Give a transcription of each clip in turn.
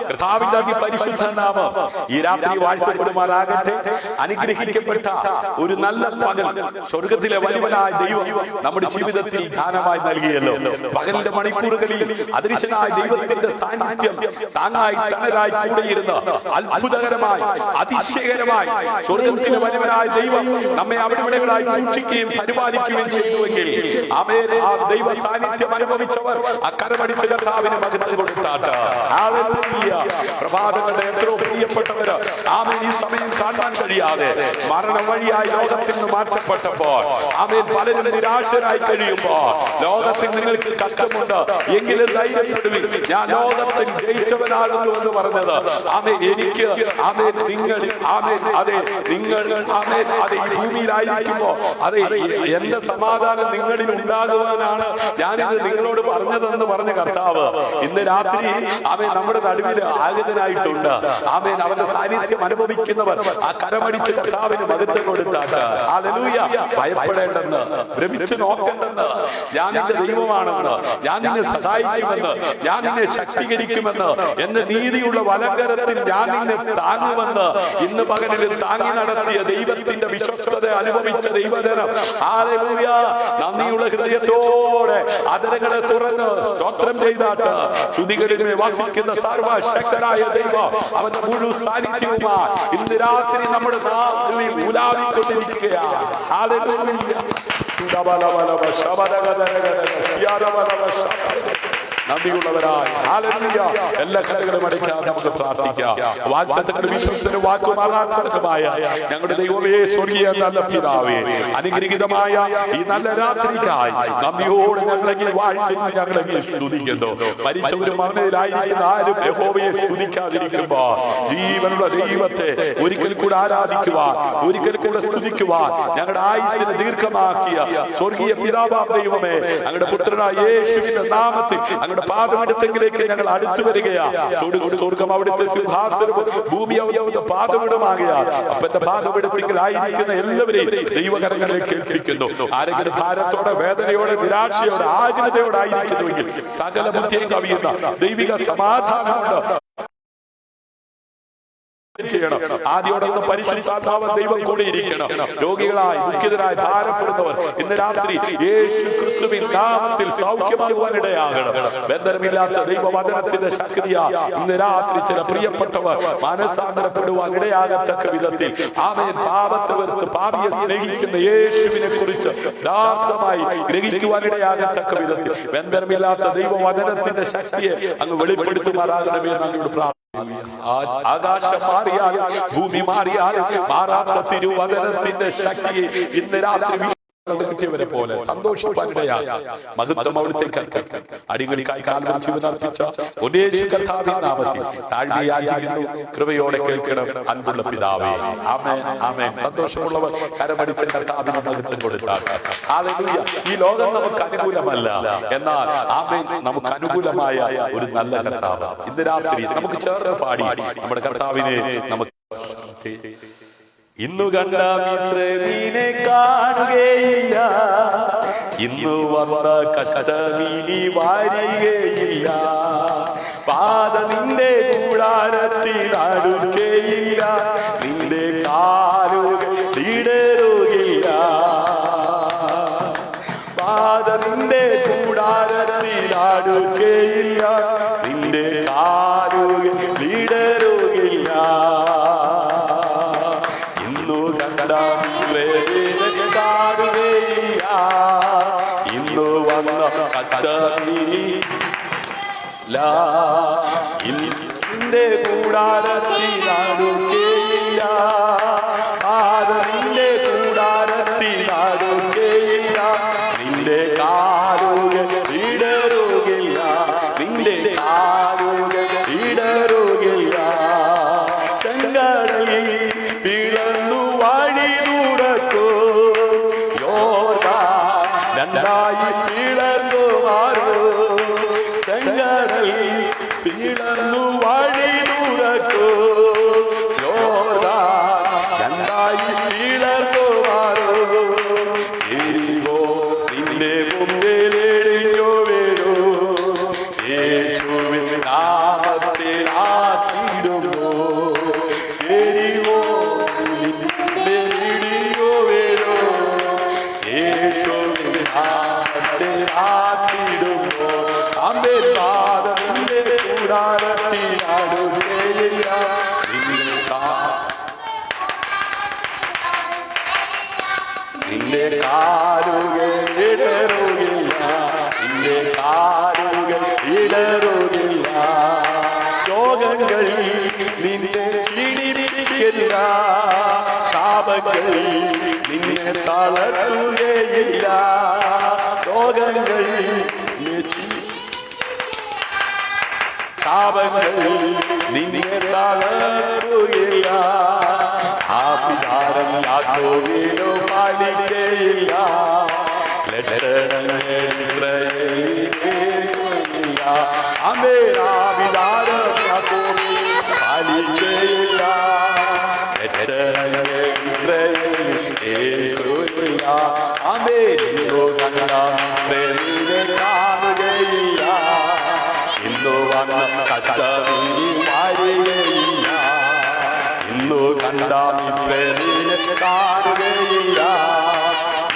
കർത്താവിന്റെ അതിപരിശുദ്ധ നാമം ഈ രാത്രി വാഴ്ത്തപ്പെടുമാറാകട്ടെ. അനുഗ്രഹിക്കപ്പെട്ട ഒരു നല്ല പകൽ സ്വർഗത്തിലെ വലിയവനായ ദൈവം നമ്മുടെ ജീവിതത്തിൽ ദാനമായി നൽകിയല്ലോ. പകലിന്റെ മണിക്കൂറുകളിൽ അദൃശ്യനായ ദൈവത്തിന്റെ സാന്നിധ്യം താങ്ങായി തണലായി കൂടെയിരുന്ന് അത്ഭുതകരമായി അതിശയകരമായി സ്വർഗത്തിലെ വലിയവനായ ദൈവം നമ്മെ അവിടെവിടെകളായി സൂക്ഷിക്കുകയും പരിപാലിക്കുകയും ചെയ്തുവെങ്കിൽ ആ ദൈവ സാന്നിധ്യം അനുഭവിച്ചവർ ആ കരമടിച്ച കർത്താവിന് മഹത്വം കൊടുത്താട്ട്. പ്രഭാതങ്ങളുടെ എത്രയോ പ്രിയപ്പെട്ടവര് ആമേൻ ഈ സമയം കാണാൻ കഴിയാതെ മരണം വഴിയായി ലോകത്തിൽ നിന്ന് മാറ്റപ്പെട്ടപ്പോൾ ആമേൻ പലരും നിരാശരായി കഴിയുമ്പോൾ ലോകത്തിൽ നിങ്ങൾക്ക് കഷ്ടമുണ്ട് എങ്കിലും ധൈര്യപ്പെടുവിൻ, ഞാൻ ലോകത്തിൽ ജയിച്ചവനാകുന്നു എന്ന് പറഞ്ഞത് ആമേൻ എനിക്ക് ആമേൻ നിങ്ങൾ ആമേൻ അതെ നിങ്ങൾ ആമേൻ അതെ ഈ ഭൂമിയിലായിരിക്കുമ്പോ അതെ എന്റെ സമാധാനം നിങ്ങളിൽ ഉണ്ടാകുവാനാണ് ഞാനിത് നിങ്ങളോട് പറഞ്ഞതെന്ന് പറഞ്ഞ കർത്താവ് ഇന്ന് രാത്രി ആമേൻ നമ്മുടെ നടുവിൽ ആഗതനായിട്ടുണ്ട്. ആമേൻ അവന്റെ സാന്നിധ്യം അനുഭവിക്കുന്നവർ ആ കരമടിച്ച് കർത്താവിന് മഹത്വം കൊടുത്താട്ട്. ഹല്ലേലൂയ. ഭയപ്പെടേണ്ടെന്ന്, ഭ്രമിച്ചു നോക്കേണ്ടെന്ന്, ഞാൻ നിന്റെ ദൈവമാണെന്ന്, ഞാൻ നിന്നെ സഹായിക്കുമെന്ന്, ഞാൻ നിന്നെ ശക്തീകരിക്കുമെന്ന്, എന്ന നീതിയുള്ള വലങ്കരത്തിൽ ഞാൻ നിന്നെ താങ്ങുമെന്ന് ഇന്ന് പകലിൽ താങ്ങി നടത്തിയ ദൈവത്തിന്റെ വിശ്വസ്തത അനുഭവിച്ച ദൈവജനം ഹല്ലേലൂയ നന്ദിയുള്ള ഹൃദയത്തോടെ അതരങ്ങളെ തുറന്ന് സ്തോത്രം ചെയ്താട്ട് സ്തുതികളിൽ വസിക്കുന്ന സർവശക്തനായ ദൈവം അവന്റെ മുഴുവൻ സാന്നിധ്യവുമായി ഇന്ന് രാത്രി നമ്മുടെ നാവിൽ ഉലാവിക്കൊണ്ടിരിക്കുകയാണ്. ഹല്ലേലൂയ. നന്ദിയുള്ളവരായി ഹല്ലേലൂയ. എല്ലാ കരകളും അടയ്ക്കാതെ നമുക്ക് പ്രാർത്ഥിക്കാം. വാഗ്ദത്തങ്ങളുടെ വിശ്വസ്തനും വാക്കുമാറാത്തതുമായ ഞങ്ങളുടെ ദൈവമേ, സ്വർഗീയ നല്ല പിതാവേ, അനുഗ്രഹീതമായ ഈ നല്ല രാത്രിക്കായി നന്ദിയോട് ഞങ്ങളെങ്കിൽ വാഴ്ത്തുന്നു, ഞങ്ങളെങ്കിൽ സ്തുതിക്കുന്നു. മരിച്ചവരും മരണത്തിലായിരിക്കുന്ന ആരും യഹോവയെ സ്തുതിക്കാതിരിക്കുമ്പോ ജീവനുള്ള ദൈവത്തെ ഒരിക്കൽ കൂടെ ആരാധിക്കുവാൻ, ഒരിക്കൽ കൂടെ സ്തുതിക്കുവാൻ ഞങ്ങളുടെ ആയുസ്സിനെ ദീർഘമാക്കിയ സ്വർഗീയ പിതാവാം ദൈവമേ, ഞങ്ങളുടെ പുത്രനായ യേശുവിന്റെ നാമത്തിൽ ഞങ്ങളുടെ പാദമിടത്തെങ്കിലേക്ക് ഞങ്ങൾ അടുത്തു വരികയാ. സ്വർഗം അവിടുത്തെ സിംഹാസനവും ഭൂമി അവിടുത്തെ പാദമിടമാകയാൽ അപ്പന്റെ പാദമിടത്തിലായിരിക്കുന്ന എല്ലാവരെയും ദൈവകരങ്ങളിലേക്ക് ഏൽപ്പിക്കുന്നു. ആരെങ്കിലും ഭാരത്തോടെ, വേദനയോടെ, നിരാശയോടെ, ആകുലതയോടെ ആയിരിക്കുന്നുവെങ്കിൽ സകല ബുദ്ധിയും കവിയുന്ന ദൈവിക സമാധാനമുണ്ട് ചെയ്യണം. ആദ്യോടെ പരിശുദ്ധാത്മാവ് ദൈവം കൂടെ ഇരിക്കണം. രോഗികളായി, ദുഃഖിതരായി, ഭാരപ്പെടുന്നവർ ഇന്ന് രാത്രി യേശു ക്രിസ്തുവിൻ നാമത്തിൽ സൗഖ്യമാകുവാനിടയാകണം. ബന്ധനമില്ലാത്ത ദൈവവചനത്തിന്റെ ശക്തിയാ ഇന്ന് രാത്രി ചില പ്രിയപ്പെട്ടവർ മനസ്സാന്തരപ്പെടുവാൻ ഇടയാകത്തക്ക വിധത്തിൽ ആമേൻ പാപത്തെ വെറുത്ത് പാപിയെ സ്നേഹിക്കുന്ന യേശുവിനെ കുറിച്ച് യഥാർത്ഥമായി ഗ്രഹിക്കുവാനിടയാകത്തക്ക വിധത്തിൽ ബന്ധനമില്ലാത്ത ദൈവവചനത്തിന്റെ ശക്തിയെ അങ്ങ് വെളിപ്പെടുത്തുമാറാകണമേ എന്നോട് പ്രാർത്ഥന. ആകാശം മാറിയാലും ഭൂമി മാറിയാലും മാറാത്ത തിരുവചനത്തിന്റെ ശക്തി ഇന്ന് രാത്രി കിട്ടിയവരെ പോലെ സന്തോഷിപ്പാനിടയാൽ മഹത്വം അവിടുത്തേക്ക് അടികളിക്കായി കാലം ജീവനർപ്പിച്ച ഉന്നേശു കർത്താവിൻ നാമത്തിൽ താഴ്മയാചിക്കുന്നു. കൃപയോടെ കേൾക്കണം അൻപുള്ള പിതാവേ. ആമേൻ, ആമേൻ. സന്തോഷമുള്ളവർ കരമടിച്ച കർത്താവിന് മഹത്വം കൊടുത്താൽ. ഹല്ലേലൂയ. ഈ ലോകം നമുക്ക് അനുകൂലമല്ല, എന്നാൽ ആമേൻ നമുക്ക് അനുകൂലമായ ഒരു നല്ല കർത്താവ് ഇന്ന് രാത്രി നമുക്ക് ചേർന്ന് പാടി നമ്മുടെ കർത്താവിനെ നമുക്ക് ഇന്നു കണ്ട മിസ്രയീമിനെ കാണുകയില്ല, ഇന്നു വന്ന കഷ്ടമിനി വാരികയില്ല, പാത നിന്റെ കൂടാരത്തിൽ അടുക്കയില്ല, നിന്റെ കാലുകൾ ഇടറുകയില്ല, പാത നിന്റെ കൂടാരത്തിൽ അടുക്കയില്ല, നിന്റെ കാലുകൾ ഇടറുകയില്ല. ഇന്നു വന്ന നിന്റെ കൂടാരത്തിനടുക്കയില്ല, നിന്റെ കൂടാരത്തിനടുക്കയില്ല, നിന്റെ കാലുകൾ ഇടറുകയില്ല, നിന്റെ കാലുകൾ ഇടറുകയില്ല. ചെങ്കടലിൽ പിളർന്നു വഴി തുറക്കൂ, യോർദാൻ രണ്ടായി പിളർന്നു മാറൂ, ചെങ്കടലിൽ പിളർന്നു വഴി തുറക്കൂ, യോർദാൻ രണ്ടായി പിളർന്നു മാറൂ. എരിവോ നിന്റെ മുമ്പിൽ എഴിഞ്ഞു വീഴൂ, യേശു അമ്പേ പാദത്തിന്റെ കൂടാരത്തിലാടുകയില്ല. നിന്റെ കാലുകൾ ഇടറുകില്ല, നിന്റെ കാലുകൾ ഇടറുകില്ല. രോഗങ്ങൾ നിന്നെ ക്ഷീണിപ്പിക്കില്ല, ശാപങ്ങൾ നിന്നെ തളർത്തുകയില്ല. രോഗങ്ങൾ ശാപങ്ങൾ നിന്നെ തളർത്തുകയില്ല. ആ പിതാരം യാക്കോബിനു പാലിക്കയില്ല, ലക്ഷണങ്ങൾ ഇസ്രായേലില്ല. അമേരാവിതാരം യാക്കോബിനു പാലിക്കയില്ല, ലക്ഷണങ്ങൾ ഇസ്രായേലില്ല. അമേരിയോ കണ്ട ഇസ്രായേലിനെ കാണുകയില്ല, ഇന്നു വന്ന കഷ്ടമീ വാരുകയില്ല. ഇന്നു കണ്ട ഇസ്രായേലിനെ കാണുകയില്ല,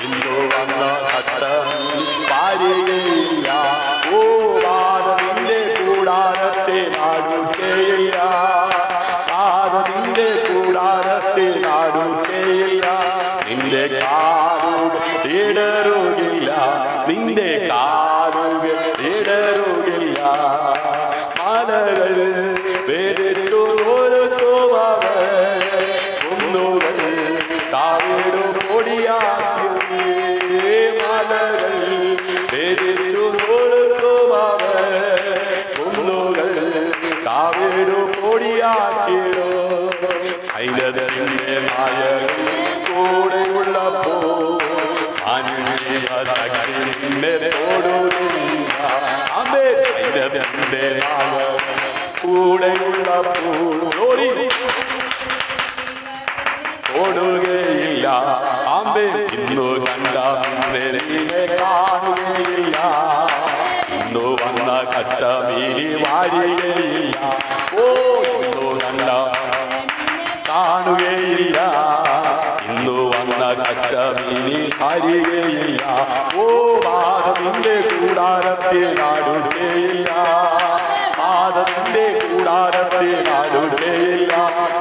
ഇന്നു വന്ന കഷ്ടമീ വാരുകയില്ല. ഓ വാദത്തിന്റെ കൂടാരത്തെ നാടുകയില്ല, വാദത്തിന്റെ കൂടാരത്തെ നാടുകയില്ല. നിന്റെ കാലുകൾ ഇടറുകില്ല, നിന്റെ കാലുകൾ ഇടറുകില്ല. മലകൾ വേദിച്ചു കുന്നുകൾ താവിടു പൊടിയാക്കി. മലകൾ വേദിച്ചു കുന്നുകൾ താവിടു പൊടിയാക്കിയോ. ഐലതിന്റെ നായകൻ കൂടെയുള്ളപ്പോ നിന്നെ തോടുകയില്ല. അമേ ഐലതിന്റെ നായകൻ കൂടെയുള്ളപ്പോ ഓടുകയില്ല. അമ്പേ ഇന്നു കണ്ട ഇസ്രായേലിനെ കാണുകയില്ല, ഇന്നു വന്ന കഷ്ടമീനി വാരുകയില്ല. ഓ ഇന്നു കണ്ട കാണുകയില്ല, ഇന്നു വന്ന കഷ്ടമീനി വാരുകയില്ല. ഓ വാദത്തിന്റെ കൂടാരത്തെ നാടുകയില്ല, വാദത്തിന്റെ കൂടാരത്തെ നാടുകയില്ല.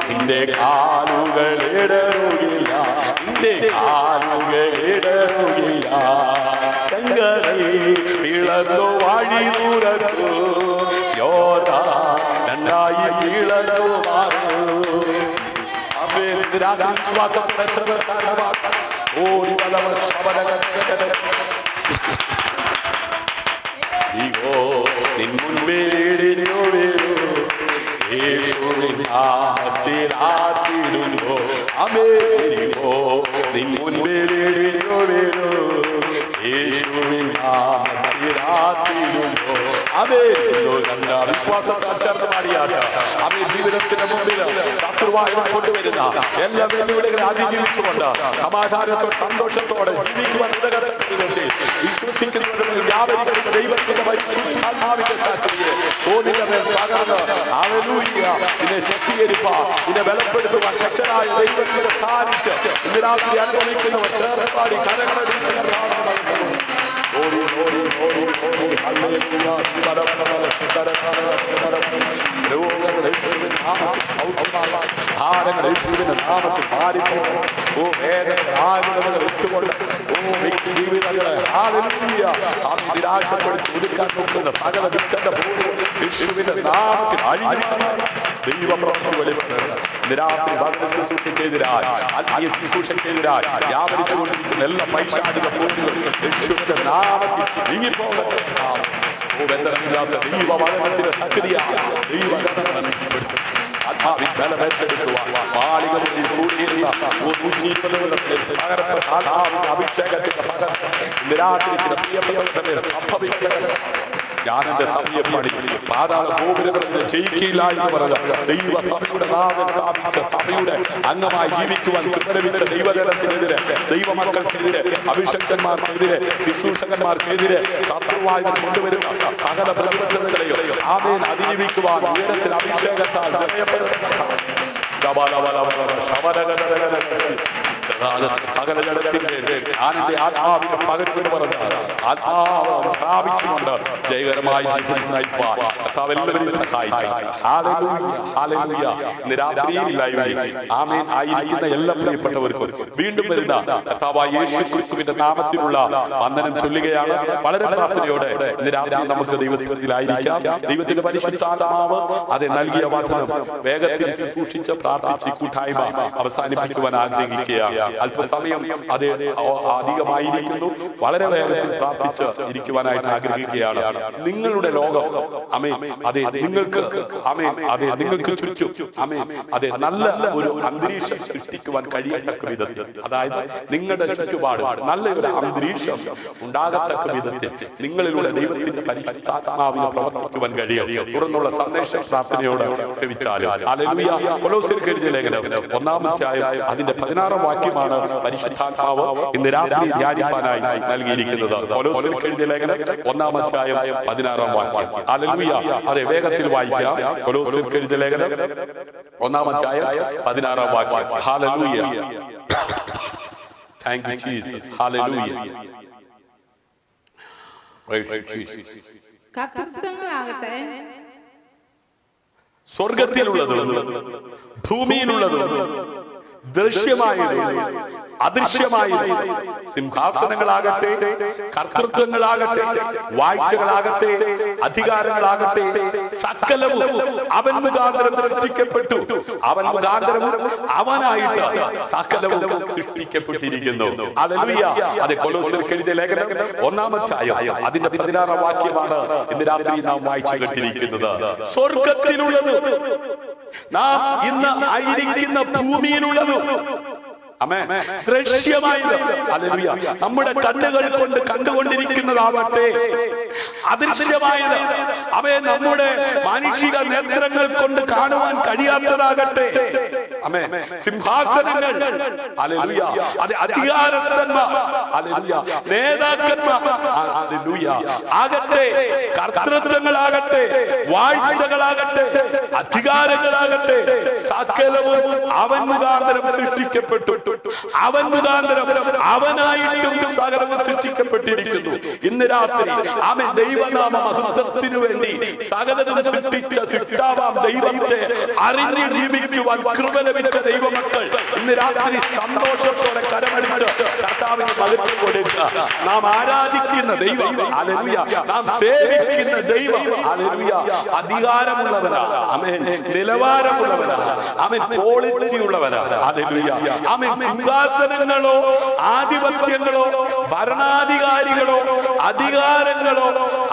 നിന്റെ കാലുകൾ ഇടറുകില്ല, നിന്റെ കാലുകൾ ഇടറുകില്ല. ചെങ്കടൽ പിളർന്നു വഴി തുറന്നു, യോർദാൻ രണ്ടായി പിളർന്നു മാറൂ. വിശ്വാസത്തോടെ എത്ര പേർ കാരണമാക്കാം. ഓടി വലവർ ശബരോ നിൻ മുൻപേടിഞ്ഞു വീഴൂ, യേശുവിൻ നാമത്തിലാത്തിടുമ്പോ. അമേരിക്കോ നിൻ മുൻപേടിഞ്ഞു വീഴൂ, യേശുവിൻ നാമത്തിലാത്തിടുമ്പോ. അമേരിക്കോ കണ്ട വിശ്വാസത്താൽ ചേർന്ന് പാടിയാട്ട് അവൻ ജീവിതത്തിന്റെ മുമ്പിൽ ശത്രുവായി കൊണ്ടുവരുന്ന എല്ലാ വെല്ലുവിളികളെ അതിജീവിച്ചുകൊണ്ട് സമാധാനത്തോടെ സന്തോഷത്തോടെ ജീവിക്കുവാൻ ഉദകത്തിൽ വിശ്വസിക്കുന്നവരുടെ വ്യാപരിക്കുന്ന ദൈവത്തിന്റെ പരിശുദ്ധാത്മാവിന്റെ സാക്ഷിയെ തോന്നിന്റെ മേൽ പകർന്ന് ഹല്ലേലൂയ ഇതിനെ ശക്തീകരിപ്പാൻ ഇതിനെ ബലപ്പെടുത്തുവാൻ ശക്തനായ ദൈവത്തിന്റെ സാന്നിധ്യം ഇന്ന് രാത്രി അനുഭവിക്കുന്നവർ ചേർന്ന് പാടി കരങ്ങളെ നാമത്തിൽ മാറിപ്പോകും. ഓ വേദന ഇട്ടുകൊണ്ട് ഓ വ്യക്തി ജീവിതങ്ങളെ നിരാശപ്പെടുത്തി ഒതുക്കാൻ നോക്കുന്ന സകല ദുഃഖന്റെ ഭൂമി യേശുവിന്റെ നാമത്തിൽ ദൈവപ്രവൃത്തി വെളിപ്പെടുന്നത്. നിരാത്രി ഭക്ത ശുശ്രൂഷയ്ക്കെതിരായി ആത്മീയ ശുശ്രൂഷയ്ക്കെതിരായി വ്യാപരിച്ചുകൊണ്ടിരിക്കുന്ന എല്ലാ പൈശാചിക ഭൂമികളും യേശുവിന്റെ നാമത്തിൽ നീങ്ങിപ്പോകട്ടെ. ഓ ബന്ധമില്ലാത്ത ദൈവവചനത്തിന്റെ ശക്തിയായ ആത്മാവിൻ ബലമേറ്റെടുക്കുവാൻ പാളികളിൽ കൂടിയിരുന്ന 120 അഭിഷേകത്തിന്റെ പകരം നിരാശിക്കുന്ന പ്രിയപ്പെട്ടവരെ സംഭവിക്കട്ടെ. ഞാനെന്റെ സഭയെ പണി പാതാള ഗോപുരങ്ങളിൽ ജയിക്കില്ല എന്ന് പറഞ്ഞ ദൈവസഭയുടെ നാമം സ്ഥാപിച്ച സഭയുടെ അംഗമായി ജീവിക്കുവാൻ ഉപരമിച്ച ദൈവജനത്തിനെതിരെ, ദൈവമക്കൾക്കെതിരെ, അഭിഷക്തന്മാർക്കെതിരെ, ശുശ്രൂഷകന്മാർക്കെതിരെ ശത്രുവായി കൊണ്ടുവരുന്ന സകല പ്രതിബദ്ധതകളെയോ ആമേൻ അതിജീവിക്കുവാൻ ഉയരത്തിൽ അഭിഷേകത്താൽ ജയപ്പെടുന്ന സകല ജഡത്തിന്റെ ഞാനെന്റെ ആത്മാവിന്റെ പകരുമെന്ന് പറഞ്ഞാൽ ആത്മാവ് പ്രാപിച്ചുകൊണ്ട് ജയകരമായി നയിപ്പാൻ കർത്താവ് എല്ലാവരെയും സഹായിച്ചു. ഇന്ന് രാത്രിയിൽ ആമേൻ ആയിരിക്കുന്ന എല്ലാ പ്രിയപ്പെട്ടവർക്കും വീണ്ടും വരുന്ന കർത്താവായ യേശു ക്രിസ്തുവിന്റെ നാമത്തിലുള്ള വന്ദനം ചൊല്ലുകയാണ്. വളരെ പ്രാർത്ഥനയോടെ ഇന്ന് രാത്രി നമുക്ക് ദൈവത്തിലായിരിക്കാം. ദൈവത്തിന്റെ പരിശുദ്ധാത്മാവ് അത് നൽകിയ വചനം വേഗത്തിൽ ശുശ്രൂഷിച്ച് പ്രാർത്ഥിച്ച് കൂട്ടായ്മ അവസാനിപ്പിക്കുവാൻ ആഗ്രഹിക്കുകയാണ്. അല്പസമയം അത് അധികമായിരിക്കുന്നു. വളരെ വേഗത്തിൽ പ്രാർത്ഥിച്ച് ഇരിക്കുവാനായിട്ട് ആഗ്രഹിക്കുകയാണ്. നിങ്ങളുടെ ലോകം അമേ അതെ നിങ്ങൾക്ക് അമേ അതെ നിങ്ങൾക്ക് ചുറ്റും അമേ അതെ നല്ല ഒരു അന്തരീക്ഷം സൃഷ്ടിക്കുവാൻ കഴിയത്തക്ക വിധത്തിൽ, അതായത് നിങ്ങളുടെ ചുറ്റുപാട് നല്ലൊരു അന്തരീക്ഷം ഉണ്ടാകത്തക്ക വിധത്തിൽ നിങ്ങളിലൂടെ ദൈവത്തിന്റെ പരിശുദ്ധാത്മാവിനെ പ്രവർത്തിക്കുവാൻ കഴിയും. തുടർന്നുള്ള സന്ദേശ പ്രാർത്ഥനയോട് ക്ഷമിച്ചാലും ഹല്ലേലൂയ. കൊലോസ്യർക്ക് എഴുതിയ ലേഖനം 1-ാം അധ്യായം അതിന്റെ 16-ാം വാക്യമാണ് പരിശുദ്ധാത്മാവ് ഇന്ന് രാത്രി ധ്യാനിപ്പാനായി നൽകിയിരിക്കുന്നത്. കൊലോസ്യർക്ക് എഴുതിയ ലേഖനം 1-ാം അധ്യായം 16-ാം വാക്യം. ഹല്ലേലൂയ. അതെ, വേഗത്തിൽ വായിക്കാം. കൊലോസ്യർക്ക് എഴുതിയ ലേഖനം 1-ാം അധ്യായം 16-ാം വാക്യം. Hallelujah. Thank you Jesus. Hallelujah. കർത്തൃത്വങ്ങളാകട്ടെ സ്വർഗത്തിലുള്ളതും ഭൂമിയിലുള്ളതും ദൃശ്യമായതും അദൃശ്യമായതും സിംഹാസനങ്ങളാകട്ടെ, കർത്തൃത്വങ്ങളാകട്ടെ, വാഴ്ചകളാകട്ടെ, അധികാരങ്ങളാകട്ടെ, സകലവും അവൻ മുഖാന്തരം സൃഷ്ടിക്കപ്പെട്ടു. അവൻ മുഖാന്തരം അവനായിട്ട് സകലവും സൃഷ്ടിക്കപ്പെട്ടിരിക്കുന്നു. ഹല്ലേലൂയ. അത് കൊലോസ്യർക്ക് എഴുതിയ ലേഖനം 1-ാം അധ്യായം അതിന്റെ 16-ാം വാക്യമാണ് ഇന്ന് രാത്രി നാം വായിച്ചു കേട്ടിരിക്കുന്നത്. സ്വർഗത്തിലുള്ളത് നാം ഇന്ന് ആയിരിക്കുന്ന ഭൂമിയിലുള്ളതും ദൃശ്യമായത് ഹല്ലേലൂയ നമ്മുടെ കണ്ണുകൾ കൊണ്ട് കണ്ടുകൊണ്ടിരിക്കുന്നതാവട്ടെ, അദൃശ്യമായത് അവയെ നമ്മുടെ മാനുഷിക നേത്രങ്ങൾ കൊണ്ട് കാണുവാൻ കഴിയാത്തതാകട്ടെ. ആമേൻ. സിംഹാസനങ്ങൾ ഹല്ലേലൂയ, അത് അധികാരസ്ഥന്മാർ ഹല്ലേലൂയ, നേതാക്കന്മാർ ഹല്ലേലൂയ ആകട്ടെ, കർത്തൃത്വങ്ങളാകട്ടെ, വാഴ്ചകളാകട്ടെ, അധികാരങ്ങളാകട്ടെ, സകലവും അവൻ മുഖാന്തരം സൃഷ്ടിക്കപ്പെട്ടു. അവൻ മുഖാന്തരം അവനായിട്ടും സകലവും സൃഷ്ടിക്കപ്പെട്ടിരിക്കുന്നു. ഇന്ന് രാത്രി ആമേൻ ദൈവനാമ മഹത്വത്തിനു വേണ്ടി സകലതും സൃഷ്ടിച്ച സൃഷ്ടാവാം ദൈവത്തെ അറിഞ്ഞ് ജീവിക്കുവാൻ കൃപ ലഭിച്ച ദൈവമക്കൾ ഇന്ന് രാത്രി സന്തോഷത്തോടെ കരമടിച്ച് കർത്താവിന് മഹത്വം കൊടുക്കുക. നാം ആരാധിക്കുന്ന ദൈവം ഹല്ലേലൂയ, നാം സേവിക്കുന്ന ദൈവം ഹല്ലേലൂയ അധികാരമുള്ളവനാണ്. ആമേൻ. നിലവാരമുള്ളവനാണ്. ആമേൻ. ക്വാളിറ്റി ഉള്ളവനാണ്. ഹല്ലേലൂയ. ആമേൻ. സിംഹാസനങ്ങളോ ആധിപത്യങ്ങളോ ഭരണാധികാരികളോ അധികാരങ്ങളോ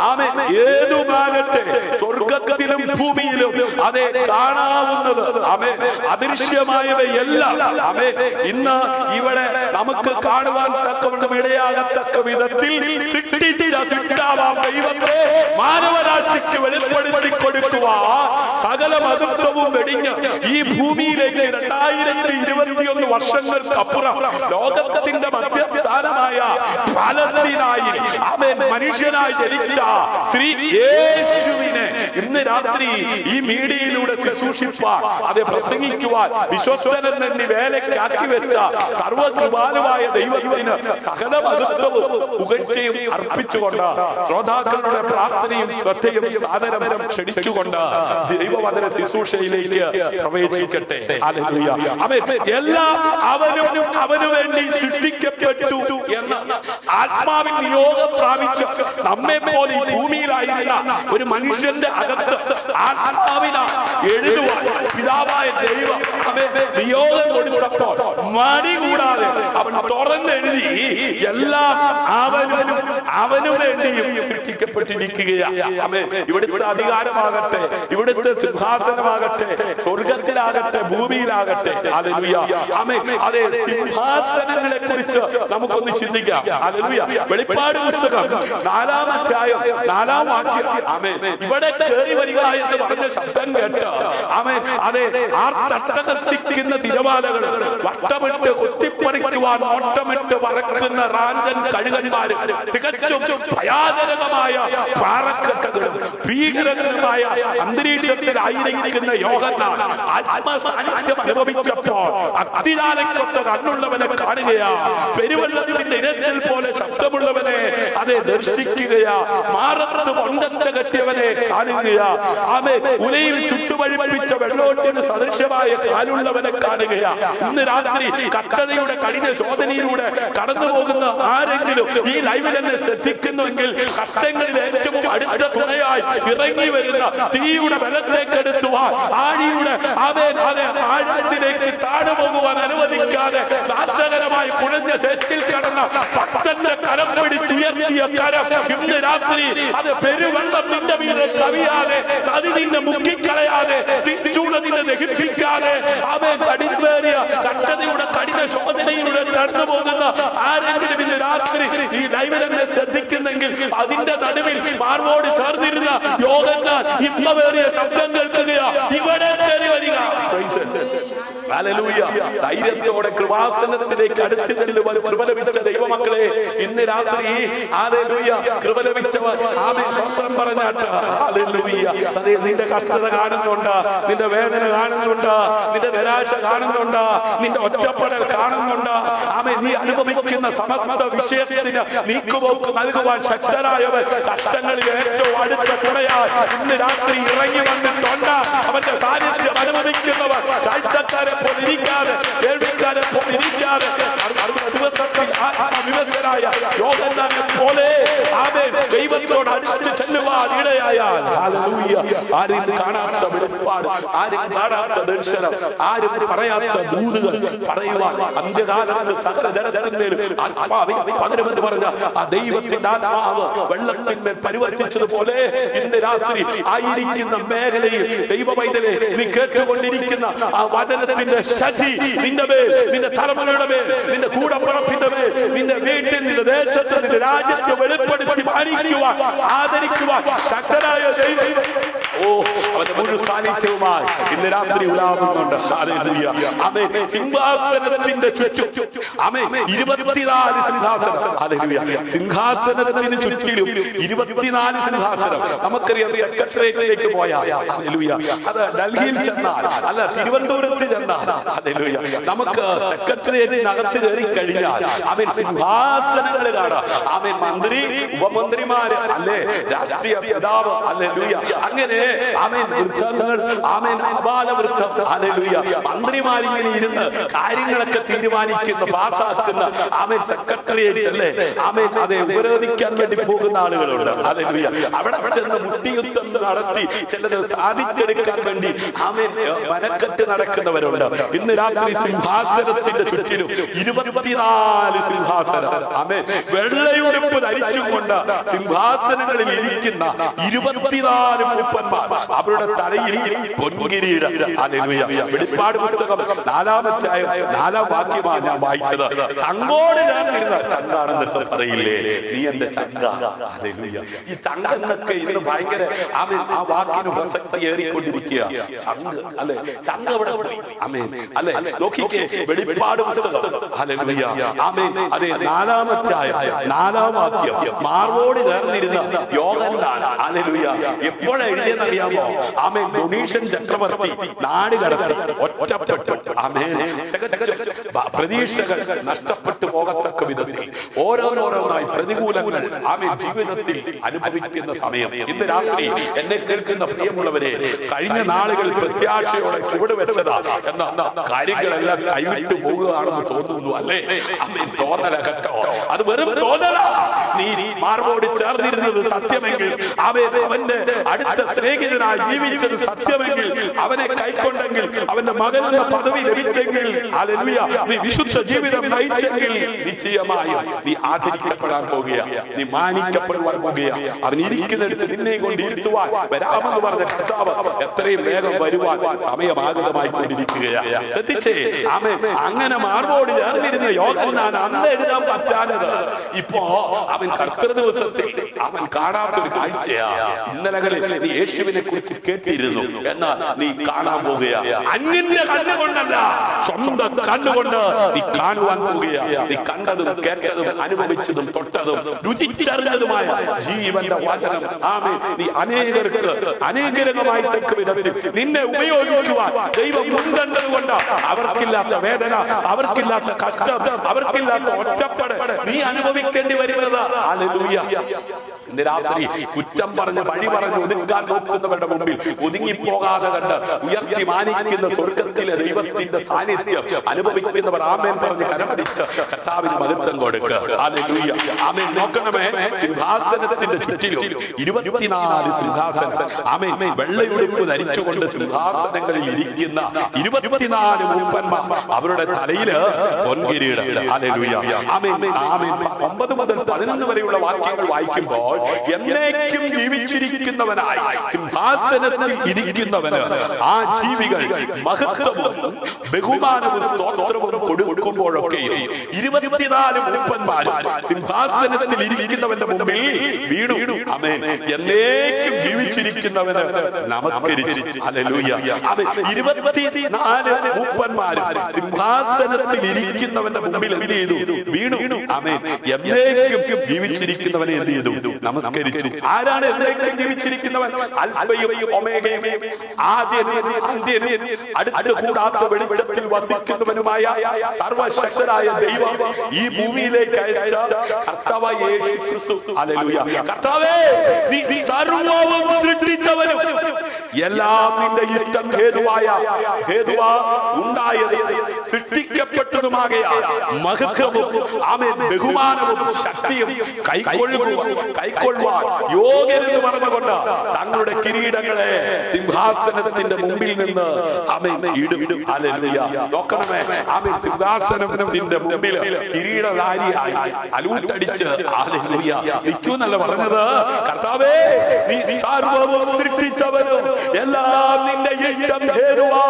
ആമേൻ ഏതുമാകട്ടെ, സ്വർഗത്തിലും ഭൂമിയിലും അതേ കാണാവുന്നത് ആമേൻ അദൃശ്യമായവയെല്ലാം ആമേൻ ഇന്ന് ഇവിടെ നമുക്ക് കാണുവാൻ തക്കവണ്ണം ഇടയാകത്തക്ക വിധത്തിൽ സൃഷ്ടിച്ചാവാം ദൈവത്തെ മാനവരാശിക്ക് വെളിപ്പെടുത്തി കൊടുക്കുവാൻ സകല മഹത്വവും വെടിഞ്ഞ് ഈ ഭൂമിയിലേക്ക് 2021 വർഷങ്ങൾക്കപ്പുറം ലോകത്തിന്റെ മധ്യസ്ഥാനമായ ഫലസ്തീനായി ആമേൻ മനുഷ്യനായി ജനിച്ച ശ്രീ യേശുവിനെ ഇന്ന് രാത്രി ഈ മീഡിയയിലൂടെ ശുശ്രൂഷിപ്പാൻ, അത് പ്രസംഗിക്കുവാൻ വിശ്വസ്തനെന്ന് തന്നെ വേലയ്ക്കാക്കി വെച്ച സർവകൃപാലുവായ ദൈവത്തിന് സകല മഹത്വവും പുകഴ്ചയും അർപ്പിച്ചുകൊണ്ട് ശ്രോതാക്കളുടെ പ്രാർത്ഥനയും ശ്രദ്ധയും സാദരവും ക്ഷണിച്ചുകൊണ്ട് ദൈവവചന ശുശ്രൂഷയിലേക്ക് പ്രവേശിക്കട്ടെ. ഹല്ലേലൂയ. ആമേൻ. എല്ലാം അവനു വേണ്ടി സൃഷ്ടിക്കപ്പെട്ടു എന്ന് ആത്മാവിൽ നിയോഗം പ്രാപിച്ച് നമ്മെ പോലെ ഭൂമിയിലായിരുന്ന ഒരു മനുഷ്യന്റെ അകത്ത് ആത്മാവിന എഴുതുവാൻ പിതാവായ ദൈവം നിയോഗം കൊടുത്തപ്പോൾ മടി കൂടാതെ അവൻ തുറന്നെഴുതി എല്ലാം അവനു വേണ്ടിയും സൃഷ്ടിക്കപ്പെട്ടിരിക്കുകയാണ്. ഇവിടുത്തെ അധികാരമാകട്ടെ, ഇവിടുത്തെ സിംഹാസനമാകട്ടെ, സ്വർഗത്തിലാകട്ടെ, ഭൂമിയിലാകട്ടെ. ഹല്ലേലൂയ. ആമേൻ. അതെ, സിംഹാസനങ്ങളെ കുറിച്ച് നമുക്കൊന്ന് ചിന്തിക്കാം. ഹല്ലേലൂയ. വെളിപ്പാട് പുസ്തകം 4-ാം അധ്യായം 4-ാം വാക്യം. ആമേൻ. ഇവിടെ കയറി വരിക എന്ന് പറഞ്ഞ ശബ്ദം കേട്ട് ആമേൻ അതെ ആർത്തട്ടഹസിക്കുന്ന തിരമാലകൾ വട്ടമിട്ട് കുത്തിപ്പറിക്കുവാൻ ഓട്ടമിട്ട് പറക്കുന്ന റാഞ്ചൻ കഴുകന്മാര് തികച്ചും ഭയാനകമായ പാറക്കെട്ടുകളും ഭീകരമായ അന്തരീക്ഷത്തിലായിരിക്കുന്ന യോഹന്നാൻ ആത്മസാന്നിധ്യം അനുഭവിച്ചപ്പോൾ അഗ്നിജ്വാലയ്ക്കൊത്ത കണ്ണുള്ളവനെ കാണുകയാ, പെരുവെള്ളത്തിന്റെ ഇരച്ചിൽ പോലെ ശബ്ദമുള്ളവനെ അതെ ദർശിക്കുകയാ, മാറത്ത് കൊണ്ടത്തെ കെട്ടിയവനെ കാണുകയാ, ആമേ ഉലയിൽ ചുറ്റുവഴിപ്പിച്ച വെള്ളോട്ടിന് സദൃശമായ കാലുള്ളവനെ കാണുകയാ. ഇന്ന് രാത്രി കഷ്ടതയുടെ കഠിന ശോധനയിലൂടെ കടന്നു പോകുന്ന ആരെങ്കിലും ഈ ലൈവിൽ എന്നെ ശ്രദ്ധിക്കുന്നുവെങ്കിൽ കഷ്ടങ്ങളിൽ ഏറ്റവും അടുത്ത തുണയായി ഇറങ്ങി വരുന്ന തീയുടെ ബലത്തേക്ക് എടുത്തുവാൻ ആഴിയുടെ ആഴത്തിലേക്ക് താഴുപോകുവാൻ അനുവദിക്കാതെ നാശകരമായി കുഴഞ്ഞ തെറ്റിൽ കടന്ന ഭക്തന്റെ കരം പിടിച്ചുയർത്തിയ കരം ഇന്ന് രാത്രി അത് പെരുവെള്ളം നിന്റെ വീട് കവിയാതെ നദി നിന്നെ മുക്കിക്കളയാതെ ചൂട് നിന്നെ ദഹിപ്പിക്കാതെ അവൻ കടിപ്പേറിയ കഷ്ടതയുടെ കഠിന ശോധനയിലൂടെ കടന്നു പോകുന്ന ആരെങ്കിലും ഇന്ന് രാത്രി ഈ ലൈവിൽ എന്നെ ശ്രദ്ധിക്കുന്നെങ്കിൽ അതിന്റെ നടുവിൽ മാർവോട് ചേർന്നിരുന്ന യോഹന്നാൻ ഇമ്പമേറിയ ശബ്ദം കേൾക്കുകയാ, ഇവിടെ കയറി വരിക. ധൈര്യത്തോടെ കൃപാസനത്തിലേക്ക് അടുത്ത് ചെല്ലുവാൻ കൃപ ലഭിച്ച ദൈവമക്കളെ, ഇന്ന് രാത്രി കൃപ ലഭിച്ചവർ ആമേൻ സ്വന്തം പറഞ്ഞാട്ട് ഹല്ലേലൂയ. അതെ, നിന്റെ കഷ്ടത കാണുന്നുണ്ട്, നിന്റെ വേദന കാണുന്നുണ്ട്, നിന്റെ നിരാശ കാണുന്നുണ്ട്, നിന്റെ ഒറ്റപ്പെടൽ കാണുന്നുണ്ട്. ആമേൻ, നീ അനുഭവിക്കുന്ന സമസ്ത വിഷയത്തിന് നീക്കുപോക്ക് നൽകുവാൻ ശക്തരായവർ കഷ്ടങ്ങളിൽ ഏറ്റവും അടുത്ത തുണയാൽ ഇന്ന് രാത്രി ഇറങ്ങി വന്നിട്ടുണ്ട്. അവന്റെ സാന്നിധ്യം അനുഭവിക്കുന്നവർ കാഴ്ചക്കാരെ പോലെ ഇരിക്കാതെ, കേൾവിക്കാരെ പോലെ ഇരിക്കാതെ, ദിവസത്തിൽ ആത്മവിവശരായ യോഹന്നാനെ പോലെ ആമേൻ ദൈവത്തോട് അടുത്ത് ചെല്ലുവാൻ ഇടയായാൽ ഹല്ലേലൂയ. ആരും കാണാത്ത വെളിപ്പാട്, ആരും കാണാത്ത ദർശനം, ആരും പറയാത്ത ദൂതുകൾ പറയുവാൻ അന്ത്യകാലത്ത് സകല ജനത്തിന്മേലും ആത്മാവിൽ പകരുമെന്ന് പറഞ്ഞ ആ ദൈവത്തിന്റെ ആത്മാവ് വെള്ളത്തിന്മേൽ പരിവർത്തിച്ചതുപോലെ ഇന്ന് രാത്രി ആയിരിക്കുന്ന മേഖലയിൽ ദൈവവൈദ്യരെ നീ കേട്ടുകൊണ്ടിരിക്കുന്ന ആ വചനത്തിന്റെ ശക്തി നിന്റെ മേൽ, നിന്റെ തലമുറയുടെ മേൽ, നിന്റെ കൂടപ്പുറപ്പിന്റെ മേൽ, നിന്റെ വീട്ടിൽ, നിന്റെ ദേശത്ത്, നിന്റെ രാജ്യത്ത് വെളിപ്പെടുത്തി മാനിക്കുവാൻ, ആദരിക്കുവാൻ ശക്തനായ ദൈവം അവന്റെ മുഴു സാന്നിധ്യവുമായി ഇന്ന് രാത്രി ഉലാവുന്നുണ്ട്. ഹല്ലേലൂയ. ആമേൻ. സിംഹാസനത്തിന്റെ ചുറ്റും ആമേൻ 24 സിംഹാസനം. ഹല്ലേലൂയ. സിംഹാസനത്തിന് ചുറ്റിലും 24 സിംഹാസനം. നമുക്കറിയാം, സെക്രട്ടേറിയറ്റിലേക്ക് പോയാൽ ഹല്ലേലൂയ, അത് ഡൽഹിയിൽ ചെന്നാൽ അല്ല തിരുവനന്തപുരത്ത് ചെന്നാൽ ഹല്ലേലൂയ, നമുക്ക് സെക്രട്ടേറിയറ്റിനകത്ത് കയറി കഴിഞ്ഞാൽ ആമേൻ സിംഹാസനങ്ങൾ കാണാം. ആമേൻ മന്ത്രി, ഉപമന്ത്രിമാര്, അല്ലേ രാഷ്ട്രീയ പിതാവ്, ഹല്ലേലൂയ, അങ്ങനെ ആമേൻ വൃദ്ധങ്ങൾ, ആമേൻ അപാലവൃദ്ധം, ഹല്ലേലൂയ, മന്ത്രിമാരിങ്ങനെ ഇരുന്ന് കാര്യങ്ങളൊക്കെ തീരുമാനിക്കുന്ന, പാസ്സാക്കുന്ന ആമേൻ സെക്രട്ടേറിയറ്റ്, അല്ലേ ആമേൻ അതെ ഉപരോധിക്കാൻ വേണ്ടി പോകുന്ന ആളുകളുണ്ട്. ഹല്ലേലൂയ. അവിടെ ചെന്ന് മുട്ടിയുദ്ധം നടത്തി ചിലത് സാധിച്ചെടുക്കാൻ വേണ്ടി ആമേൻ മനക്കെട്ട് നടക്കുന്നവരുണ്ട്. ഇന്ന് രാത്രി സിംഹാസനത്തിന്റെ ചുറ്റിലും 24 സിംഹാസനം. ആമേൻ. വെള്ളയുടുപ്പ് ധരിച്ചുകൊണ്ട് സിംഹാസനങ്ങളിൽ ഇരിക്കുന്ന 24 മൂപ്പന്മാർ, അവരുടെ തലയിൽ പൊൻകിരീടം. ഹല്ലേലൂയ. വെളിപ്പാട് പുസ്തകം 4-ാം അധ്യായം 4-ാം വാക്യമാണ് ഞാൻ വായിച്ചത്. ചങ്കോട് ഞാൻ ഇരുന്ന ചങ്കാണെന്നൊക്കെ പറയില്ലേ, നീ എന്റെ ചങ്ക. ഹല്ലേലൂയ. ഈ ചങ്കെന്നൊക്കെ ഇന്ന് ഭയങ്കര ആമേൻ ആ വാക്കിന് പ്രസക്തി ഏറിക്കൊണ്ടിരിക്കുക. ചങ്ക്, അല്ലെ ചങ്ക അവിടെ ആമേൻ, അല്ലെ നോക്കിക്കേ വെളിപ്പാട് പുസ്തകം. ഹല്ലേലൂയ. ആമേൻ. അതെ 4-ാം അധ്യായം 4-ാം വാക്യം, മാർവോട് ചേർന്നിരുന്ന യോഹന്നാൻ. ഹല്ലേലൂയ. എപ്പോഴാണ് എഴുതിയെന്നറിയാമോ? ആമേൻ ഡൊണീഷ്യൻ ചക്രവർത്തി നാട് കടത്തി ഒറ്റപ്പെട്ടു. ആമേൻ. പ്രതീക്ഷകൾ നഷ്ടപ്പെട്ടു പോകത്തക്ക വിധത്തിൽ ഓരോരോരോന്നായി പ്രതികൂലങ്ങൾ ആമേൻ ജീവിതത്തിൽ അനുഭവിക്കുന്ന സമയം. ഇന്ന് രാത്രി എന്നെ കേൾക്കുന്ന പ്രിയമുള്ളവരെ, കഴിഞ്ഞ നാളുകൾ പ്രത്യാശയോടെ ചുവടുവെച്ചതാ എന്ന കാര്യങ്ങളെല്ലാം കൈവിട്ടു പോകുകയാണെന്ന് തോന്നുന്നു, അല്ലേ? ആമേൻ. തോന്നല കേട്ടോ, അത് വെറും തോന്നല. നീ മാർവോട് ചേർന്നിരുന്നത് സത്യമെങ്കിൽ, അവന്റെ അടുത്ത സ്നേഹിതനായി ജീവിച്ചത് സത്യമെങ്കിൽ, അവനെ കൈക്കൊണ്ടെങ്കിൽ, അവന്റെ മകനെന്ന പദവി ലഭിച്ചെങ്കിൽ, ഹല്ലേലൂയ, നീ വിശുദ്ധ ജീവിതം നയിച്ചെങ്കിൽ നിശ്ചയമായും നീ ആദരിക്കപ്പെടാൻ പോകുക, നീ മാനിക്കപ്പെടുവാൻ പോകുക. അവനിരിക്കുന്നിടത്ത് നിന്നെ കൊണ്ട് ഇരുത്തുവാൻ വരാമെന്ന് പറഞ്ഞ കർത്താവ് എത്രയും വേഗം വരുവാൻ സമയമാഗതമായി കൊണ്ടിരിക്കുകയാണ്. ശ്രദ്ധിച്ചേ, അങ്ങനെ മാർബോട് ചേർന്നിരുന്ന യോഹന്നാൻ അന്ന് എഴുതാൻ പറ്റാത്തത് ഇപ്പോ അവൻ കർത്തൃ ദിവസത്തിൽ അവൻ കാണാത്തൊരു കാഴ്ചയാ. ഇന്നലകളിൽ നീ യേശുവിനെ കുറിച്ച് കേട്ടിരുന്നു, എന്നാൽ നീ കാണാൻ പോകുകയാണ്. അന്യന്റെ കണ്ണുകൊണ്ടല്ല, സ്വന്തം കണ്ണുകൊണ്ട് നീ കാണുവാൻ പോകുകയാണ്. നീ കണ്ടതും കേട്ടതും അനുഭവിച്ചതും തൊട്ടതും രുചിച്ചറിഞ്ഞതുമായ ജീവന്റെ വചനം നീ അനേകർക്ക് അനേകരമായി തക്ക വിധത്തിൽ നിന്നെ ഉപയോഗിക്കുവാൻ ദൈവം മുൻകണ്ടതുകൊണ്ട് അവർക്കില്ലാത്ത വേദന, അവർക്കില്ലാത്ത കഷ്ടം, അവർക്കില്ലാത്ത ഒറ്റപ്പെട് നീ അനുഭവിക്കേണ്ടി വരുന്നത്. ഹല്ലേലൂയ. ഇന്ന് രാത്രി കുറ്റം പറഞ്ഞ് വഴി പറഞ്ഞ് ഒതുക്കാൻ നോക്കുന്നവരുടെ മുമ്പിൽ ഒതുങ്ങിപ്പോകാതെ കണ്ട് ഉയർത്തി മാനിക്കുന്ന സ്വർഗത്തിലെ ദൈവത്തിന്റെ സാന്നിധ്യം അനുഭവിക്കുന്നവർ ആമേൻ പറഞ്ഞ് കരമടിച്ച് കർത്താവിന് മഹത്വം കൊടുക്കുക. ഹല്ലേലൂയ. ആമേൻ. നോക്കണമേ, സിംഹാസനത്തിന്റെ ചുറ്റിലും 24 സിംഹാസനം. ആമേൻ. വെള്ളയുടുപ്പ് ധരിച്ചുകൊണ്ട് സിംഹാസനങ്ങളിൽ ഇരിക്കുന്ന 24 മൂപ്പന്മാർ, അവരുടെ തലയില് പൊൻകിരീടം. ഹല്ലേലൂയ. ആമേൻ. ആമേൻ. 9 മുതൽ 11 വരെയുള്ള വാക്യങ്ങൾ വായിക്കുമ്പോൾ എന്നേക്കും ജീവിച്ചിരിക്കുന്നവനായി സിംഹാസനത്തിൽ ഇരിക്കുന്നവന് ആ ജീവികൾ മഹത്വവും ബഹുമാനവും സ്തോത്രവും കൊടുക്കുമ്പോഴൊക്കെ 24 മൂപ്പന്മാരും സിംഹാസനത്തിൽ ഇരിക്കുന്നവന്റെ മുമ്പിൽ വീണു. ആമേൻ. എന്നേക്കും ജീവിച്ചിരിക്കുന്നവന് നമസ്കരിച്ചു. ഹല്ലേലൂയ. 24 മൂപ്പന്മാരും സിംഹാസനത്തിൽ ഇരിക്കുന്നവന്റെ മുമ്പിൽ എന്ത് ചെയ്തു? വീണു. ആമേൻ. എന്നേക്കും ജീവിച്ചിരിക്കുന്നവനെ എന്ത് ചെയ്തു? നമസ്കരിച്ചു. ആരാണ് എന്നേക്കും ജീവിച്ചിരിക്കുന്നവൻ? അൽഫയും ഒമേഗയും, ആദ്യനും അന്ത്യനും, അടുത്ത് കൂടാത്ത വെളിച്ചത്തിൽ വസിക്കുന്നവനുമായ സർവശക്തനായ ദൈവം ഈ ഭൂമിയിലേക്ക് അയച്ച കർത്താവായ യേശു ക്രിസ്തു. ഹല്ലേലൂയ. കർത്താവേ, നീ സർവ്വവും സൃഷ്ടിച്ചവനും എല്ലാം നിന്റെ ഇഷ്ടം ഹേതുവാ ഉണ്ടായത് സൃഷ്ടിക്കപ്പെട്ടതുമാകയാൽ മഹത്വവും ആമേൻ ബഹുമാനവും ശക്തിയും കൈക്കൊള്ളുവാൻ യോഗ്യരെന്ന് പറഞ്ഞുകൊണ്ട് തങ്ങളുടെ കിരീടങ്ങളെ സിംഹാസനത്തിന്റെ മുമ്പിൽ നിന്ന് ആമേൻ ഇടും. ഹല്ലേലൂയ. നോക്കണമേ, ആമേൻ. സിംഹാസനത്തിന്റെ മുമ്പിൽ കിരീടധാരിയായി അലൂട്ടടിച്ച് ഹല്ലേലൂയ നിൽക്കൂന്നല്ല പറഞ്ഞത്. കർത്താവേ, നീ സർവ്വവും സൃഷ്ടിച്ചവനും എല്ലാം നിന്റെ ഇഷ്ടം ഹേതുവാ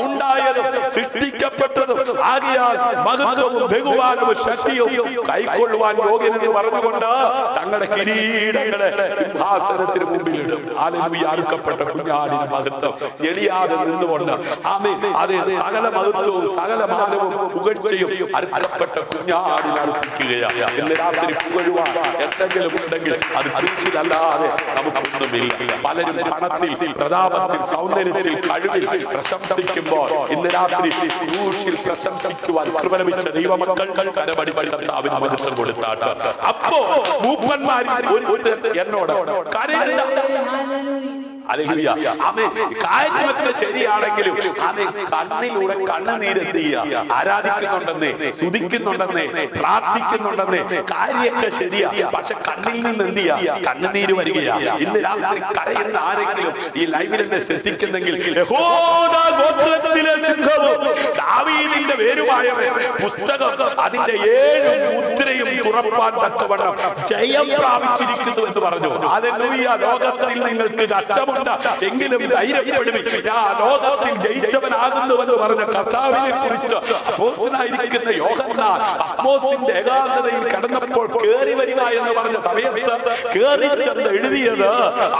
ഉണ്ടായതും സൃഷ്ടിക്കപ്പെട്ടതും ആകയാൽ മഹത്വവും ബഹുമാനവും ശക്തിയും കൈക്കൊള്ളുവാൻ യോഗ്യനെന്ന് പറഞ്ഞുകൊണ്ട് തങ്ങളുടെ കിരീടങ്ങളെ സിംഹാസനത്തിന് മുമ്പിലിടും. ഹല്ലേലൂയ. അറുക്കപ്പെട്ട കുഞ്ഞാടിന്റെ മഹത്വം എളിയാതെ നിന്നുകൊണ്ട് ആമേൻ. അതെ, സകല മഹത്വവും സകല മാനവും പുകഴ്ചയും അറുക്കപ്പെട്ട കുഞ്ഞാടിന് അർപ്പിക്കുകയാണ്. ഇന്ന് രാത്രി പുകഴുവാൻ എന്തെങ്കിലും ഉണ്ടെങ്കിൽ അത് ക്രൂശിലല്ലാതെ നമുക്കൊന്നുമില്ല. പലരും പണത്തിൽ, പ്രതാപത്തിൽ, സൗന്ദര്യത്തിൽ, കഴിവിൽ പ്രശംസിക്കുമ്പോൾ ഇന്ന് രാത്രി ക്രൂശിൽ പ്രശംസിക്കുവാൻ കൃപ ലഭിച്ച ദൈവമക്കൾ കരമടിച്ച് കർത്താവിന് മഹത്വം കൊടുത്താട്ട്. അപ്പോ മൂപ്പന്മാരിൽ എന്നോട് കരയില്ല. ഹല്ലേലൂയ. ആമേൻ. കാര്യമൊക്കെ ശരിയാണെങ്കിലും ആമേൻ കണ്ണിലൂടെ കണ്ണുനീരെന്ത് ചെയ്യുക? ആരാധിക്കുന്നുണ്ടെന്നേ, സ്തുതിക്കുന്നുണ്ടെന്നേ, പ്രാർത്ഥിക്കുന്നുണ്ടെന്നേ, കാര്യമൊക്കെ ശരിയാ, പക്ഷെ കണ്ണിൽ നിന്ന് എന്ത് ചെയ്യുക? കണ്ണുനീര് വരികയാ. ഇന്ന് രാത്രി കരയുന്ന ആരെങ്കിലും ഈ ലൈവിൽ എന്നെ ശ്രദ്ധിക്കുന്നെങ്കിൽ യഹോദാ ഗോത്രത്തിലെ സിംഹവും ദാവീദിന്റെ വേരുമായവൻ പുസ്തകം അതിന്റെ 7 മുദ്രയും തുറപ്പാൻ തക്കവണ്ണം ജയം പ്രാപിച്ചിരിക്കുന്നു എന്ന് പറഞ്ഞു. ഹല്ലേലൂയ. ലോകത്തിൽ നിങ്ങൾക്ക് കഷ്ടമുണ്ട്, എങ്കിലും ധൈര്യപ്പെടുവിൻ, ഞാൻ ലോകത്തിൽ ജയിച്ചവനാകുന്നുവെന്ന് പറഞ്ഞ കർത്താവിനെ കുറിച്ച് അപ്പോസ്തലനായിരിക്കുന്ന യോഹന്നാൻ പത്മോസിന്റെ ഏകാന്തതയിൽ കടന്നപ്പോൾ കേറി വരിക എന്ന് പറഞ്ഞ സമയത്ത് കേറി ചെന്ന് എഴുതിയത്,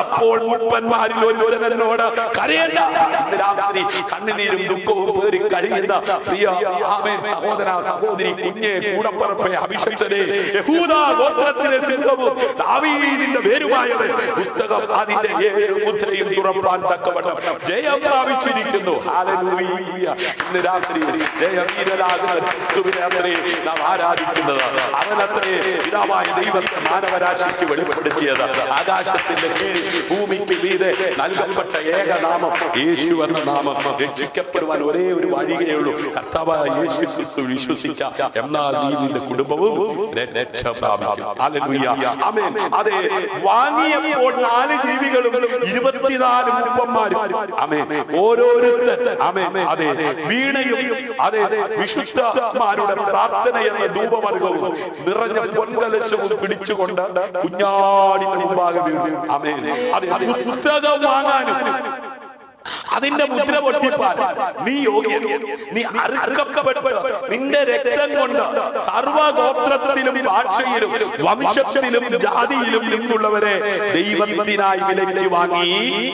അപ്പോൾ മൂപ്പന്മാരിൽ ഒരുവൻ എന്നോട് കരയണ്ട. ഇന്ന് രാത്രി കണ്ണുനീരും ദുഃഖവും പേറി കഴിയുന്ന പ്രിയ ആമേൻ സഹോദര സഹോദരി, കുഞ്ഞെ, കൂടപ്പറപ്പെ, അഭിഷക്തനെ, യഹൂദാ ഗോത്രത്തിലെ സിംഹവും ദാവീദിന്റെ വേരുമായവൻ പുസ്തകം അതിന്റെ 7 മുദ്രയും തുറപ്പാൻ തക്കവണ്ണം ജയം പ്രാപിച്ചിരിക്കുന്നു. ഹല്ലേലൂയ. ഇന്ന് രാത്രി ജയവീരനാകുന്ന ക്രിസ്തുവിനെ അത്രേ നാം ആരാധിക്കുന്നത്. അവനത്രേ പിതാവായ ദൈവത്തെ മാനവരാശിക്ക് വെളിപ്പെടുത്തിയത്. ആകാശത്തിന്റെ കീഴിൽ ഭൂമിക്ക് മീതെ നൽകപ്പെട്ട ഏകനാമം യേശു എന്ന നാമം. രക്ഷിക്കപ്പെടുവാൻ ഒരേ ഒരു വഴിയേ ഉള്ളൂ, കർത്താവായ യേശു ക്രിസ്തു വിശ്വസിക്കാം. എന്നാൽ നീ നിന്റെ കുടുംബവും രക്ഷ പ്രാപിക്കും. ഹല്ലേലൂയ. ആമേൻ. അതെ, വാങ്ങിയപ്പോൾ 4 ജീവികളും 24 മൂപ്പന്മാരും ആമേൻ ഓരോരുത്തർ ആമേൻ അതെ വീണയും അതെ വിശുദ്ധന്മാരുടെ പ്രാർത്ഥന എന്ന ധൂപവർഗവും നിറഞ്ഞ പൊൻകലശവും പിടിച്ചുകൊണ്ട് കുഞ്ഞാടിന്റെ മുമ്പാകെ വീണു. ആമേൻ അതെ പുസ്തകം വാങ്ങാനും അതിന്റെ മുദ്ര പൊട്ടിപ്പാൻ നീ യോഗ്യൻ. നീ അറുക്കപ്പെട്ട് നിന്റെ രക്തം കൊണ്ട് സർവഗോത്രത്തിലും ഭാഷയിലും വംശത്തിലും ജാതിയിലും നിന്നുള്ളവരെ ദൈവത്തിനായി വിലയ്ക്ക് വാങ്ങി.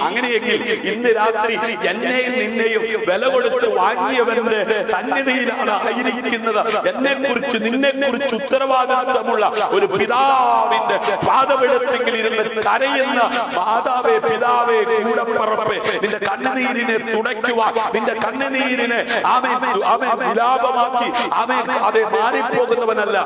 അങ്ങനെയെങ്കിൽ ഇന്ന് രാത്രി എന്നെയും നിന്നെയും വില കൊടുത്ത് വാങ്ങിയവന്റെ സന്നിധിയിലാണ് ആയിരിക്കുന്നത്. എന്നെ കുറിച്ച് നിന്നെ കുറിച്ച് ഉത്തരവാദിത്വമുള്ള ഒരു പിതാവിന്റെ പാദപീഠത്തിൽ ഇരുന്ന് കരയുന്ന മാതാവേ, പിതാവേ, കൂടപ്പറപ്പേ, നിന്റെ കണ്ണുനീരിനെ തുടയ്ക്കുവാൻ, നിന്റെ കണ്ണുനീരിനെ വിലാപമാക്കി അതെ മാറിപ്പോകുന്നവനല്ല,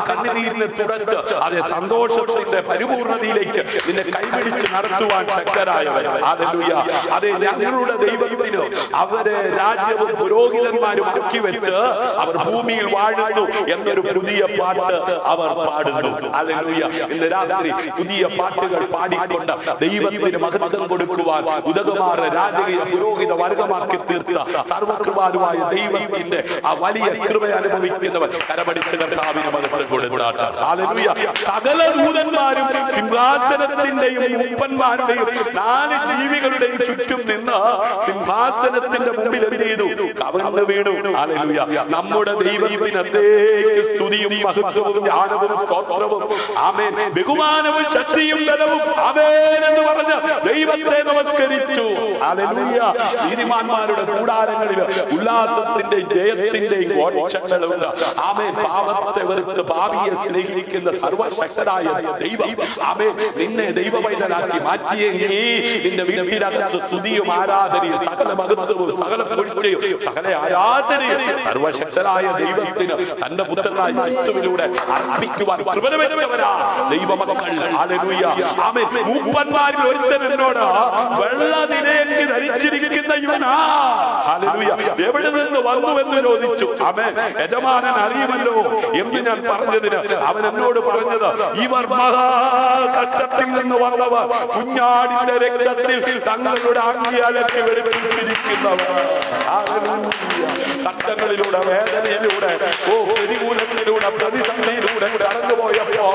കണ്ണുനീരിനെ തുടച്ച് അതെ സന്തോഷത്തിന്റെ പരിപൂർണതയിലേക്ക് നിന്നെ കൈപിടിച്ച് നടത്തുവാൻ ശക്തരായവൻ. ഹല്ലേലൂയ. അതെ ഞങ്ങളുടെ ദൈവത്തിന് അവരെ രാജ്യവും പുരോഹിതന്മാരും ആക്കി വെച്ച് അവർ ഭൂമിയിൽ വാഴുന്നു എന്നൊരു പുതിയ പാട്ട് അവർ പാടുന്നു. ഹല്ലേലൂയ. ഇന്ന് രാത്രി പുതിയ പാട്ടുകൾ പാടിക്കൊണ്ട് ദൈവത്തിന് മഹത്വം കൊടുക്കുവാൻ ഉദകുമാർ രാജകീയ പുരോഹിത വർഗമാക്കി തീർത്ത സർവകൃപാലുവായ ദൈവത്തിന്റെ ആ വലിയ കൃപ അനുഭവിക്കുന്നവർ കരമടിച്ച് കർത്താവിന് മഹത്വം കൊടുത്താട്ട്. ഹല്ലേലൂയ. സകല ദൂതന്മാരും സിംഹാസനത്തിന്റെയും മൂപ്പന്മാരുടെയും 4 ജീവികളുടെയും ചുറ്റും നിന്ന് സിംഹാസനത്തിന്റെ മുമ്പിൽ എന്ത് ചെയ്തു? കവിഞ്ഞു വീണു. ഹല്ലേലൂയ. നമ്മുടെ ദൈവത്തിന് എന്നേക്ക് സ്തുതിയും മഹത്വവും ജ്ഞാനവും സ്തോത്രവും ആമേൻ ബഹുമാനവും ശക്തിയും ബലവും ആമേൻ എന്ന് പറഞ്ഞ് ദൈവത്തെ നമസ്കരിച്ചു. ഹല്ലേലൂയ. നീതിമാന്മാരുടെ കൂടാരങ്ങളിൽ ഉല്ലാസത്തിന്റെ ജയത്തിന്റെയും ഘോഷങ്ങളുണ്ട്. ആമേൻ പാപത്തെ വെറുത്ത് പാപിയെ സ്നേഹിക്കുന്ന സർവശക്തനായ ദൈവം ആമേൻ നിന്നെ ദൈവവൈതനാക്കി മാറ്റിയെങ്കിൽ നിന്റെ വീട്ടിനകത്ത് സ്തുതിയും ആരാധനയും സകല മഹത്വവും സകല പുകഴ്ചയും സകല ആരാധനയും സർവശക്തനായ ദൈവത്തിന് തന്റെ പുത്രനായ ക്രിസ്തുവിലൂടെ അർപ്പിക്കുവാൻ കൃപ വെച്ചവരാ ദൈവമക്കൾ. ഹല്ലേലൂയ. ആമേൻ മൂപ്പന്മാരിൽ ഒരുത്തൻ എന്നോട് വെള്ളനിലേക്ക് ധരിച്ചിരിക്കുന്ന ഇവനാ ഹല്ലേലൂയ എവിടെ നിന്ന് വന്നു എന്ന് ചോദിച്ചു. ആമേൻ യജമാനൻ അറിയുമല്ലോ എന്ന് ഞാൻ പറഞ്ഞതിന് അവൻ എന്നോട് പറഞ്ഞത്, ഇവർ മഹാകഷ്ടത്തിൽ നിന്ന് വന്നവർ, കുഞ്ഞാടിന്റെ രക്തത്തിൽ തങ്ങളുടെ അംഗീകാരത്തെ വെളിപ്പെടുത്തിയിരിക്കുന്നവർ. കഷ്ടങ്ങളിലൂടെ വേദനയിലൂടെ പ്രതികൂലത്തിലൂടെ പ്രതിസന്ധിയിലൂടെ കടന്നുപോയപ്പോ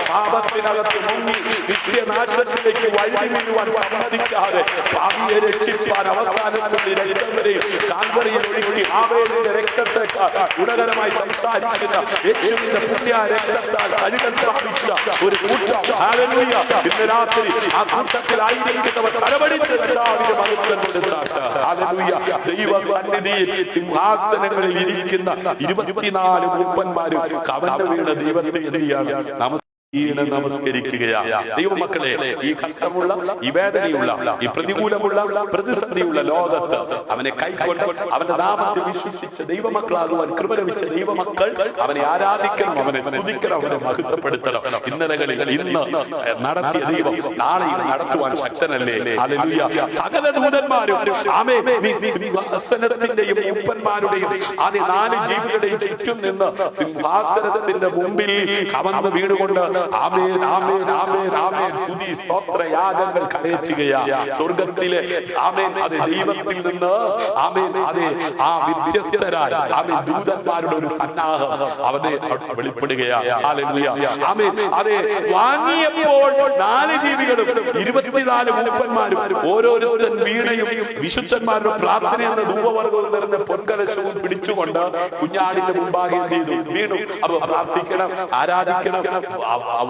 പാപത്തിനകത്ത് മുങ്ങി നിത്യനാശത്തിലേക്ക് വഴി വീഴുവാൻ സമ്മതിക്കാതെ പാപിയെ രക്ഷിപ്പാൻ അവസാനത്തിൽ രക്തം വരെയും കാൽവറിയിൽ ഒഴുക്കി ആവേലിന്റെ രക്തത്തെക്കാൾ ഗുണകരമായി സംസാരിക്കുന്ന യേശുവിന്റെ പുണ്യ രക്തത്താൽ കഴുകൽ പ്രാപിച്ച ഒരു കൂട്ടം. ഹല്ലേലൂയ. ഇന്ന് രാത്രി ആ കൂട്ടത്തിലായിരിക്കുന്നവർ കരമടിച്ച് കർത്താവിന്റെ മഹത്വം കൊടുത്താട്ട്. ഹല്ലേലൂയ. ദൈവസന്നിധിയിൽ സിംഹാസനങ്ങളിൽ ഇരിക്കുന്ന 24 മൂപ്പന്മാരും കവഞ്ഞു വീണ ദൈവത്തെ എന്തിയാണ് നമസ്കരിക്കുകയാണ്. ദൈവമക്കളെ, ഈ കഷ്ടമുള്ള, ഈ വേദനയുള്ള, ഈ പ്രതികൂലമുള്ള, പ്രതിസന്ധിയുള്ള ലോകത്ത് അവനെ കൈക്കൊണ്ട് അവന്റെ നാമത്തിൽ വിശ്വസിച്ച ദൈവമക്കളാകുവാൻ കൃപ ലഭിച്ച ദൈവമക്കൾ അവനെ ആരാധിക്കണം, അവനെ സ്തുതിക്കണം, അവനെ മഹത്വപ്പെടുത്തണം. ഇന്നലകളിൽ ഇന്ന് നടത്തിയ ദൈവം നാളെയും നടത്തുവാൻ ശക്തനല്ലേ? ഹല്ലേലൂയ. സകല ദൂതന്മാരും ആമേൻ സിംഹാസനത്തിന്റെയും മൂപ്പന്മാരുടെയും ആദ്യ 4 ജീവികളുടെയും ചുറ്റും നിന്ന് സിംഹാസനത്തിന്റെ മുമ്പിൽ കവന്ന് വീടുകൊണ്ട് ആമേൻ ആമേൻ ആമേൻ ആമേൻ സ്തുതി സ്തോത്ര യാഗങ്ങൾ കരയറ്റുകയാ. സ്വർഗത്തിലെ ആമേൻ അതെ ദൈവത്തിൽ നിന്ന് ആമേൻ അതെ ആ വ്യത്യസ്തരായ ആമേൻ ദൂതന്മാരുടെ ഒരു സന്നാഹം അവനെ വെളിപ്പെടുകയാ. ഹല്ലേലൂയ. ആമേൻ അതെ വാങ്ങിയപ്പോൾ 4 ജീവികളും 24 മൂപ്പന്മാരും ഓരോരുത്തൻ വീണയും വിശുദ്ധന്മാരുടെ പ്രാർത്ഥന എന്ന ധൂപവർഗവും നിറഞ്ഞ പൊൻകലശവും പിടിച്ചുകൊണ്ട് കുഞ്ഞാടിന്റെ മുമ്പാകെ വീണു. അപ്പൊ പ്രാർത്ഥിക്കണം, ആരാധിക്കണം,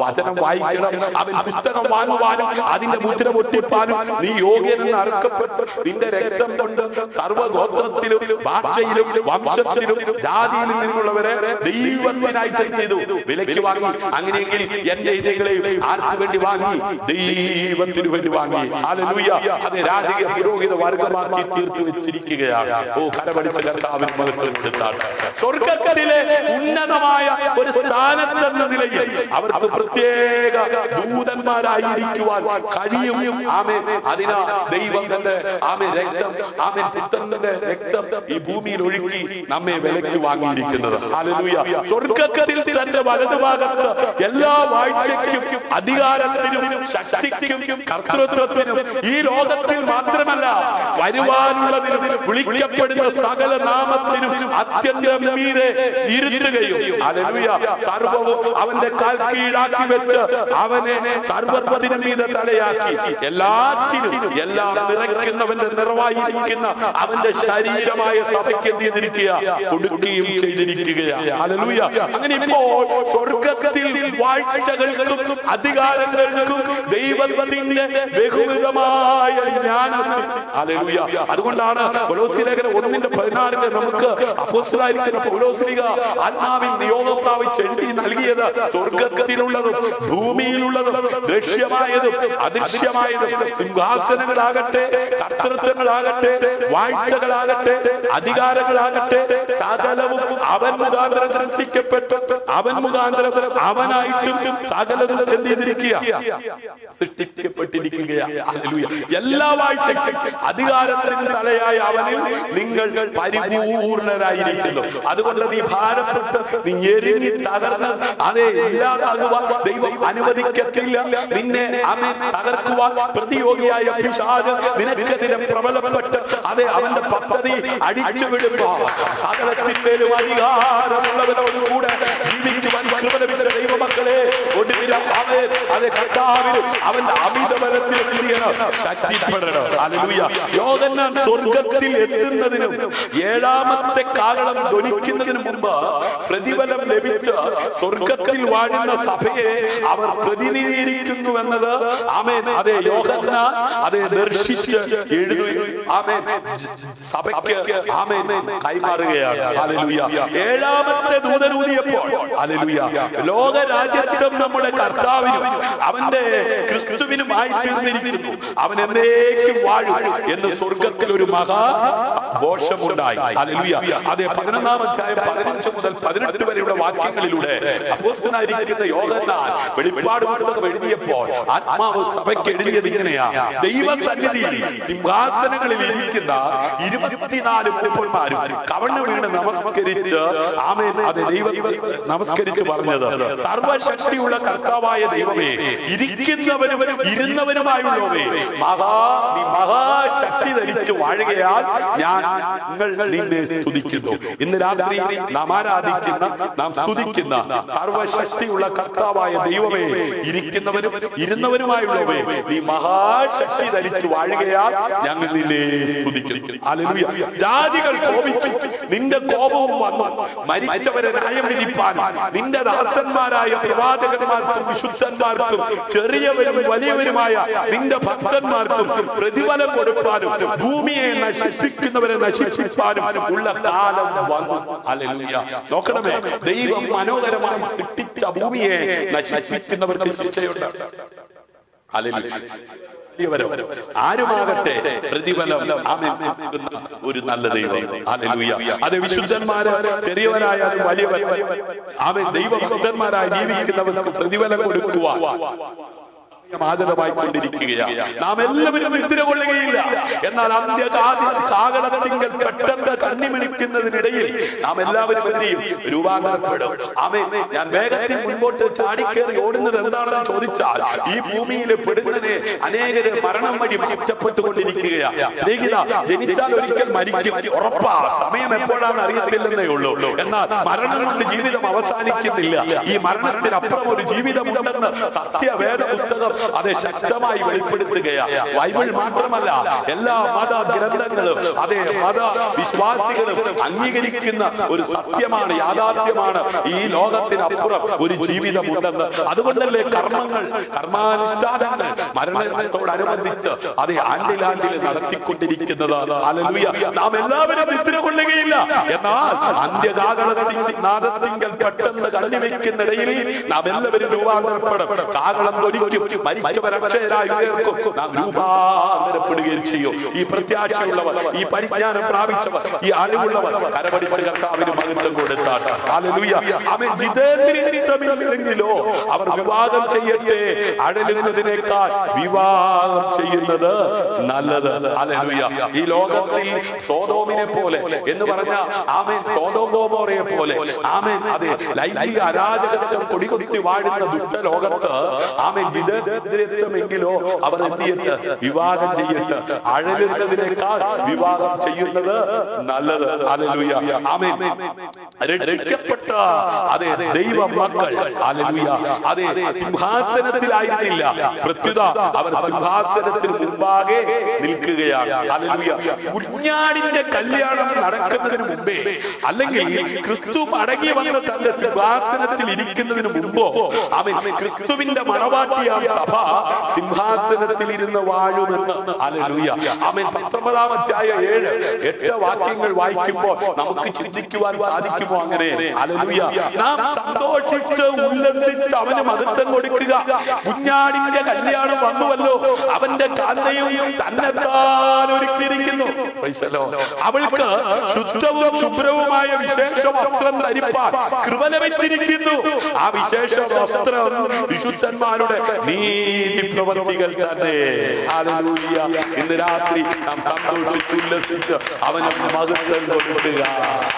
വചനം വായിക്കണം, അവൻ പുസ്തകം വാങ്ങുവാനും അതിന്റെ മുദ്ര പൊട്ടിപ്പാനും നീ യോഗ്യനെന്ന് അറുക്കപ്പെട്ട് നിന്റെ രക്തം കൊണ്ട് സർവഗോത്രത്തിലും ഭാഷയിലും വംശത്തിലും ജാതിയിലും നിന്നുള്ളവരെ ദൈവത്തിനായിട്ട് ചെയ്തു വിലയ്ക്ക് വാങ്ങി. അങ്ങനെയെങ്കിൽ എന്റെ ഇതങ്ങളെ ആർക്ക് വേണ്ടി വാങ്ങി? ദൈവത്തിന് വേണ്ടി വാങ്ങി. ഹല്ലേലൂയ. അത് രാജകീയ പുരോഹിത വർഗമാക്കി തീർത്തു വെച്ചിരിക്കുകയാണ്. ഓ കരമടിച്ച കർത്താവിന് മഹത്വം കൊടുത്താണ്. സ്വർഗത്തിലെ ഉന്നതമായ ഒരു സ്ഥാനത്തെന്ന നിലയിൽ അവർക്ക് പ്രത്യേക ദൂതന്മാരായിരിക്കുവാൻ കഴിയും. ആമേൻ. അതിനാ ദൈവം തന്റെ രക്തം, പുത്രന്റെ രക്തം ഈ ഭൂമിയിൽ ഒഴുക്കി നമ്മെ വിലയ്ക്ക് വാങ്ങിയിരിക്കുന്നത്. ഹല്ലേലൂയ. സ്വർഗ്ഗത്തിൽ തന്റെ വലതുഭാഗത്ത് എല്ലാ വാഴ്ചയ്ക്കും അധികാരത്തിനും ശക്തിക്കും കർത്തൃത്വത്തിനും ഈ ലോകത്തിൽ മാത്രമല്ല വരുവാനുള്ളതിനും വിളിക്കപ്പെടുന്ന സകല നാമത്തിനും അത്യന്തം മീതെ ഇരുത്തുകയും ഹല്ലേലൂയ സർവ്വവും അവന്റെ കാൽ കീഴാക്കി വെച്ച് അവനെ സർവ്വത്തിനും മീതെ തലയാക്കി എല്ലാറ്റിനും എല്ലാം നിറയ്ക്കുന്നവന്റെ നിറവായിരിക്കുന്ന അവന്റെ ശരീരമായ സഭയ്ക്ക് എന്ത് ചെയ്തിരിക്കുക? കൊടുക്കുകയും ചെയ്തിരിക്കുകയാണ്. ഹല്ലേലൂയ. അങ്ങനെ ഇപ്പോൾ സ്വർഗ്ഗത്തിൽ വാഴ്ചകൾക്കും അധികാരങ്ങൾക്കും ദൈവത്തിന്റെ ബഹുവിധമായ ജ്ഞാനത്തിൽ. ഹല്ലേലൂയ. അതുകൊണ്ടാണ് കൊലോസ്യ ലേഖനം 1:16 നമുക്ക് അപ്പോസ്തലനായിരിക്കുന്ന പൗലോസ്ലീഹ ആത്മാവിൽ നിയോഗം പ്രാപിച്ച് എഴുതി നൽകിയത് സ്വർഗ്ഗത്തിലുള്ളതും ഭൂമിയിലുള്ളതും ദൃശ്യമായതും അദൃശ്യമായതും സിംഹാസനങ്ങളാകട്ടെ, കർത്തൃത്വങ്ങളാകട്ടെ, വാഴ്ചകളാകട്ടെ, അധികാരങ്ങളാകട്ടെ, സകലവും അവൻ മുഖാന്തരം സൃഷ്ടിക്കപ്പെട്ടു, അവൻ മുഖാന്തരം അവനായിട്ടും സകലതും എന്ത് ചെയ്തിരിക്കുക? സൃഷ്ടിക്കപ്പെട്ടിരിക്കുകയാണ്. ഹല്ലേലൂയ. എല്ലാ വാഴ്ചയ്ക്കും അധികാരത്തിന് തലയായ അവനിൽ നിങ്ങൾ പരിപൂർണരായിരിക്കുന്നു. അതുകൊണ്ട് നീ ഭാരപ്പെട്ട് നീ ഞെരുങ്ങി തകർന്ന് അതേ ഇല്ലാതാകുവാൻ ദൈവം അനുവദിക്കത്തില്ല. നിന്നെ അവൻ തകർക്കുവാൻ പ്രതിയോഗിയായ പിശാച് നിനക്കെതിരെ പ്രബലപ്പെട്ട് അതേ അവന്റെ പദ്ധതി അടിച്ചുവിടുമ്പോൾ സകലത്തിന്മേലും അധികാരമുള്ളവരോടുകൂടെ ജീവിക്കുവാൻ കൃപ ലഭിച്ച ദൈവമക്കളെ ഒടുവിൽ അതേ കർത്താവിൽ അവന്റെ അമിതബലത്തിൽ ശക്തിപ്പെടണം. ഹല്ലേലൂയ. യോഹന്നാൻ സ്വർഗ്ഗത്തിൽ എത്തുന്നതിനും 7ാമത്തെ കാഹളം ധ്വനിക്കുന്നതിന് മുമ്പ് പ്രതിഫലം ലഭിച്ച് സ്വർഗ്ഗത്തിൽ വാഴുന്ന സഭയെ അവർ പ്രതിനിധീകരിക്കുന്നുവെന്നത് ആമേൻ അതേ യോഹന്നാൻ അതേ ദർശിച്ച് എഴുതുകയും ആമേൻ സഭയ്ക്ക് ആമേൻ കൈമാറുകയാണ്. ഹല്ലേലൂയ. 7ാമത്തെ ദൂതനൂതിയപ്പോൾ ഹല്ലേലൂയ ലോകരാജ്യത്വം നമ്മുടെ കർത്താവിനും അവന്റെ ക്രിസ്തുവിനുമായി തീർന്നിരിക്കുന്നു, അവൻ എന്നേക്കും വാഴും എന്ന് സ്വർഗ്ഗത്തിൽ ഒരു മഹാഘോഷമുണ്ടായി. ഹല്ലേലൂയ. അതേ 11-ാം അധ്യായം 15 മുതൽ 18 വരെയുള്ള വാക്യങ്ങളിലൂടെ അപ്പോസ്തലനായിരിക്കുന്ന യോഹന്നാൻ വെളിപ്പാട് പുസ്തകം എഴുതിയപ്പോൾ ആത്മാവ് സഭയ്ക്ക് എഴുതിയത് ഇങ്ങനെയാ: ദൈവസന്നിധിയിൽ സിംഹാസനങ്ങളിൽ ഇരിക്കുന്ന 24 മൂപ്പന്മാരും കവണ്ണു വീണ് നമസ്കരിച്ച് ആമേൻ അതേ ദൈവത്തെ നമസ്കരിച്ച് പറഞ്ഞത്, സർവശക്തിയുള്ള കർത്താവായ ദൈവമേ, ഇരിക്കുന്നവനും ഇരുന്നവനുമായുള്ളവേ, നീ മഹാശക്തി ധരിച്ചു വാഴുകയാൽ ഞങ്ങൾ നിന്നെ സ്തുതിക്കുന്നു. ഇന്ന് രാത്രി നാം ആരാധിക്കുന്ന, നാം സ്തുതിക്കുന്ന സർവശക്തിയുള്ള കർത്താവായ ദൈവമേ, ഇരിക്കുന്നവനും ഇരുന്നവനുമായുള്ളവേ, നീ മഹാശക്തി ധരിച്ചു വാഴുകയാൽ ഞങ്ങൾ നിന്നെ സ്തുതിക്കുന്നു. ഹല്ലേലൂയ. ജാതികൾ കോപിച്ചു, നിന്റെ കോപവും വന്നു മരിച്ചവരെ ന്യായം വിധിപ്പാനും നിന്റെ ദാസന്മാരായ പ്രവാചകന്മാർക്കും വിശുദ്ധന്മാർക്കും ചെറിയവരും വലിയവരുമായ നിന്റെ ഭക്തന്മാർക്കും പ്രതിഫലം കൊടുക്കാനും ഭൂമിയെ നശിപ്പിക്കുന്നവരെ നശിപ്പിക്കാനും ഉള്ള കാലം വന്നു. ഹല്ലേലൂയ. നോക്കണമേ, ദൈവം മനോഹരമായി സൃഷ്ടിച്ച ഭൂമിയെ നശിപ്പിക്കുന്നവർക്ക് ശിക്ഷയുണ്ട്. ഹല്ലേലൂയ. ആരുമാകട്ടെ പ്രതിഫലം ഒരു നല്ല ദൈവം. ഹല്ലേലൂയ. അത് വിശുദ്ധന്മാര് ചെറിയവരായാലും വലിയവർ അവൻ ദൈവഭക്തന്മാരായി ജീവിക്കുന്നവർക്ക് പ്രതിഫലം കൊടുക്കുവാൻ ആചരമായിക്കൊണ്ടിരിക്കുകയാണ്. നാം എല്ലാവരും നിദ്ര കൊള്ളുകയില്ല. എന്നാൽ കാഹളത്തിങ്കൽ പെട്ടെന്ന് കണ്ണിമിണിക്കുന്നതിനിടയിൽ നാം എല്ലാവരും എന്ത് ചെയ്യും? രൂപാന്തരപ്പെടും. ആമേൻ. ഞാൻ വേഗത്തിൽ മുൻപോട്ട് ചാടിക്കേറി ഓടുന്നത് എന്താണെന്ന് ചോദിച്ചാൽ, ഈ ഭൂമിയിൽ പെടുന്നതിനെ അനേകര് മരണം വഴി മാറ്റപ്പെട്ടുകൊണ്ടിരിക്കുകയാണ്. സ്നേഹിത, ജനിച്ചാൽ ഒരിക്കൽ മരിക്കും, ഉറപ്പാ. സമയം എപ്പോഴാണ് അറിയത്തില്ലെന്നേ ഉള്ളൂ. എന്നാൽ മരണം കൊണ്ട് ജീവിതം അവസാനിക്കുന്നില്ല. ഈ മരണത്തിനപ്പുറം ഒരു ജീവിതമുണ്ടെന്ന് സത്യവേദ പുസ്തകം അതെ ശക്തമായി വെളിപ്പെടുത്തുകയാണ്. ബൈബിൾ മാത്രമല്ല, എല്ലാ മത ഗ്രന്ഥങ്ങളും അതേ മത വിശ്വാസികളും അംഗീകരിക്കുന്ന ഒരു സത്യമാണ്, യാഥാർത്ഥ്യമാണ്. ഈ ലോകത്തിനപ്പുറം ഒരു ജീവിതമുണ്ടെന്ന്. അതുകൊണ്ടല്ലേ കർമാനുഷ്ഠാനങ്ങൾ മരണത്തോടനുബന്ധിച്ച് അതേ ആണ്ടിലാണ്ടിൽ നടത്തിക്കൊണ്ടിരിക്കുന്നത്. ഹല്ലേലൂയ. നാം എല്ലാവരും നിദ്ര കൊള്ളുകയില്ല. എന്നാൽ അന്ത്യകാഹളത്തിങ്കൽ പെട്ടെന്ന് കണ്ണിവെക്കുന്നിടയിൽ നാം എല്ലാവരും രൂപാന്തരപ്പെടും. കാഹളം ധ്വനിക്കും, മരിച്ചവരക്ഷരായി ഉയർക്കും, നാം രൂപാന്തരപ്പെടുകയും ചെയ്യും. ഈ പ്രത്യാശയുള്ളവർ, ഈ പരിജ്ഞാനം പ്രാപിച്ചവർ, ഈ അറിവുള്ളവർ കരമടിച്ച് കർത്താവിന് മഹത്വം കൊടുത്താൽ ഹല്ലേലൂയ. ആമേൻ. ജിതേന്ദ്രിയമില്ലെങ്കിലോ അവർ വിവാദം ചെയ്യട്ടെ, അഴലുന്നതിനേക്കാൾ വിവാഹം ചെയ്യുന്നത് നല്ലത്. ഹല്ലേലൂയ. ഈ ലോകത്തിൽ സോദോമിനെ പോലെ എന്ന് പറഞ്ഞ ആമേൻ, സോദോം ഗോമോറയെ പോലെ ആമേൻ, അതെ, ലൈംഗിക അരാജകത്വം കൊടികൊത്തി വാഴുന്ന ദുഷ്ടലോകത്ത് ആമേൻ ജിതേന്ദ്രിയമെങ്കിലോ അവർ എന്ത് ചെയ്യട്ടെ, വിവാഹം ചെയ്യട്ടെ, അഴലുന്നതിനേക്കാൾ വിവാഹം ചെയ്യുന്നത് നല്ലത്. ഹല്ലേലൂയ. ആമേൻ. രക്ഷിക്കപ്പെട്ട അതെ ദൈവ മക്കൾ ഹല്ലേലൂയ, അതെ സിംഹാസനത്തിലായിരുന്നില്ല, പ്രത്യുത അവർ സിംഹാസനത്തിന് മുമ്പാകെ നിൽക്കുകയാണ്. ഹല്ലേലൂയ. കുഞ്ഞാടിന്റെ കല്യാണം നടക്കുന്നതിന് മുമ്പേ, അല്ലെങ്കിൽ ക്രിസ്തു അടങ്ങി വന്ന തന്റെ സിംഹാസനത്തിൽ ഇരിക്കുന്നതിന് മുമ്പോ അവൻ ക്രിസ്തുവിന്റെ മണവാട്ടിയാം സഭ സിംഹാസനത്തിൽ ഇരുന്ന് വാഴുമെന്ന്. ഹല്ലേലൂയ. ആമേൻ. 19-ാം അധ്യായം 7-8 വാക്യങ്ങൾ വായിക്കുമ്പോൾ നമുക്ക് ചിന്തിക്കുവാൻ സാധിക്കുമോ അങ്ങനെ? ഹല്ലേലൂയ. നാം സന്തോഷിച്ച് ഉല്ലസിച്ച് അവന് മഹത്വം കൊടുക്കുക. കുഞ്ഞാടിന്റെ കല്യാണം വന്നുവല്ലോ, അവന്റെ കാലയും തന്നെത്താൻ ഒരുക്കിയിരിക്കുന്നു. അവൾക്ക് ശുദ്ധവും ശുഭ്രവുമായ വിശേഷ വസ്ത്രം ധരിപ്പാൻ കൃപ ലഭിച്ചിരിക്കുന്നു. ആ വിശേഷ വസ്ത്രം വിശുദ്ധന്മാരുടെ നീതി പ്രവൃത്തികൾ തന്നെ. ഹല്ലേലൂയ. ഇന്ന് രാത്രി നാം സന്തോഷിച്ച് ഉല്ലസിച്ച് അവന് മഹത്വം കൊടുക്കുക.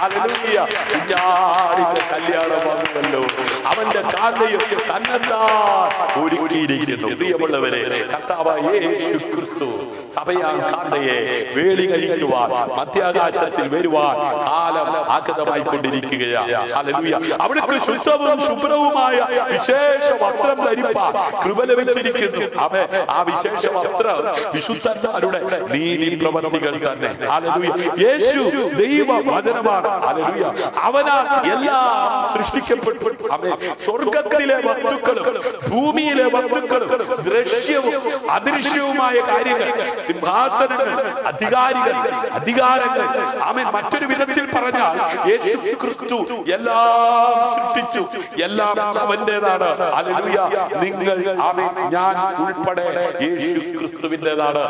ഹല്ലേലൂയ. കുഞ്ഞാടിന്റെ കല്യാണം വന്നുവല്ലോ, അവന്റെ കാലയും തന്നെത്താൻ ഒരുക്കിയിരിക്കുന്നു. പ്രിയമുള്ളവരെ, കർത്താവായ യേശു ക്രിസ്തു സഭയാം കാന്തയെ വേളി കഴിക്കുവാൻ മധ്യാകാശത്തിൽ വരുവാൻ കാലം ആഗതമായി കൊണ്ടിരിക്കുകയാണ്. ഹല്ലേലൂയ. അവിടുത്തെ ശുദ്ധവും ശുഭ്രവുമായ വിശേഷ വസ്ത്രം ധരിപ്പാൻ കൃപ ലഭിച്ചിരിക്കുന്നു. അവൻ ആ വിശേഷ വസ്ത്രം വിശുദ്ധന്മാരുടെ നീതി പ്രവൃത്തികൾ തന്നെ. ഹല്ലേലൂയ. യേശു ദൈവ വചനമാണ്. ഹല്ലേലൂയ. അവനാൽ എല്ലാം സൃഷ്ടിക്കപ്പെട്ടു. അവൻ സ്വർഗത്തിലെ വസ്തുക്കളും ഭൂമിയിലെ വസ്തുക്കളും ദൃശ്യവും അദൃശ്യവുമായ കാര്യങ്ങൾ, സിംഹാസനങ്ങൾ, അധികാരികൾ, അധികാരങ്ങൾ, ആമേൻ. മറ്റൊരു വിധത്തിൽ പറഞ്ഞാൽ യേശു ക്രിസ്തു എല്ലാം സൃഷ്ടിച്ചു, എല്ലാം അവന്റേതാണ്. ഹല്ലേലൂയ. നിങ്ങൾ ആമേൻ, ഞാൻ ഉൾപ്പെടെ യേശു ക്രിസ്തുവിന്റേതാണ്.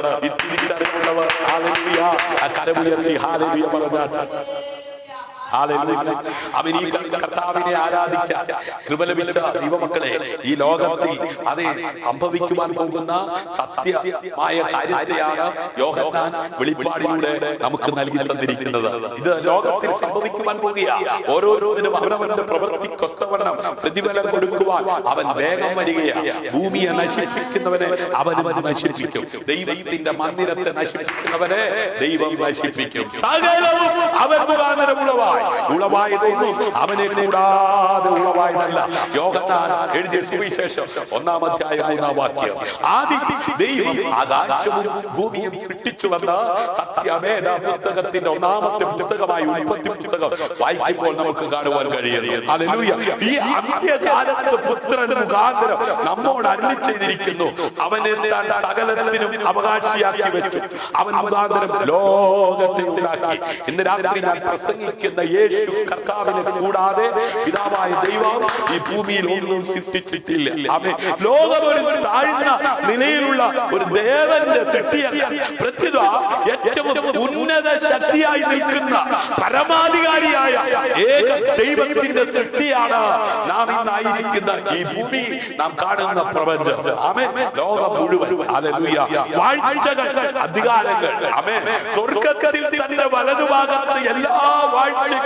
തിരിച്ചറിവുള്ളവർ ഹല്ലേലൂയ കരമുയർത്തി ഹല്ലേലൂയ പറഞ്ഞാൽ അവൻ ഈ കർത്താവിനെ ആരാധിക്കാൻ കൃപ ലഭിച്ച ദൈവമക്കളെ, ഈ ലോകത്തിൽ അതേ സംഭവിക്കുവാൻ പോകുന്ന സത്യമായ കാര്യത്തെയാണ് യോഹന്നാൻ വെളിപ്പാടിലൂടെ നമുക്ക് നൽകി തന്നിരിക്കുന്നത്. ഇത് ലോകത്തിൽ സംഭവിക്കുവാൻ പോകുകയാണ്. ഓരോരുത്തരും അവരവരുടെ പ്രവൃത്തിക്കൊത്തവണ്ണം പ്രതിഫലം കൊടുക്കുവാൻ അവൻ വേഗം വരികയാണ്. ഭൂമിയെ നശിപ്പിക്കുന്നവനെ അവൻ നശിപ്പിക്കും, ദൈവത്തിന്റെ മന്ദിരത്തെ നശിപ്പിക്കുന്നവനെ ദൈവം നശിപ്പിക്കും. സകലവും അവൻ മുഖാന്തരമുള്ളവായി ഉളവായതൊന്നും അവനെ കൂടാതെ ഉളവായതല്ല. യോഹന്നാൻ എഴുതിയ സുവിശേഷം 1-ാം അധ്യായം 3-ാം വാക്യം. ആദി ദൈവം ആകാശവും ഭൂമിയും സൃഷ്ടിച്ചുവെന്ന സത്യവേദ പുസ്തകത്തിന്റെ 1-ാമത്തെ പുസ്തകമായി ഉൽപ്പത്തി പുസ്തകം വായിക്കുമ്പോൾ നമുക്ക് കാണുവാൻ കഴിയുന്നു. ഹല്ലേലൂയ. ഈ അന്ത്യകാലത്ത് പുത്രൻ മുഖാന്തരം നമ്മോട് അരുളി ചെയ്തിരിക്കുന്നു. അവനെ താൻ സകലത്തിനും അവകാശിയാക്കി വെച്ചു. അവൻ മുഖാന്തരം ലോകത്തെ ഉണ്ടാക്കി. ഇന്ന് രാത്രി ഞാൻ പ്രസംഗിക്കുന്ന യേശു കർത്താവിനെ കൂടാതെ പിതാവായ ദൈവം ഈ ഭൂമിയിൽ ഒന്നും സൃഷ്ടിച്ചിട്ടില്ല. ആമേൻ. ലോകം ഒരു താഴ്ന്ന നിലയിലുള്ള ഒരു ദേവന്റെ സൃഷ്ടിയല്ല, പ്രത്യുത ഏറ്റവും ഉന്നത ശക്തിയായി നിൽക്കുന്ന പരമാധികാരിയായ ഏക ദൈവത്തിന്റെ സൃഷ്ടിയാണ് നാം ഇന്നായിരിക്കുന്ന ഈ ഭൂമി, നാം കാണുന്ന പ്രപഞ്ചം. ആമേൻ. ലോകം മുഴുവൻ. ഹല്ലേലൂയ. വാഴ്ചകൾ, അധികാരങ്ങൾ. ആമേൻ. സ്വർഗ്ഗത്തിൽ തന്റെ വലതുഭാഗത്ത് എല്ലാ വാഴ്ചയ്ക്കും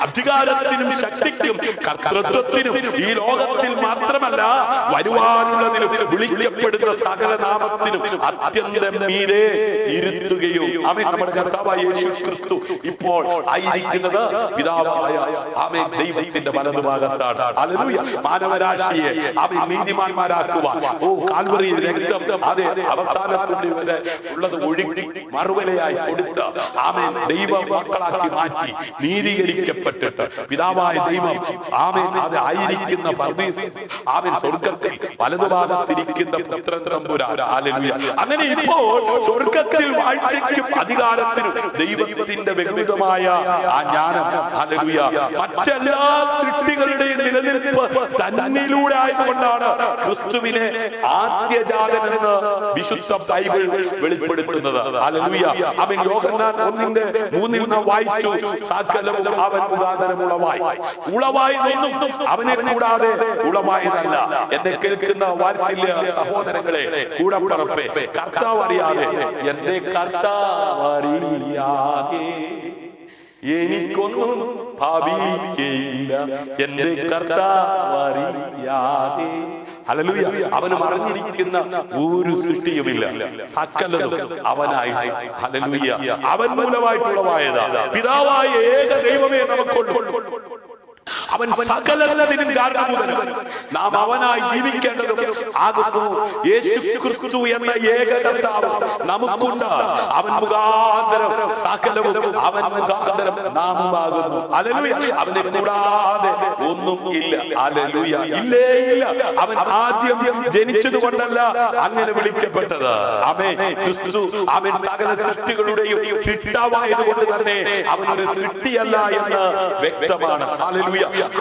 അധികാരത്തിനും ശക്തിക്കും കർത്തൃത്വത്തിനും ഈ ലോകത്തിൽ മാത്രമല്ല വരുവാനുള്ളതിനും വിളിക്കപ്പെടുന്ന സകല നാമത്തിനും അത്യന്തം മീതെ ഇരുത്തുകയും ആമേൻ നമ്മുടെ കർത്താവായ യേശു ക്രിസ്തു ഇപ്പോൾ ആയിരിക്കുന്നത് പിതാവായ ആമേൻ ദൈവത്തിന്റെ വലതുഭാഗത്താണ്. ഹല്ലേലൂയ. മാനവരാശിയെ ആമേൻ നീതിമാന്മാരാക്കുവാൻ കാൽവറിയിൽ രക്തം അതെ അവസാനത്തുള്ളി വരെ ഉള്ളത് ഒഴുക്കി മറുവലയായി കൊടുത്ത് ആമേൻ ദൈവ മക്കളാക്കി മാറ്റി നീതി നീതീകരിക്കപ്പെട്ടിട്ട് പിതാവായ ദൈവം ആമേൻ അത് ആയിരിക്കുന്ന പർദീസ് ആമേൻ സ്വർഗത്തിൽ വലതുഭാഗത്തിരിക്കുന്ന പുത്രൻ തമ്പുരാൻ. ഹല്ലേലൂയ. അങ്ങനെ ഇപ്പോൾ സ്വർഗത്തിൽ വാഴ്ചയ്ക്കും അധികാരത്തിനും ദൈവത്തിന്റെ വ്യക്തമായ ആ ജ്ഞാനം, ഹല്ലേലൂയ, മറ്റെല്ലാ സൃഷ്ടികളുടെയും നിലനിൽപ്പ് തന്നിലൂടെ ആയതുകൊണ്ടാണ് ക്രിസ്തുവിനെ ആദ്യജാതനെന്ന് വിശുദ്ധ ബൈബിൾ വെളിപ്പെടുത്തുന്നത്. ഹല്ലേലൂയ. അവൻ യോഹന്നാൻ 1:3 നാം വായിച്ചു, സകലവും അവൻ മുഖാന്തരം ഉളവായതൊന്നും അവനെ കൂടാതെ ഉളവായതല്ല. എന്നെ കേൾക്കുന്ന വാത്സല്യ സഹോദരങ്ങളെ, കൂടപ്പറപ്പേ, കർത്താവ് അറിയാതെ, എന്റെ കർത്താവ് അറിയാതെ എനിക്കൊന്നും ഭാവിക്കയില്ല, എന്റെ കർത്താവ് അറിയാതെ. ഹല്ലേലൂയ. അവന് മറിഞ്ഞിരിക്കുന്ന ഒരു സൃഷ്ടിയുമില്ല, സകലതും അവനായി. ഹല്ലേലൂയ. അവൻ മൂലമായിട്ടുള്ളതായതാ. പിതാവായ ഏക ദൈവമേ നമുക്കുള്ളൂ. അവൻ സകലത്തിനും കാരണഭൂതനാണ്. നാം അവനായി ജീവിക്കേണ്ടതും ആകുന്നു. യേശു ക്രിസ്തു എന്ന ഏക കർത്താവ് നമുക്കുണ്ട്. അവൻ മുഖാന്തരം സകലവും അവൻ മുഖാന്തരം നാമുമാകുന്നു. ഹല്ലേലൂയ. അവനെ കൂടാതെ ഒന്നും ഇല്ല. ഹല്ലേലൂയ. ഇല്ലേ ഇല്ല. അവൻ ആദ്യം ജനിച്ചത് കൊണ്ടല്ല അങ്ങനെ വിളിക്കപ്പെട്ടത്. ആമേൻ. ക്രിസ്തു അവൻ സകല സൃഷ്ടികളുടെയും സൃഷ്ടാവായത് കൊണ്ട് തന്നെ അവനൊരു സൃഷ്ടിയല്ല എന്ന് വ്യക്തമാണ്. ഹല്ലേലൂയ.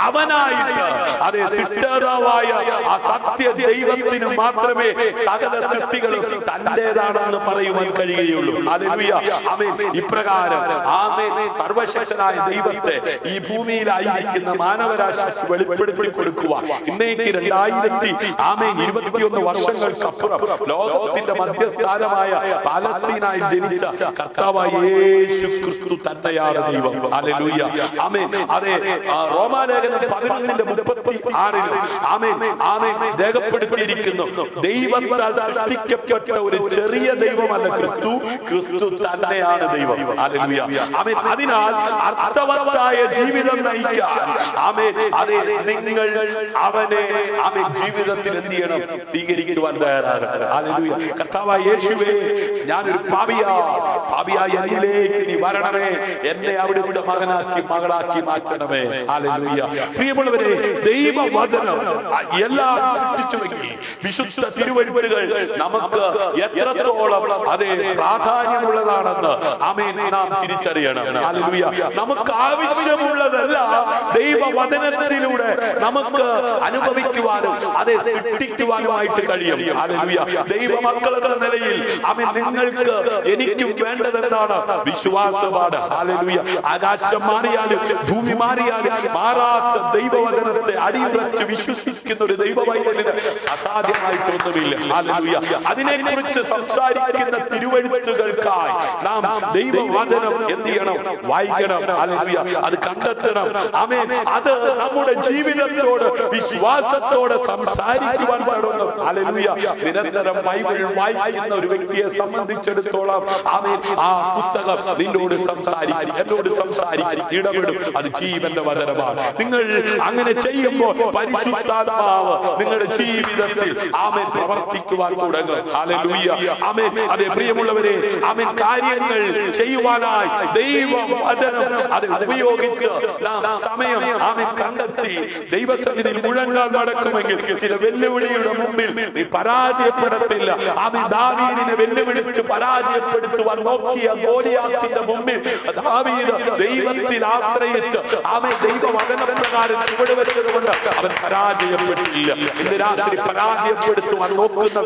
അവനായിട്ട് അതേ സൃഷ്ടാവായ ആ സത്യ ദൈവത്തിന് മാത്രമേ സകല സൃഷ്ടികളും തന്റേതാണെന്ന് പറയുവാൻ കഴിയുകയുള്ളൂ. ഹല്ലേലൂയ. ആമേൻ. ഇപ്രകാരം ആമേൻ സർവശക്തനായ ദൈവത്തെ ഈ ഭൂമിയിലായിരിക്കുന്ന മാനവരാശിക്ക് വെളിപ്പെടുത്തി കൊടുക്കുവാൻ ഇന്നേക്ക് 2021 വർഷങ്ങൾക്കപ്പുറം ലോകത്തിന്റെ മധ്യസ്ഥാനമായ പാലസ്തീനായി ജനിച്ച കർത്താവായ യേശു ക്രിസ്തു തന്നെയാണ് ദൈവം. ഹല്ലേലൂയ. ആമേൻ. അതെ, റോമാലേഖനം 11:36 ആമേൻ ആമേൻ രേഖപ്പെടുത്തിയിരിക്കുന്നു. ദൈവത്താൽ സൃഷ്ടിക്കപ്പെട്ട ഒരു ചെറിയ ദൈവമല്ല ക്രിസ്തു, ക്രിസ്തു തന്നെയാണ് ദൈവം. ഹല്ലേലൂയ. ആമേൻ. അതിനാൽ അർത്ഥവത്തായ ജീവിതം നയിക്കാൻ ആമേൻ അതെ നിങ്ങൾ അവനെ ആമേൻ ജീവിതത്തിൽ എന്ത് ചെയ്യണം? സ്വീകരിക്കുവാൻ തയ്യാറാകണം. ഹല്ലേലൂയ. കർത്താവായ യേശുവേ, ഞാനൊരു പാപിയായ എന്നിലേക്ക് നീ വരണമേ, എന്നെ അവിടുത്തെ മകനാക്കി മകളാക്കി മാറ്റണമേ. ഹല്ലേലൂയ. പ്രിയമുള്ളവരെ, ദൈവവചനം എല്ലാം സൃഷ്ടിച്ചുവെങ്കിൽ വിശുദ്ധ തിരുവെഴുത്തുകൾ നമുക്ക് എത്രത്തോളം അതേ പ്രാധാന്യമുള്ളതാണെന്ന് ആമേൻ നാം തിരിച്ചറിയണം. ഹല്ലേലൂയ. നമുക്ക് ആവശ്യമുള്ളതല്ല ദൈവവചനത്തിലൂടെ നമുക്ക് അനുഭവിക്കുവാനും അതേ സൃഷ്ടിക്കുവാനുമായിട്ട് കഴിയും. ഹല്ലേലൂയ. ദൈവമക്കളുടെ നിലയിൽ ആമേൻ നിങ്ങൾക്ക് എനിക്കും വേണ്ടതെന്താണ്? വിശ്വാസമാണ്. ഹല്ലേലൂയ. ആകാശം മാറിയാലും ഭൂമി മാറിയാലും മാറാത്ത ദൈവവചനത്തെ അടിയുറച്ച് വിശ്വസിക്കുന്ന ഒരു ദൈവവൈതലിന് അസാധ്യമായിട്ടൊന്നുമില്ല. ഹല്ലേലൂയ. അതിനെക്കുറിച്ച് സംസാരിക്കുന്ന തിരുവെഴുത്തുകൾക്കായി നാം ദൈവവചനം എന്ത് ചെയ്യണം? വായിക്കണം. ഹല്ലേലൂയ. അത് കണ്ടെത്തണം. ആമേൻ. അത് നമ്മുടെ ജീവിതത്തോട് വിശ്വാസത്തോടെ സംസാരിക്കുവാൻ പാടുന്നു. ഹല്ലേലൂയ. നിരന്തരം ബൈബിൾ വായിക്കുന്ന ഒരു വ്യക്തിയെ സംബന്ധിച്ചിടത്തോളം ആമേൻ ആ പുസ്തകം നിന്നോട് സംസാരിക്കും, എന്നോട് സംസാരിക്കും, ഇടപെടും. അത് ജീവന്റെ വചനമാണ്. നിങ്ങൾ അങ്ങനെ ചെയ്യുമ്പോൾ പരിശുദ്ധാത്മാവ് നിങ്ങളുടെ ജീവിതത്തിൽ ആമേൻ പ്രവർത്തിക്കുവാൻ തുടങ്ങും. ഹല്ലേലൂയ. ആമേൻ. അതേ പ്രിയമുള്ളവരെ, ആമേൻ കാര്യങ്ങൾ ചെയ്യുവാനായി ദൈവവചനം അത് ഉപയോഗിച്ച് നാം സമയം ആമേൻ കണ്ടെത്തി ദൈവസന്നിധിയിൽ മുഴങ്ങാൻ നടക്കുമെങ്കിൽ ചില വെല്ലുവിളിയുടെ മുമ്പിൽ നീ പരാജയപ്പെടത്തില്ല. ആമേൻ. ദാവീദിനെ വെല്ലുവിളിച്ച് പരാജയപ്പെടുത്തുവാൻ നോക്കിയ ഗോലിയാത്തിന്റെ മുമ്പിൽ ദാവീദ് ദൈവത്തിൽ ആശ്രയിച്ച് ആമേൻ ദൈവവചനപ്രകാരം ചുവടുവെച്ചത് കൊണ്ട് അവൻ പരാജയപ്പെട്ടില്ല. ഇന്ന് രാത്രി പരാജയപ്പെടുത്തുവാൻ നോക്കുന്ന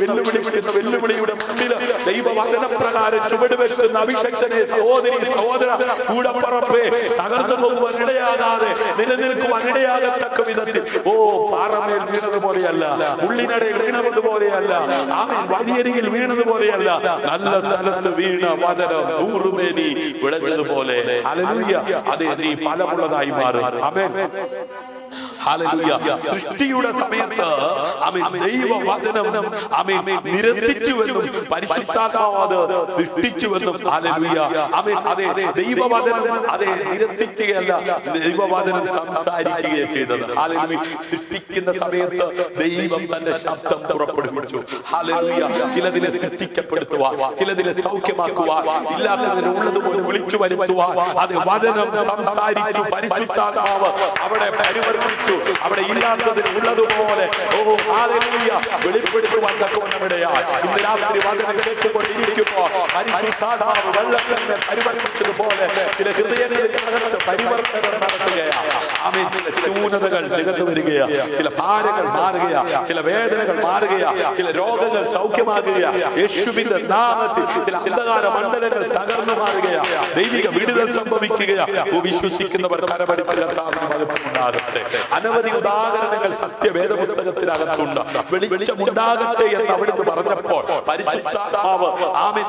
വെല്ലുവിളിയുടെ മുമ്പിൽ ദൈവവചനപ്രകാരം ചുവടുവെക്കുന്ന അഭിഷക്തനെ സഹോദര കൂടപ്പറപ്പേ തകർന്നു പോകുവാൻ ഇടയാകാതെ നിലനിൽക്കുവാൻ ഇടയാകത്തക്ക വിധത്തിൽ പാറമേൽ വീണതുപോലെയല്ല, ഉള്ളിനടയിൽ വീണതുപോലെയല്ല, ആമേൻ വഴിയരികിൽ വീണതുപോലെയല്ല, നല്ല സ്ഥലത്ത് വീണ വചനം 100 മേനി വിളഞ്ഞതുപോലെ. ഹല്ലേലൂയ. അതേ നീ ഫലമുള്ളതായി മാറും. ആമേൻ. ഹല്ലേലൂയ. സൃഷ്ടിയുടെ സമയത്ത് ആമേൻ ദൈവവചനം ആമേൻ നിരസിച്ചുവെന്നും പരിശുദ്ധാത്മാവ് അത് സൃഷ്ടിച്ചുവെന്നും ഹല്ലേലൂയ. ആമേൻ അതെ ദൈവവചനം അതെ നിരസിക്കുകയല്ല, ദൈവവചനം സംസാരിക്കുകയാണ് ചെയ്തത്. ഹല്ലേലൂയ. സൃഷ്ടിക്കുന്ന സമയത്ത് ദൈവം തന്റെ ശബ്ദം പുറപ്പെടുവിച്ചു. ഹല്ലേലൂയ. ചിലതിനെ സൃഷ്ടിക്കപ്പെടുത്തുവാൻ, ചിലതിനെ സൗഖ്യമാക്കുവാൻ, ഇല്ലാത്തതിനെ ഉള്ളതുപോലെ വിളിച്ചു വരുത്തുവാൻ അത് വചനം സംസാരിച്ചു. പരിശുദ്ധാത്മാവ് അവിടെ പരിവർത്തിച്ചു. അവിടെ ഇല്ലാത്തതിന് ഉള്ളതുപോലെ ഹല്ലേലൂയ വെളിപ്പെടുത്തുവാൻ തക്കവണ്ണമിടയായി. ഇന്ന് രാത്രി വചനം കേട്ടുകൊണ്ടിരിക്കുമ്പോൾ പരിശുദ്ധാത്മാവ് വെള്ളത്തിനെ പരിവർത്തിച്ചതുപോലെ ചില ഹൃദയങ്ങളിലകത്ത് പരിവർത്തനം നടത്തുകയാണ്. ആമേൻ. ചില ശൂന്യതകൾ നികന്നു വരികയാണ്, ചില ഭാരങ്ങൾ മാറുകയാണ്, ചില വേദനകൾ മാറുകയാണ്, ചില രോഗങ്ങൾ സൗഖ്യമാകുകയാണ്. യേശുവിന്റെ നാമത്തിൽ ചില അന്ധകാര മണ്ഡലങ്ങൾ തകർന്നു മാറുകയാണ്. ദൈവിക വിടുതൽ സംഭവിക്കുകയാണ്. വിശ്വസിക്കുന്നവർ കരമടിച്ച് കർത്താവിന് മഹത്വമുണ്ടാകട്ടെ. അനവധി ഉദാഹരണങ്ങൾ സത്യവേദ പുസ്തകത്തിനകത്തുണ്ട്. വെളിച്ചമുണ്ടാകട്ടെ എന്ന് അവിടുന്ന് പറഞ്ഞപ്പോൾ പരിശുദ്ധാത്മാവ് ആമേൻ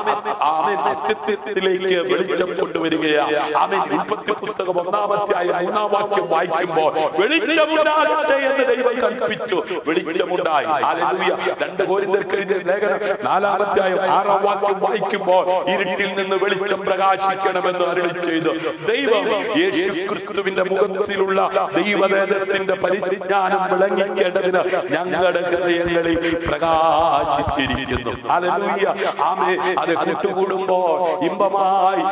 ആമേൻ അസ്തിത്വത്തിലേക്ക് വെളിച്ചം കൊണ്ടുവരികയാണ്. ആമേൻ. ഉൽപ്പത്തി പുസ്തകം 1-ാം അധ്യായം 3-ാം വാക്യം വായിക്കുമ്പോൾ വെളിച്ചമുണ്ടാകട്ടെ എന്ന് ദൈവം കൽപ്പിച്ചു. വെളിച്ചമുണ്ടായി. ഹല്ലേലൂയ. 2 കൊരിന്ത്യർക്ക് എഴുതിയ ലേഖനം 4-ാം അധ്യായം 6-ാം വാക്യം വായിക്കുമ്പോൾ ഇരുട്ടിൽ നിന്ന് വെളിച്ചം പ്രകാശിക്കണമെന്ന് അരുളി ചെയ്തു. ദൈവം യേശുക്രിസ്തുവിന്റെ മുഖത്തിലുള്ള ദൈവതേജസ്സിന്റെ പരിജ്ഞാനം വിളങ്ങിക്കേണ്ടതിന് ഞങ്ങളുടെ ഹൃദയങ്ങളിൽ പ്രകാശിച്ചിരിക്കുന്നു. ഹല്ലേലൂയ. ആമേൻ. അത് കൂട്ടുകൂടുമ്പോൾ ഇമ്പമായി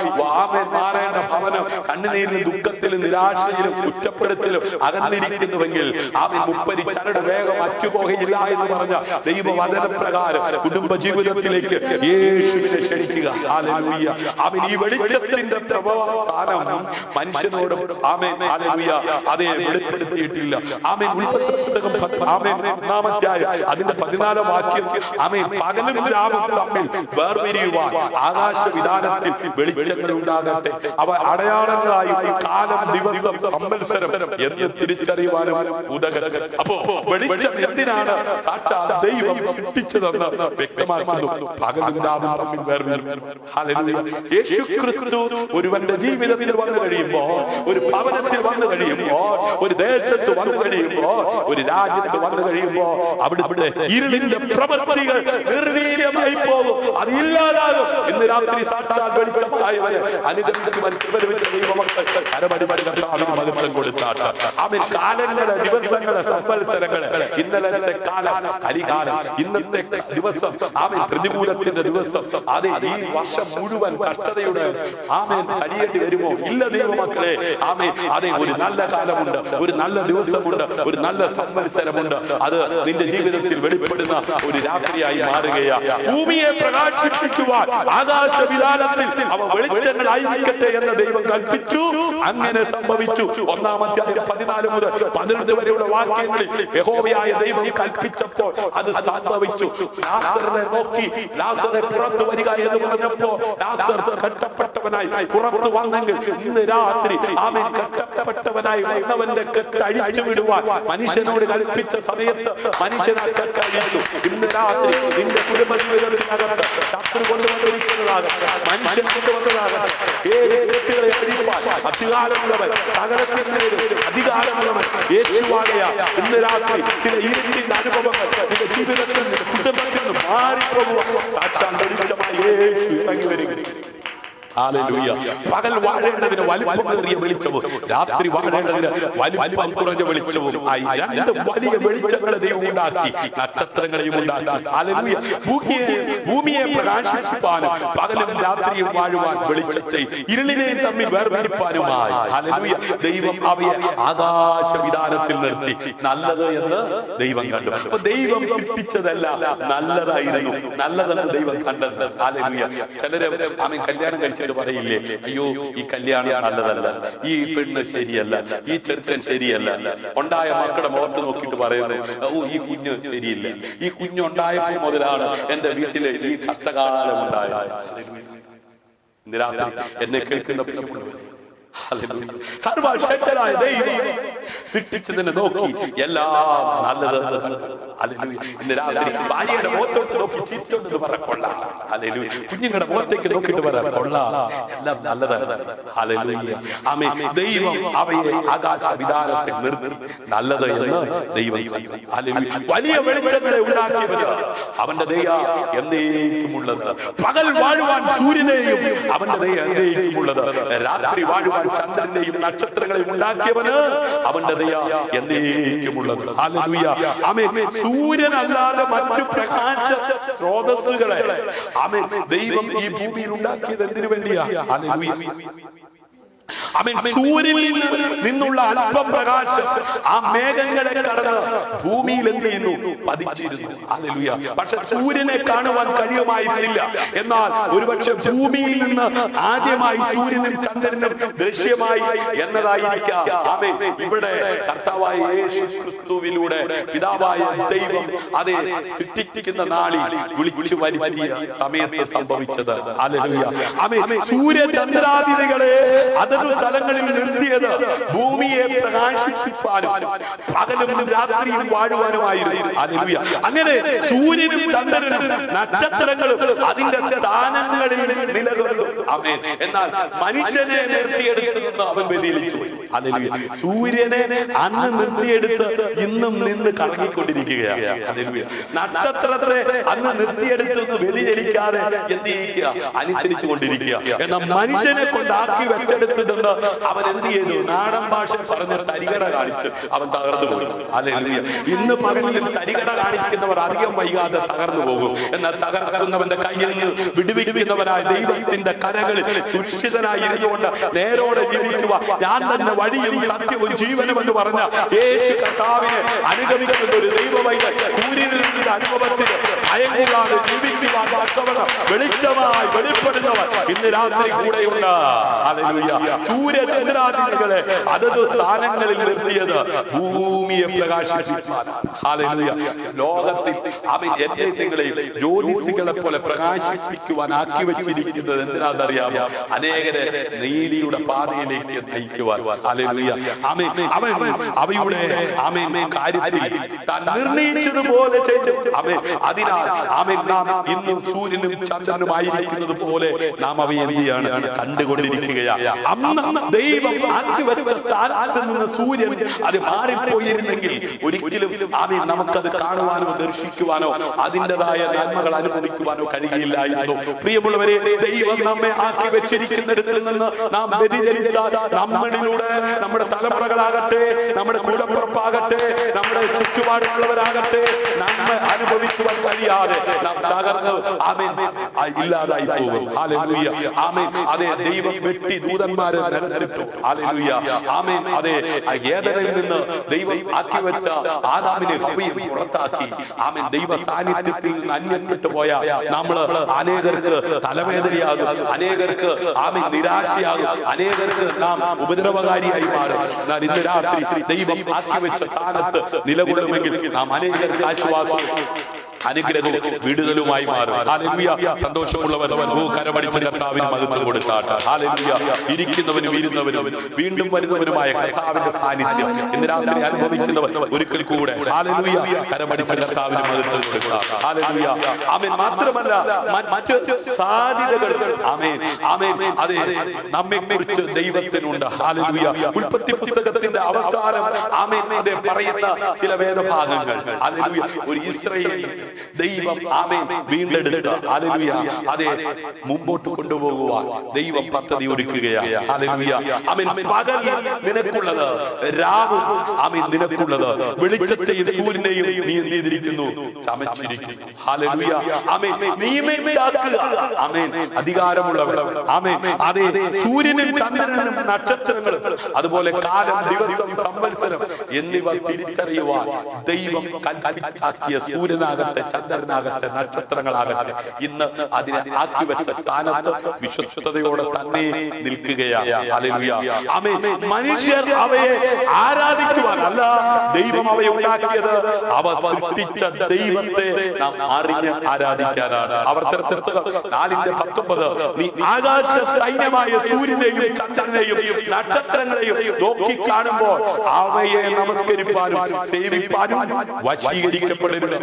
ആമേൻ മാറേണ്ട ഭവനം കണ്ണുനീരിലും ദുഃഖത്തിലും നിരാശയിലും കുറ്റപ്പെടുത്തലും അകന്നിരിക്കുന്നുവെങ്കിൽ ആമേൻ മുപ്പരി ചരട് വേഗം അറ്റുപോകയില്ല എന്ന് പറഞ്ഞ ദൈവവചനപ്രകാരം കുടുംബ ജീവിതത്തിലേക്ക് യേശുവിനെ ക്ഷണിക്കുക. ഹല്ലേലൂയ. ആമേൻ. ഈ വെളിച്ചത്തിന്റെ പ്രഭാസ്ഥാനം മനുഷ്യനോടും ആമേൻ ഹല്ലേലൂയ അതേ വെളിപ്പെടുത്തിയിട്ടില്ല. ആമേൻ. ഉൽപ്പത്തി പുസ്തകം ആമേൻ 1-ാം അധ്യായം അതിന്റെ 14-ാം വാക്യം ആമേൻ പകലും രാവും തമ്മിൽ വേർപിരിയുവാൻ ആകാശവിധാനത്തിൽ വെളിച്ചങ്ങൾ ഉണ്ടാകട്ടെ, അവ അടയാളങ്ങളായി കാലം ദിവസം സംവത്സരം എന്ന് തിരിച്ചറിയുവാനും ഉതകട്ടെ. അപ്പോ വെളിച്ചം എന്തിനാണ് സാക്ഷാൽ ദൈവം സൃഷ്ടിച്ചതെന്ന് വ്യക്തമാക്കുന്നു. പകലും രാവും തമ്മിൽ വേർപിരിയും. ഹല്ലേലൂയ. യേശുക്രിസ്തു ഒരുവന്റെ ജീവിതത്തിൽ വന്നു കഴിയുമ്പോൾ, ഒരു ഭവനത്തിൽ വന്നു കഴിയുമ്പോൾ, ഒരു ദേശത്ത് വന്നു കഴിയുമ്പോൾ, ഒരു രാജ്യത്ത് വന്നു കഴിയുമ്പോൾ അവിടുത്തെ ഇരുളിന്റെ പ്രവൃത്തികൾ നിർവീര്യമായി പോകും, അത് ഇല്ലാതാകും. ഇന്ന് രാത്രി സാക്ഷാൽ വെളിച്ചമായവരെ അനുഗ്രഹിക്കുവാൻ കൃപലഭിച്ച ദൈവമക്കൾ കരമടിച്ച് കർത്താവിന് മഹത്വം കൊടുത്താട്ട്. ആമേൻ. കാലങ്ങളെ, ദിവസങ്ങളെ, സംവത്സരങ്ങളെ, ഇന്നലത്തെ കാലം കലികാലം, ഇന്നത്തെ ദിവസം ആമേൻ പ്രതികൂലത്തിന്റെ ദിവസം, അതെ ഈ വർഷം മുഴുവൻ കഷ്ടതയുടെ ആമേൻ കഴിയേണ്ടി വരുമോ? ഇല്ല ദൈവമക്കളെ. ആമേൻ. അതെ ഒരു നല്ല കാലമുണ്ട്, ഒരു നല്ല ദിവസമുണ്ട്, ഒരു നല്ല സംവത്സരമുണ്ട്. അത് നിന്റെ ജീവിതത്തിൽ വെളിപ്പെടുന്ന ഒരു രാത്രിയായി മാറുകയാണ്. ഭൂമിയെ പ്രകാശിപ്പിക്കുവാൻ ആകാശവിധാനത്തിൽ അവ വെളിച്ചങ്ങളായിരിക്കട്ടെ എന്ന് ദൈവം കൽപ്പിച്ചു. അങ്ങനെ സംഭവിച്ചു. 1-ാം അധ്യായം 14 മുതൽ 12 വരെയുള്ള വാക്യങ്ങളിൽ യഹോവയായ ദൈവം കൽപ്പിച്ചപ്പോൾ അത് സംഭവിച്ചു. ലാസറിനെ നോക്കി ലാസറെ പുറത്തു വരിക എന്ന് പറഞ്ഞപ്പോൾ ലാസർ കെട്ടപ്പെട്ടവനായി പുറത്തു വന്നെങ്കിൽ ഇന്ന് രാത്രി ആമേൻ കെട്ടപ്പെട്ടവനായി വന്നവന്റെ കെട്ട് അഴിച്ചു വിടുവാൻ മനുഷ്യനോട് കൽപ്പിച്ച സമയത്ത് മനുഷ്യനെ കെട്ടഴിച്ചു. ഇന്ന് രാത്രി നിന്റെ കുടുംബ ജീവിതത്തിനകത്ത് ശത്രു കൊണ്ടുവന്നിരിക്കുന്നതാകട്ടെ, മനുഷ്യൻ കൊണ്ടുവന്നതാകട്ടെ, ഏത് കെട്ടുകളെ അഴിപ്പാൻ അധികാരമുള്ളവൻ, സകലത്തിന്മേലും അധികാരമുള്ളവൻ യേശുവാകയാ. ഇന്ന് രാത്രി ചില ഇരുട്ടിന്റെ അനുഭവങ്ങൾ നിന്റെ ജീവിതത്തിൽ നിന്ന് കുടുംബത്തിൽ നിന്ന് മാറിപ്പോകുവാൻ സാക്ഷാൽ വെളിച്ചമായി യേശു ഇറങ്ങി വരിക. ഹല്ലേലൂയ. പകൽ വാഴേണ്ടതിന് വലിപ്പമേറിയ വെളിച്ചവും രാത്രി വാഴേണ്ടതിന് വലിപ്പം കുറഞ്ഞ വെളിച്ചവും ആയി 2 വലിയ വെളിച്ചങ്ങളെ ദൈവം ഉണ്ടാക്കി, നക്ഷത്രങ്ങളെയും ഉണ്ടാക്കി. ഹല്ലേലൂയ. ഭൂമിയെ പ്രകാശിപ്പിക്കാനും പകലും രാത്രിയും വാഴുവാൻ വെളിച്ചത്തെ ഇരുളിനെയും തമ്മിൽ വേർതിരിപ്പാനുമായി ഹല്ലേലൂയ ദൈവം അവയെ ആകാശവിധാനത്തിൽ നിർത്തി. നല്ലത് എന്ന് ദൈവം കണ്ടു. അപ്പൊ ദൈവം സൃഷ്ടിച്ചതല്ല നല്ലതായിരുന്നു, നല്ലതെന്ന് ദൈവം കണ്ടത്. ഹല്ലേലൂയ. ചിലര് ആമേൻ കല്യാണം കഴിച്ചിട്ട് പറയില്ലേ, അയ്യോ ഈ കല്യാണം നല്ലതല്ല, ഈ പെണ്ണ് ശരിയല്ല, ഈ ചെറുക്കൻ ശരിയല്ല. ഉണ്ടായ മക്കളുടെ മുഖത്ത് നോക്കിയിട്ട് പറയുന്നു, ഓ ഈ കുഞ്ഞ് ശരിയില്ല, ഈ കുഞ്ഞുണ്ടായപ്പോൾ മുതലാണ് എന്റെ വീട്ടിലെ ഈ കഷ്ടകാലം ഉണ്ടായത്. ഇന്ന് രാത്രി എന്നെ കേൾക്കുന്ന സർവശക്തനായ ദൈവം സൃഷ്ടിച്ചതിനെ നോക്കി എല്ലാം നല്ലത്. ഇന്ന് രാത്രി ഭാര്യയുടെ മുഖത്തോട്ട് നോക്കി ചിരിച്ചോണ്ടെന്ന് പറ കൊള്ളാം. കുഞ്ഞുങ്ങളുടെ മുഖത്തേക്ക് നോക്കിയിട്ട് പറ കൊള്ളാം, എല്ലാം നല്ലതാണ്. ആമേൻ. ദൈവം അവയെ ആകാശ വിധാനത്തിൽ നിർത്തി നല്ലത് എന്ന് ദൈവം. വലിയ വെളിച്ചങ്ങളെ ഉണ്ടാക്കിയവന് അവന്റെ ദയ എന്നേക്കുമുള്ളത്. പകൽ വാഴുവാൻ സൂര്യനെയും അവന്റെ ദയ എന്നേക്കുമുള്ളത്. രാത്രി വാഴുവാൻ ചന്ദ്രനെയും നക്ഷത്രങ്ങളെയും ഉണ്ടാക്കിയവന് അവന്റെ ദയ എന്നേക്കുമുള്ളത്. ഹല്ലേലൂയ. ആമേൻ. സൂര്യനല്ലാതെ മറ്റു പ്രകാശ സ്രോതസ്സുകളെ ആമേൻ ദൈവം ഈ ഭൂമിയിൽ ഉണ്ടാക്കിയത് എന്തിനു വേണ്ടിയാ? ഹല്ലേലൂയ. സൂര്യനിൽ നിന്നുള്ള അല്പം പ്രകാശം ആ മേഘങ്ങളെ കടന്ന് ഭൂമിയിൽ എന്ത് ചെയ്യുന്നു? പതിച്ചിരുന്നു. ഹല്ലേലൂയ. പക്ഷെ സൂര്യനെ കാണുവാൻ കഴിയുമായിരുന്നില്ല. എന്നാൽ ഒരുപക്ഷെ ഭൂമിയിൽ നിന്ന് ആദ്യമായി സൂര്യനും ചന്ദ്രനും ദൃശ്യമായി എന്നതായിരിക്കാം. ആമേൻ. ഇവിടെ കർത്താവായ യേശു ക്രിസ്തുവിലൂടെ പിതാവായ ദൈവം അതെ സൃഷ്ടിക്കുന്ന നാളിൽ വിളിച്ചു വരുത്തിയ സമയത്ത് സംഭവിച്ചത്. ഹല്ലേലൂയ. ആമേൻ. സൂര്യചന്ദ്രാദികളെ അതത് സ്ഥലങ്ങളിൽ നിർത്തിയത് ഭൂമിയെ പ്രകാശിപ്പിക്കാനും പകലും രാത്രിയും വാഴുവാനുമായിരുന്നു. ഹല്ലേലൂയ. അങ്ങനെ സൂര്യനും ചന്ദ്രനും നക്ഷത്രങ്ങളും അതിന്റെ സ്ഥാനങ്ങളിൽ നിലകൊണ്ടു. ആമേൻ. എന്നാൽ മനുഷ്യനെ നിർത്തിയെടുത്തെന്ന് അവൻ വ്യതിചലിച്ചു. ഹല്ലേലൂയ. സൂര്യനെ അന്ന് നിർത്തിയെടുത്ത് ഇന്നും നിന്ന് കറങ്ങിക്കൊണ്ടിരിക്കുകയാണ്. ഹല്ലേലൂയ. നക്ഷത്രത്തെ അന്ന് നിർത്തിയെടുത്തെന്ന് വ്യതിചലിക്കാതെ എന്ത് ചെയ്യുക? അനുസരിച്ചു കൊണ്ടിരിക്കുക. എന്നാൽ മനുഷ്യനെ കൊണ്ടാക്കി വെച്ചെടുത്തതെന്ന് അവൻ എന്ത് ചെയ്തു? നാടൻ ഭാഷ പറഞ്ഞ തരികട കാണിച്ച് അവൻ തകർന്നു പോയി. ഹല്ലേലൂയ. ഇന്ന് പകലിൽ തരികട കാണിക്കുന്നവർ അധികം വൈകാതെ തകർന്നു പോകും. എന്നാൽ തകർക്കുന്നവന്റെ കയ്യിൽ നിന്ന് വിടുവിക്കുന്നവനായ ദൈവത്തിന്റെ കരങ്ങളിൽ സുരക്ഷിതനായി ഇരുന്നുകൊണ്ട് നേരോടെ ജീവിക്കുക. ഞാൻ തന്നെ വഴിയും സത്യവും ജീവനും എന്ന് പറഞ്ഞ യേശു കർത്താവിനെ അനുഗമിക്കുന്ന ഒരു ദൈവവൈദ്യൻ സൂര്യനിൽ നിന്നുള്ള അനുഭവത്തിൽ ഭയങ്കരമായി ജീവിക്കുവാൻ തക്കവണ്ണം വെളിച്ചമായി വെളിപ്പെടുന്നവർ ഇന്ന് രാത്രി കൂടെയുണ്ട്. ഹല്ലേലൂയ. സൂര്യചന്ദ്രാദികളെ അതത് സ്ഥാനങ്ങളിൽ നിർത്തിയത് ഭൂമിയെ പ്രകാശിപ്പിക്കാൻ. ഹല്ലേലൂയ. ലോകത്തിൽ അവൻ എന്നെ നിങ്ങളെയും ജ്യോതിസികളെ പോലെ പ്രകാശിപ്പിക്കുവാൻ ആക്കി വെച്ചിരിക്കുന്നത് എന്തിനാണെന്നറിയാമോ? അനേകരെ നീതിയുടെ പാതയിലേക്ക് നയിക്കുവാൻ. ഹല്ലേലൂയ. ആമേൻ. അവൻ അവയുടെ ആമേൻ കാര്യത്തിൽ താൻ നിർണയിച്ചതുപോലെ ചെയ്തു. ആമേൻ. അതിനാൽ ആമേൻ നാം ഇന്നും സൂര്യനും ചന്ദ്രനുമായിരിക്കുന്നത് പോലെ നാം അവയെ എന്ത് ചെയ്യാണ്? കണ്ടുകൊണ്ടിരിക്കുകയാണ്. അന്ന് ദൈവം ആക്കി വെച്ച സ്ഥാനത്ത് നിന്ന് സൂര്യൻ അത് മാറിപ്പോയിരുന്നെങ്കിൽ ഒരിക്കലും ആമേൻ നമുക്കത് കാണുവാനോ ദർശിക്കുവാനോ അതിൻ്റെതായ നന്മകൾ അനുഭവിക്കുവാനോ കഴിയില്ലായിരുന്നു. പ്രിയമുള്ളവരെ, ദൈവം നമ്മെ ആക്കി വെച്ചിരിക്കുന്നിടത്തിൽ നിന്ന് നാം വ്യതിചലിച്ചാൽ നമ്മളിലൂടെ നമ്മുടെ തലമുറകളാകട്ടെ, നമ്മുടെ കൂടപ്പുറപ്പാകട്ടെ, നമ്മുടെ ചുറ്റുപാടുള്ളവരാകട്ടെ നമ്മെ അനുഭവിക്കുവാൻ കഴിയാതെ നാം തകർന്ന് ആമേൻ ഇല്ലാതായി പോകും. ഹല്ലേലൂയ. ആമേൻ. അതെ, ദൈവം വെട്ടി ദൂതന്മാരെ നിലനിർത്തും. ഹല്ലേലൂയ. ആമേൻ. അതെ, ഏദനിൽ നിന്ന് ദൈവം ആക്കി വെച്ച ആദാമിനെ ഹവ്വയും പുറത്താക്കി. ആമേൻ. ദൈവ സാന്നിധ്യത്തിൽ നിന്ന് അന്യപ്പെട്ടു പോയ നമ്മൾ അനേകർക്ക് തലവേദനയാകും, അനേകർക്ക് ആമേൻ നിരാശയാകും, അനേകർക്ക് നാം ഉപദ്രവകാരിയായി മാറും. എന്നാൽ ഇന്ന് രാത്രി ദൈവം ആക്കി വെച്ച സ്ഥാനത്ത് നിലകൊള്ളുമെങ്കിൽ നാം അനേകർക്ക് ആശ്വാസവും അനുഗ്രഹവും വിടുതലുമായി മാറും. ഹല്ലേലൂയ. സന്തോഷമുള്ളവൻ കരമടിച്ച കർത്താവിന് മഹത്വം കൊടുത്താട്ടെ. ഹല്ലേലൂയ. ഇരിക്കുന്നവനും ഇരുന്നവനും വീണ്ടും വരുന്നവനുമായ കർത്താവിന്റെ സാന്നിധ്യം ഇന്ന് രാത്രി അനുഭവിക്കുന്നവർ ഒരിക്കൽ കൂടെ ഹല്ലേലൂയ കരമടിച്ച കർത്താവിന് മഹത്വം കൊടുത്താട്ടെ. ഹല്ലേലൂയ. ആമേൻ. മാത്രമല്ല മറ്റ് സാധ്യതകൾ ആമേൻ ആമേൻ അതെ നമ്മെ കുറിച്ച് ദൈവത്തിനുണ്ട്. ഹല്ലേലൂയ. ഉൽപ്പത്തി പുസ്തകത്തിന്റെ അവസാനം ആമേൻ അതെ പറയുന്ന ചില വേദഭാഗങ്ങൾ. ഹല്ലേലൂയ. ഒരു ഇസ്രായേൽ ദൈവം ആമേൻ വീണ്ടെടുത്ത ഹല്ലേലൂയ അതെ മുമ്പോട്ട് കൊണ്ടുപോകുവാൻ ദൈവം പദ്ധതി ഒരുക്കുകയാണ്. ഹല്ലേലൂയ. ആമേൻ. പകൽ നിനക്കുള്ളത്, രാവ് ആമേൻ നിനക്കുള്ളത്. വെളിച്ചത്തെയും സൂര്യനെയും നീ എന്തിരിക്കുന്നു? ചമച്ചിരിക്കുന്നു. ഹല്ലേലൂയ. ആമേൻ. നിയമമാക്കുക. ആമേൻ. അധികാരമുള്ളവർ. ആമേൻ. അതെ, സൂര്യനും ചന്ദ്രനും നക്ഷത്രങ്ങളും അതുപോലെ കാലം, ദിവസം, സംവത്സരം എന്നിവ തിരിച്ചറിയുവാൻ ദൈവം കൽപ്പിച്ചാക്കിയ സൂര്യനാകട്ടെ, ചന്ദ്രനാകട്ടെ, നക്ഷത്രങ്ങളാകട്ടെ, ഇന്ന് അതിനെ ആക്കി വെച്ച സ്ഥാനത്ത് വിശ്വസ്തയോടെ തന്നെ നിൽക്കുകയാണ്. ഹല്ലേലൂയ. ആമേൻ. മനുഷ്യർ അവയെ ആരാധിക്കുവാനല്ല ദൈവം അവയെ ഉണ്ടാക്കിയത്, അവ സൃഷ്ടിച്ച ദൈവത്തെ നാം അറിഞ്ഞ് ആരാധിക്കാനാണ്. ആവർത്തന 4:19 നീ ആകാശ സൈന്യമായ സൂര്യനെയും ചന്ദ്രനെയും നക്ഷത്രങ്ങളെയും നോക്കി കാണുമ്പോൾ അവയെ നമസ്കരിപ്പാനും സേവിപ്പാനും വശീകരിക്കപ്പെടരുത്.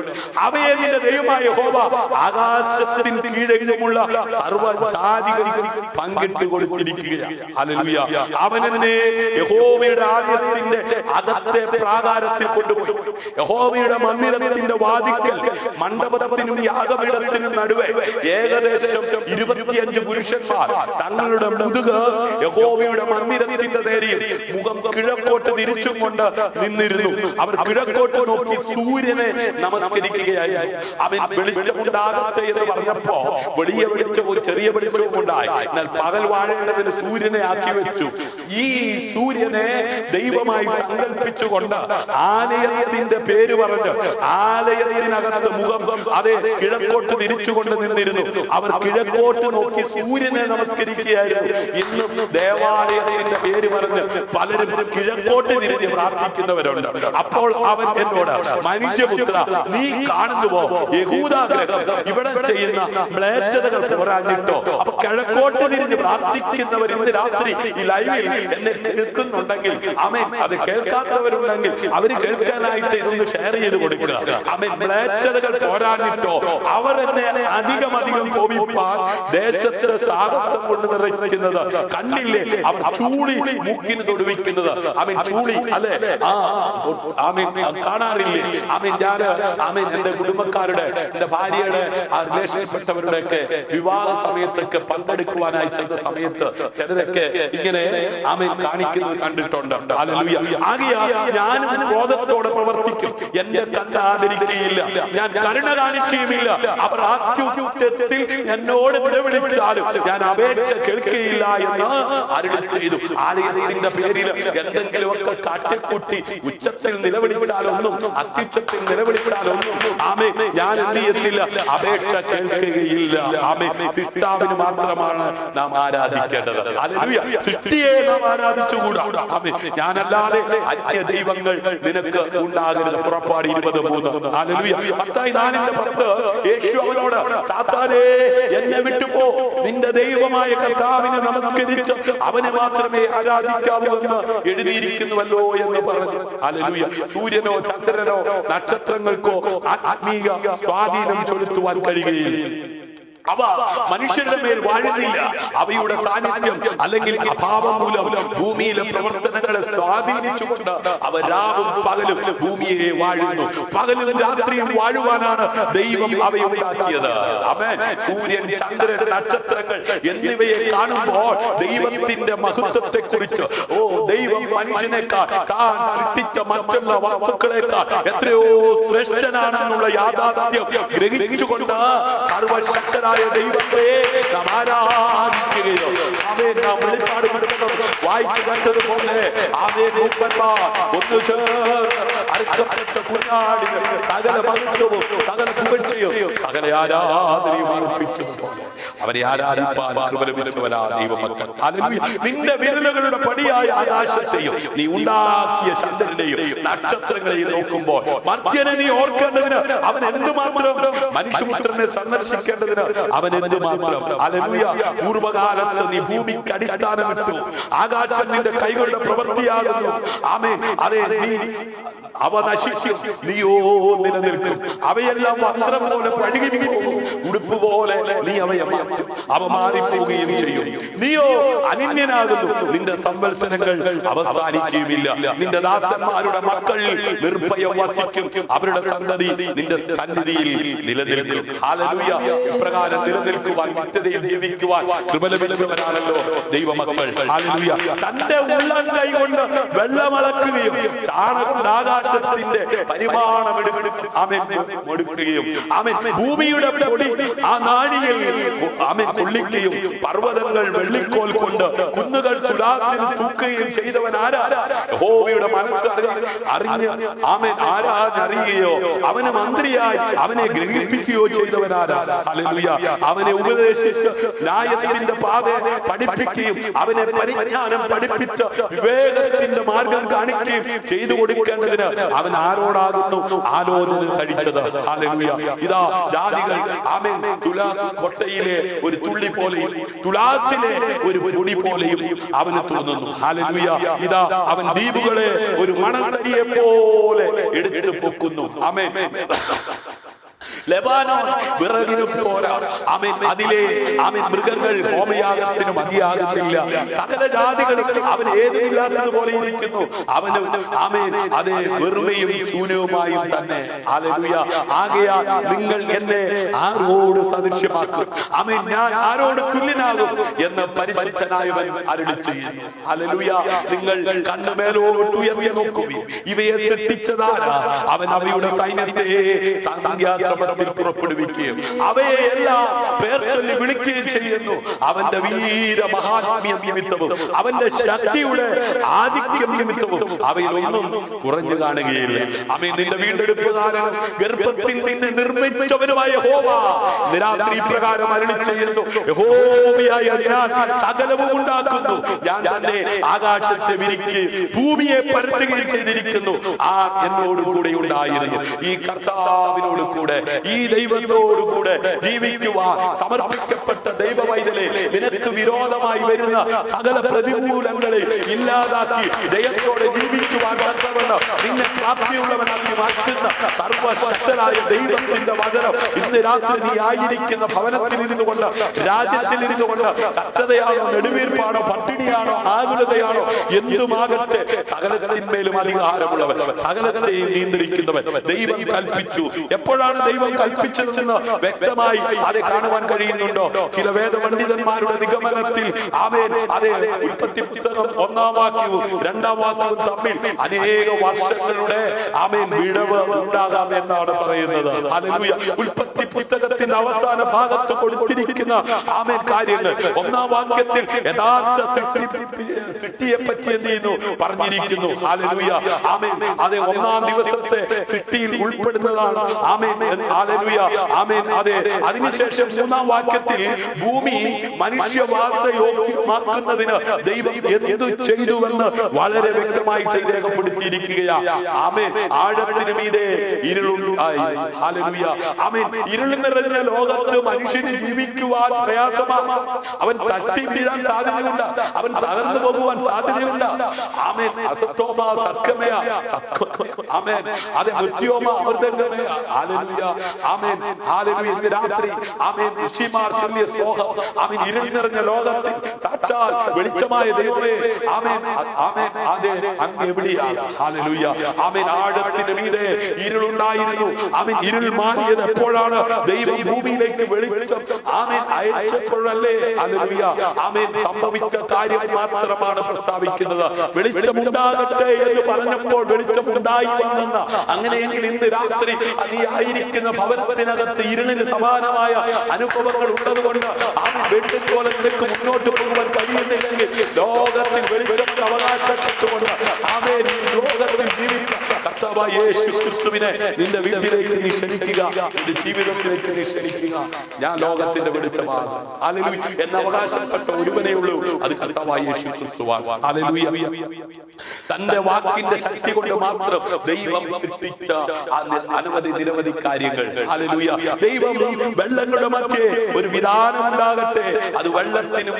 അവയെ നിന്റെ ദൈവമായ യഹോവ ആകാശത്തിന് കീഴെങ്ങുമുള്ള സർവ്വജാതികൾക്കും പങ്കിട്ട് കൊടുത്തിരിക്കുകയാണ്. ഹല്ലേലൂയ. അവൻ എന്നെ യഹോവയുടെ ആലയത്തിന്റെ അകത്തെ പ്രാകാരത്തിൽ കൊണ്ടുപോയി. യഹോവയുടെ മന്ദിരത്തിന്റെ വാതിക്കൽ മണ്ഡപത്തിനും യാഗപീഠത്തിനും നടുവെ ഏകദേശം 25 പുരുഷന്മാർ തങ്ങളുടെ മുതുക് യഹോവയുടെ മന്ദിരത്തിന്റെ നേരെയും മുഖം കിഴക്കോട്ട് തിരിച്ചും കൊണ്ട് നിന്നിരുന്നു. അവർ കിഴക്കോട്ട് നോക്കി സൂര്യനെ നമസ്കരിക്കുകയായിരുന്നു. അവൻ വെളിച്ചമുണ്ടാകട്ടെ എന്ന് പറഞ്ഞപ്പോ വലിയ വെളിച്ചവും ചെറിയ വെളിച്ചവും ഉണ്ടായി. എന്നാൽ പകൽ വാഴേണ്ടതിന് സൂര്യനെ ആക്കി വെച്ചു. ഈ സൂര്യനെ ദൈവമായി സങ്കല്പിച്ചുകൊണ്ട് ആലയത്തിന്റെ പേര് പറഞ്ഞ് ആലയത്തിനകത്ത് മുഖം അതെ കിഴക്കോട്ട് തിരിച്ചുകൊണ്ട് നിന്നിരുന്നു. അവർ കിഴക്കോട്ട് നോക്കി സൂര്യനെ നമസ്കരിക്കുകയായിരുന്നു. ഇന്നും ദേവാലയത്തിന്റെ പേര് പറഞ്ഞ് പലരും കിഴക്കോട്ട് തിരിഞ്ഞ് പ്രാർത്ഥിക്കുന്നവരുണ്ട്. അപ്പോൾ അവൻ എന്നോട്, മനുഷ്യപുത്ര, നീ കാണുന്നുവോ യഹൂദാഗ്രഹം ഇവിടെ ചെയ്യുന്ന മ്ലേച്ഛതകൾ പോരാഞ്ഞിട്ടോ? അപ്പൊ കിഴക്കോട്ട് തിരിഞ്ഞ് പ്രാർത്ഥിക്കുന്നവർ ഇന്ന് രാത്രി ഈ ലൈവിൽ എന്നെ കേൾക്കുന്നുണ്ടെങ്കിൽ, ആമേൻ, അത് കേൾക്കാത്തവരുണ്ടെങ്കിൽ അവര് കേൾക്കാനായിട്ട് ഇതൊന്ന് ഷെയർ ചെയ്ത് കൊടുക്കുക. ആമേൻ. മ്ലേച്ഛതകൾ പോരാഞ്ഞിട്ടോ അവർ എന്നെ അധികം കോപിപ്പാൻ ദേശത്തെ സാഹസം കൊണ്ട് നിറയ്ക്കുന്നത് കണ്ടില്ലേ? അവർ ചൂളി മൂക്കിന് തൊടുവിക്കുന്നത്. ആമേൻ. ചൂളി അല്ലെ? ആമേൻ. കാണാറില്ലേ? ആമേൻ. ഞാൻ ആമേൻ എന്റെ കുടുംബക്കാരുടെ, എന്റെ ഭാര്യയുടെ ആ റിലേഷൻപ്പെട്ടവരുടെ ഒക്കെ വിവാഹ സമയത്തൊക്കെ പങ്കെടുക്കുവാനായി ചെന്ന സമയത്ത് ചിലരൊക്കെ ഇങ്ങനെ ആമേൻ കാണിക്കുന്നത് കണ്ടിട്ടുണ്ട്. ഹല്ലേലൂയ. ആകയാൽ ഞാനും ക്രോധത്തോടെ പ്രവർത്തിക്കും, എന്റെ കണ്ണ് ആദരിക്കുകയില്ല, ഞാൻ കരുണ കാണിക്കുകയുമില്ല. അവർ അത്യുച്ചത്തിൽ എന്നോട് നിലവിളിച്ചാലും ഞാൻ അപേക്ഷ കേൾക്കുകയില്ല എന്ന് അരുളി ചെയ്തു. ആലയത്തിന്റെ പേരിൽ എന്തെങ്കിലുമൊക്കെ കാട്ടിക്കുട്ടി ഉച്ചത്തിൽ നിലവിളിച്ചാലൊന്നും അത്യുച്ചത്തിൽ നിലവിളിച്ചാലൊന്നും ആമേൻ ഞാൻ എന്ത് ചെയ്യത്തില്ല, അപേക്ഷ കേൾക്കുകയില്ല. ആമേൻ. സിട്ടാവിന് മാത്രമാണ് നാം ആരാധിക്കേണ്ടത്. ഹല്ലേലൂയ. സൃഷ്ടിയെ നാം ആരാധിച്ചുകൂടാ. ആമേൻ. ഞാനല്ലാതെ അന്യ ദൈവങ്ങൾ നിനക്ക് ഉണ്ടാകരുത്. പുറപ്പാട് 20:3. ഹല്ലേലൂയ. മത്തായി 4:10 യേശു അവനോട്, സാത്താനേ, എന്നെ വിട്ടുപോ, നിന്റെ ദൈവമായ കർത്താവിനെ നമസ്കരിച്ച് അവനെ മാത്രമേ ആരാധിക്കാവൂ എന്ന് എഴുതിയിരിക്കുന്നുവല്ലോ എന്ന് പറഞ്ഞു. ഹല്ലേലൂയ. സൂര്യനോ ചന്ദ്രനോ നക്ഷത്രങ്ങൾക്കോ ആത്മീയ സ്വാധീനം ചെലുത്തുവാൻ കഴിയുകയില്ല. അവ മനുഷ്യരുടെ മേൽ വാഴുന്നില്ല. അവയുടെ സാന്നിധ്യം അല്ലെങ്കിൽ അഭാവം മൂലം ഭൂമിയിലെ പ്രവർത്തനങ്ങളെ സ്വാധീനിച്ചുകൊണ്ട് അവ രാവും പകലും ഭൂമിയെ വാഴുന്നു. പകലും രാത്രിയും വാഴുവാനാണ് ദൈവം അവയെ ഉണ്ടാക്കിയത്. ആമേൻ. സൂര്യൻ, ചന്ദ്രൻ, നക്ഷത്രങ്ങൾ എന്നിവയെ കാണുമ്പോൾ ദൈവത്തിന്റെ മഹത്വത്തെ കുറിച്ച്, ഓ, ദൈവം മനുഷ്യനേക്കാൾ താൻ സൃഷ്ടിച്ച മറ്റുള്ള വസ്തുക്കളെക്കാൾ എത്രയോ ശ്രേഷ്ഠനാണെന്നുള്ള യാഥാർത്ഥ്യം ഗ്രഹിച്ചുകൊണ്ട് സർവശക്തനായ ദൈവത്തെ നാം ആരാധിക്കുകയോ ആമേൻ നാം വെളിപ്പാട് വായിച്ചു കണ്ടതുപോലെ ആമേൻ മൂപ്പന്മാർ ഒന്നു ചേർന്ന് അറുക്കപ്പെട്ട കുഞ്ഞാടിന് സകല മഹത്വവും സകല പുകഴ്ചയും സകല ആരാധനയും അർപ്പിച്ചതുപോലെ അവനെ ആരാധിപ്പാൻ കൃപ ലഭിച്ചവനാ ദൈവമക്കൾ. നിന്റെ വിരലുകളുടെ പടിയായ ആകാശത്തെയും നീ ഉണ്ടാക്കിയ ചന്ദ്രനെയും നക്ഷത്രങ്ങളെയും നോക്കുമ്പോൾ മർത്യനെ നീ ഓർക്കേണ്ടതിന് അവൻ എന്തുമാത്രം, മനുഷ്യപുത്രനെ സന്ദർശിക്കേണ്ടതിന് അവൻ എന്തുമാത്രം. ഹല്ലേലൂയ. പൂർവകാലത്ത് നീ ഭൂമിക്ക് അടിസ്ഥാനമിട്ടു, ആകാശം നിന്റെ കൈകളുടെ പ്രവൃത്തിയാകുന്നു. ആമേൻ. അതെ, നീ അവ നശിക്കും, നീയോ നിലനിൽക്കും. അവയെല്ലാം വസ്ത്രം പോലെ പഴുകി പോകും, ഉടുപ്പ് പോലെ നീ അവയെ മാറ്റും, അവ മാറിപ്പോവുകയും ചെയ്യും. നീയോ അനന്യനാകുന്നു, നിന്റെ സംവത്സരങ്ങൾ അവസാനിക്കുകയുമില്ല. നിന്റെ ദാസന്മാരുടെ മക്കൾ നിർഭയം വസിക്കും, അവരുടെ സന്തതി നിന്റെ സന്നിധിയിൽ നിലനിൽക്കും. ഹല്ലേലൂയ. ഇപ്രകാരം നിലനിൽക്കുവാൻ, നിത്യതയിൽ ജീവിക്കുവാൻ കൃപ ലഭിച്ചവരാണല്ലോ ദൈവമക്കൾ. ഹല്ലേലൂയ. തന്റെ ഉള്ളം കൈ കൊണ്ട് വെള്ളമളക്കുകയും ചാണകം ആകാശത്തിന്റെ പരിമാണമെടുക്കുകയും ആമേൻ ഭൂമിയുടെ പൊടി ആ നാഴിയിൽ ആമേൻ കൊള്ളിക്കുകയും പർവ്വതങ്ങൾ വെള്ളിക്കോൽ കൊണ്ട് കുന്നുകൾ മുത്തുകൾ തുലാസിൽ തൂക്കുകയും ചെയ്തവൻ ആരാ? യഹോവയുടെ മനസ്സ് അറിഞ്ഞ് ആമേൻ ആരാഞ്ഞറിയുകയോ അവന് മന്ത്രിയായി അവനെ ഗ്രഹിപ്പിക്കുകയോ ചെയ്തവനാരാ? ഹല്ലേലൂയ. അവനെ ഉപദേശിച്ച് ന്യായത്തിന്റെ പാത പഠിപ്പിക്കുകയും അവനെ പരിജ്ഞാനം പഠിപ്പിച്ച് വിവേകത്തിന്റെ മാർഗം കാണിക്കുകയും ചെയ്തു കൊടുക്കേണ്ടതിന് അവൻ ആരോടാകുന്നു ആലോചന കഴിച്ചത്? ഹല്ലേലൂയ. ഇതാ ജാതികൾ ആമേൻ തുലാ കൊട്ടയിലെ ഒരു തുള്ളി പോലെയും തുലാസിലെ ഒരു പൊടി പോലെയും അവന് തോന്നുന്നു. ഹല്ലേലൂയ. ഇതാ അവൻ ദ്വീപുകളെ ഒരു മണത്തരിയെ പോലെ എടുത്തു പൊക്കുന്നു. ആമേൻ. ലെബാനോൻ വിറകിന് പോരാ. ആമേൻ. അതിലെ ആമേൻ മൃഗങ്ങൾ ഹോമയാഗത്തിന് മതിയാകുന്നില്ല. സകല ജാതികളും അവൻ ഏതുമില്ലാത്തതുപോലെ ഇരിക്കുന്നു. അവന് ആമേൻ അതേ വെറുമയും ശൂന്യവുമായും തന്നെ. ഹല്ലേലൂയ. ആകയാൽ നിങ്ങൾ എന്നെ ആരോട് സദൃശ്യമാക്കും? ആമേൻ. ഞാൻ ആരോട് തുല്യനാകും എന്ന് പരിശുദ്ധനായവൻ അരുളി ചെയ്യുന്നു. ഹല്ലേലൂയ. നിങ്ങൾ കണ്ണുമേലോട്ട് ഉയർത്തി നോക്കുവിൻ. ഇവയെ സൃഷ്ടിച്ചതാരാ? അവൻ അവയുടെ സൈന്യത്തെ സംഖ്യാക്രമത്തിൽ പുറപ്പെടുവിക്കുകയും അവയെ എല്ലാം പേർ ചൊല്ലി വിളിക്കുകയും ചെയ്യുന്നു. അവന്റെ വീര മഹാത്മ്യം നിമിത്തവും അവന്റെ ശക്തിയുടെ ആധിക്യം നിമിത്തവും അവയിലൊന്നും കുറഞ്ഞു കാണുകയില്ല. ആമേൻ. നിന്റെ വീണ്ടെടുപ്പുകാരൻ ഗർഭത്തിൽ നിന്നെ നിർമ്മിച്ചവനുമായ യഹോവ രാത്രി പ്രകാരം അരുളി ചെയ്യുന്നു. യഹോവയായ ഞാൻ സകലവും ഉണ്ടാക്കുന്നു. ഞാൻ തന്നെ ആകാശത്തെ വിരിക്കുകയും ഭൂമിയെ പരത്തുകയും ചെയ്തിരിക്കുന്നു. ആ എന്നോട് കൂടെ ഉണ്ടായിരുന്നു. ഈ കർത്താവിനോട് കൂടെ ഈ ദൈവത്തോടുകൂടെ ജീവിക്കുവാൻ സമർപ്പിക്കപ്പെട്ട ദൈവവൈതലെ നിനക്ക് വിരോധമായി വരുന്ന സകല പ്രതികൂലങ്ങളെ ഇല്ലാതാക്കി ജയത്തോടെ ജീവിക്കുവാൻ തക്കവണ്ണം നിന്നെ പ്രാപ്തിയുള്ളവനാക്കി മാറ്റുന്ന സർവശക്തനായ ദൈവത്തിന്റെ വചനം ഇന്ന് രാത്രി നീ ആയിരിക്കുന്ന ഭവനത്തിൽ ഇരുന്നു കൊണ്ട് രാജ്യത്തിൽ ഇരുന്നു കൊണ്ട് കഷ്ടതയാണോ നെടുവീർപ്പാണോ പട്ടിണിയാണോ ആകുലതയാണോ എന്തുമാകട്ടെ സകലത്തിന്മേലും അധികാരമുള്ളവൻ സകലത്തെയും നിയന്ത്രിക്കുന്നവൻ ദൈവം കൽപ്പിച്ചു. എപ്പോഴാണ് ദൈവം കൽപ്പിച്ചതെന്ന് വ്യക്തമായി അത് കാണുവാൻ കഴിയുന്നുണ്ടോ? ചില വേദപണ്ഡിതന്മാരുടെ നിഗമനത്തിൽ ആമേൻ അതേ ഉൽപ്പത്തി പുസ്തകം 1-ാം വാക്യവും 2-ാം വാക്യവും തമ്മിൽ അനേക വർഷങ്ങളുടെ ആമേൻ വിടവ് ഉണ്ടാകാം എന്നാണ് പറയുന്നത്. ഹല്ലേലൂയ. ഉൽപ്പത്തി പുസ്തകത്തിന്റെ അവസാന ഭാഗത്ത് കൊടുത്തിരിക്കുന്ന ആമേൻ കാര്യങ്ങൾ 1-ാം വാക്യത്തിൽ യഥാർത്ഥ സൃഷ്ടിയെ പറ്റി എന്ത് ചെയ്യുന്നു പറഞ്ഞിരിക്കുന്നു. ഹല്ലേലൂയ. ആമേൻ അതേ 1-ാം ദിവസത്തെ സൃഷ്ടിയിൽ ഉൾപ്പെടുന്നതാണ്. ആമേൻ. ഹല്ലേലൂയ. ആമേൻ. അതെ. അതിനുശേഷം 3-ാം വാക്യത്തിൽ ഭൂമി മനുഷ്യവാസയോഗ്യമാക്കുന്നതിന് ദൈവം എന്തു ചെയ്തുവെന്ന് വളരെ വ്യക്തമായിട്ട് രേഖപ്പെടുത്തിയിരിക്കുകയാണ്. ആമേൻ. ആഴത്തിന് മീതെ ഇരുളുണ്ടായി. ഹല്ലേലൂയ. ആമേൻ. ഇരുൾ നിറഞ്ഞ ലോകത്ത് മനുഷ്യന് ജീവിക്കുവാൻ പ്രയാസമാണ്. അവൻ തട്ടി വീഴാൻ സാധ്യതയുണ്ട്. അവൻ തകർന്നു പോകുവാൻ സാധ്യതയുണ്ട്. ആമേൻ. അസത്തോമ സത്കമയ. ആമേൻ. അതെ മൃത്യോമ അമൃതംഗമയ. ഹല്ലേലൂയ. ആമേൻ. ഹല്ലേലൂയ. ഇന്ന് രാത്രി ആമേൻ ഋഷിമാർ ചൊല്ലിയ ശ്ലോകം ആമേൻ ഇരുൾ നിറഞ്ഞ ലോകത്തിൽ സാക്ഷാൽ വെളിച്ചമായ ദൈവമേ ആമേൻ ആമേൻ അതെ അങ്ങ് എവിടെയാണ്? ഹല്ലേലൂയ. ആമേൻ. ആഴത്തിന് മീതെ ഇരുളുണ്ടായിരുന്നു. ആമേൻ. ഇരുൾ മാറിയത് എപ്പോഴാണ്? ദൈവം ഭൂമിയിലേക്ക് വെളിച്ചം ആമേൻ അയച്ചപ്പോഴല്ലേ? ഹല്ലേലൂയ. ആമേൻ. സംഭവിച്ച കാര്യം മാത്രമാണ് പ്രസ്താവിക്കുന്നത്. വെളിച്ചമുണ്ടാകട്ടെ എന്ന് പറഞ്ഞപ്പോൾ വെളിച്ചമുണ്ടായി വന്നെന്ന. അങ്ങനെയെങ്കിൽ ഇന്ന് രാത്രി നീ ആയിരിക്കുന്ന ഭവനത്തിനകത്ത് ഇരുളിന് സമാനമായ അനുഭവങ്ങൾ ഉള്ളതുകൊണ്ട് ആമേൻ വെട്ടുകോലത്തിലേക്ക് മുന്നോട്ട് പോകുവാൻ കഴിയുന്നില്ലെങ്കിൽ ലോകത്തിൽ വെളിച്ചത്തിന് അവകാശപ്പെട്ടുകൊണ്ട് ആമേൻ ലോകത്തിൽ ജീവിച്ച കർത്താവായ യേശു ക്രിസ്തുവിനെ നിന്റെ വീട്ടിലേക്ക് നീ ക്ഷണിക്കുക. നിന്റെ ജീവിതത്തിലേക്ക് നീ ക്ഷണിക്കുക. ഞാൻ ലോകത്തിന്റെ വെളിച്ചമാണ്. ഹല്ലേലൂയ. എന്ന അവകാശപ്പെട്ട ഒരുവനേ ഉള്ളൂ. അത് കർത്താവായ യേശു ക്രിസ്തുവാണ്. ഹല്ലേലൂയ. തന്റെ വാക്കിന്റെ ശക്തി കൊണ്ട് മാത്രം ദൈവം സൃഷ്ടിച്ച അനവധി നിരവധി കാര്യങ്ങൾ. ഹല്ലേലൂയ. ദൈവം വെള്ളങ്ങളുടെ മധ്യേ ഒരു വിധാനം ഉണ്ടാകട്ടെ, അത് വെള്ളത്തിനും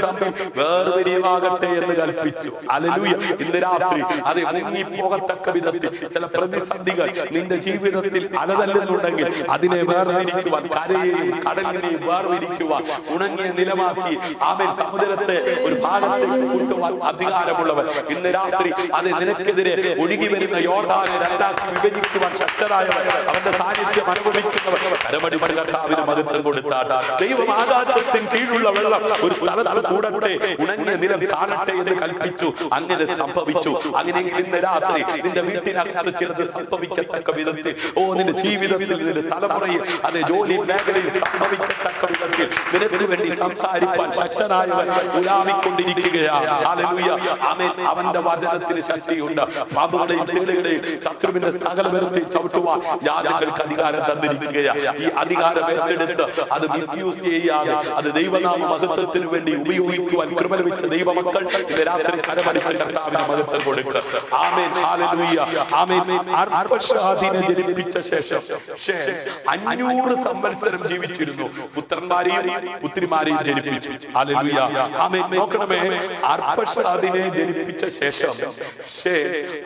തമ്മിൽ വേർതിരിവാകട്ടെ എന്ന് കൽപ്പിച്ചു. ഹല്ലേലൂയ. ഇന്ന് രാത്രി അത് മുങ്ങിപ്പോകത്തക്ക വിധത്തിൽ ചില പ്രതിസന്ധികൾ നിന്റെ ജീവിതത്തിൽ അലതല്ലുന്നുണ്ടെങ്കിൽ അതിനെ വേർതിരിക്കുവാൻ, കരയെയും കടലിനെയും വേർതിരിക്കുവാൻ, ഉണങ്ങിയ നിലമാക്കി ആമേൻ സമുദ്രത്തെ ഒരു ഭാഗത്തേക്ക് കൂട്ടുവാൻ അധികാരമുള്ളവൻ ഇന്ന് രാത്രി അത് നിനക്കെതിരെ ഒഴുകി വരുന്ന യോർദാനെ രണ്ടാക്കി വിഭജിക്കുവാൻ ശക്തരായവൻ, അവന്റെ സാന്നിധ്യം അനുഭവിക്കുന്നവൻ കരമടിച്ച് കർത്താവിന് മഹത്വം കൊടുത്താട്ട് ദൈവം ആകാശത്തിന് കീഴുള്ള വെള്ളം ഒരു സ്ഥലത്ത് കൂടട്ടെ, ഉണങ്ങിയ നിലം കാണട്ടെ എന്ന് കൽപ്പിച്ചു. അങ്ങനെ സംഭവിച്ചു. അങ്ങനെയെങ്കിൽ ഇന്ന് രാത്രി നിന്റെ വീട്ടിനകത്ത് വീട്ടിനകത്ത് ചിലത് സംഭവിക്കത്തക്ക വിധത്തിൽ, ഓ നിന്റെ ജീവിതത്തിൽ, നിന്റെ തലമുറയിൽ, അതെ ജോലി മേഖലയിൽ സംഭവിക്കത്തക്ക വിധത്തിൽ നിനക്ക് വേണ്ടി സംസാരിപ്പാൻ ശക്തനായവൻ ഉലാവിക്കൊണ്ടിരിക്കുകയാണ്. ഹല്ലേലൂയ. ആമേൻ. അവന്റെ വചനത്തിന് ശക്തിയുണ്ട്. പാപങ്ങളെയും തേളുകളെയും ശത്രുവിന്റെ സകല ബലത്തെയും ചവിട്ടുവാൻ യാതൊരുക്കൾക്ക് അധികാരം തന്നിരിക്കുകയാണ്. ഈ അധികാരം ഏറ്റെടുത്ത് അത് മിസ്യൂസ് ചെയ്യാതെ അത് ദൈവനാമ മഹത്വത്തിന് വേണ്ടി ഉപയോഗിക്കുവാൻ കൃപ ലഭിച്ച ദൈവമക്കൾ ഇന്ന് രാത്രി കരമടിച്ച് കർത്താവിന് മഹത്വം കൊടുക്കുക. ആമേൻ. ഹല്ലേലൂയ. ആമേൻ. അർപ്പക്ഷാദിനെ ജനിപ്പിച്ച ശേഷം 500 സംവത്സരം ജീവിച്ചിരുന്നു. പുത്രന്മാരെയും പുത്രിമാരെയും ജനിപ്പിച്ചു. ഹല്ലേലൂയ. ആമേൻ. നോക്കണമേ, അർപ്പക്ഷാദിനെ ജനിപ്പിച്ച ശേഷം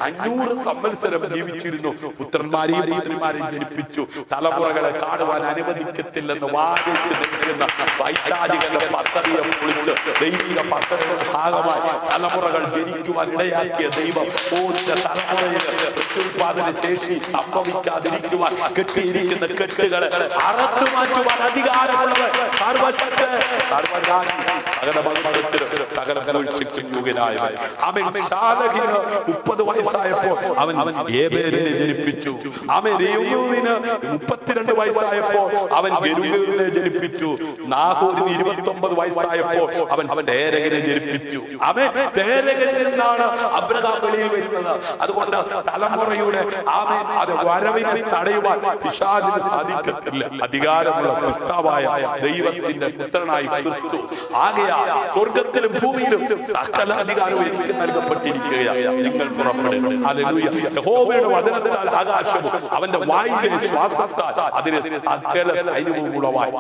500 സംവത്സരം ജീവിച്ചിരുന്നു. പുത്രന്മാരെയും പുത്രിമാരെയും ജനിപ്പിച്ചു. തലമുറകളെ കാണുവാൻ അനുവദിക്കത്തില്ലെന്ന് വാദിച്ച് നിൽക്കുന്ന വൈശാചികളുടെ പദ്ധതിയെ പൊളിച്ച് ദൈവിക പദ്ധതിയുടെ ഭാഗമായി തലമുറകൾ ജനിക്കുവാൻ ഇടയാക്കിയ ദൈവം തലമുറയിൽ പ്രത്യുത്പാദന ശേഷി സംഭവിക്കാതിരിക്കുവാൻ കെട്ടിയിരിക്കുന്ന കെട്ടുകളെ അറച്ചു മാറ്റുവാൻ അധികാരമുള്ളവർ സർവശക്തൻ, സർവ്വജ്ഞാനി, സകല മഹത്വത്തിന് സകല യോഗ്യനായവൻ. അവൻ ശാലഹിന് 30 വയസ്സായപ്പോൾ അവൻ ഏബേലിനെ ജനിപ്പിച്ചു. അവൻ രെയൂവിന് 32 വയസ്സായപ്പോൾ അവൻ ഗെരൂവിനെ ജനിപ്പിച്ചു. നാഹോരിന് 29 വയസ്സായപ്പോൾ അവൻ തേരഹിനെ ജനിപ്പിച്ചു. അവൻ തേരഹിൽ നിന്നാണ് അബ്രഹാം വെളിയിൽ വരുന്നത്. അതുകൊണ്ട് തലമുറയുടെ ആമേൻ അത് വരവിനെ തടയുവാൻ പിശാചിന് സാധിക്കത്തില്ല. അധികാരമുള്ള സൃഷ്ടാവായ ദൈവത്തിന്റെ പുത്രനായി ക്രിസ്തു ആകയാൽ സ്വർഗത്തിലും ഭൂമിയിലും സകല അധികാരവും എനിക്ക് നൽകപ്പെട്ടിരിക്കുകയാണ്. നിങ്ങൾ പുറപ്പെടും. ഹല്ലേലൂയ. യഹോവയുടെ വചനത്താൽ ആകാശവും അവന്റെ വായിലെ ശ്വാസത്താൽ അതിനെ സകല സൈന്യവും ഉളവായി.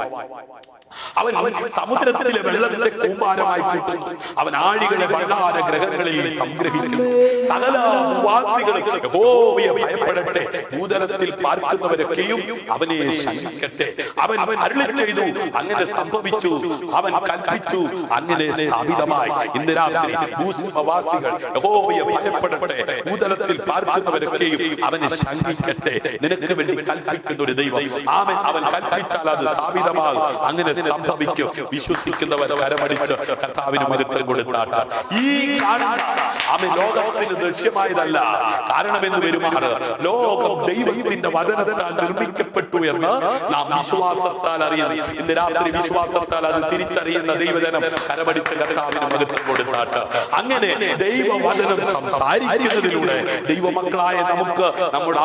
അവൻ സമുദ്രത്തിലെ വെള്ളത്തെ കൂമ്പാരമായി കൂട്ടുന്നു. അവൻ ആഴികളെ ഭണ്ഡാര ഗ്രഹങ്ങളിൽ സംഗ്രഹിക്കുന്നു. സകല ഭൂവാസികളും യഹോവയെ ഭയപ്പെടട്ടെ. ഭൂതലത്തിൽ പാർക്കുന്നവരൊക്കെയും അവനെ ശങ്കിക്കട്ടെ. അവൻ അരുളി ചെയ്തു, അങ്ങനെ സംഭവിച്ചു. അവൻ കൽപ്പിച്ചു, അങ്ങനെ സ്ഥാപിതമായി. ഇന്ന് രാത്രി ഭൂസിമവാസികൾ യഹോവയെ ഭയപ്പെടട്ടെ. ഭൂതലത്തിൽ പാർക്കുന്നവരൊക്കെയും അവനെ ശങ്കിക്കട്ടെ. നിനക്ക് വേണ്ടി കൽപ്പിക്കുന്ന ഒരു ദൈവം. അവൻ കൽപ്പിച്ചാൽ അത് സ്ഥാപിതമാകും. അങ്ങനെ സംഭവിക്കും. വിശ്വസിക്കുന്നവർ കരമടിച്ച് കർത്താവിന് മഹത്വം കൊടുത്താട്ട്. ഈ കാണുന്ന ലോകത്തിന് ദൃശ്യമായതല്ല. കാരണമെന്ന് വരുമാറ് ലോകം ദൈവത്തിന്റെ വചനത്താൽ നിർമ്മിക്കപ്പെട്ടു എന്ന് നാം വിശ്വാസത്താൽ അറിയുന്നു. ഇന്ന് രാത്രി വിശ്വാസത്താൽ അത് തിരിച്ചറിയുന്ന ദൈവജനം കരമടിച്ച് കർത്താവിന് മഹത്വം കൊടുത്താട്ട്. അങ്ങനെ ദൈവവചനം സംസാരിക്കുന്നതിലൂടെ ദൈവമക്കളായ നമുക്ക് നമ്മുടെ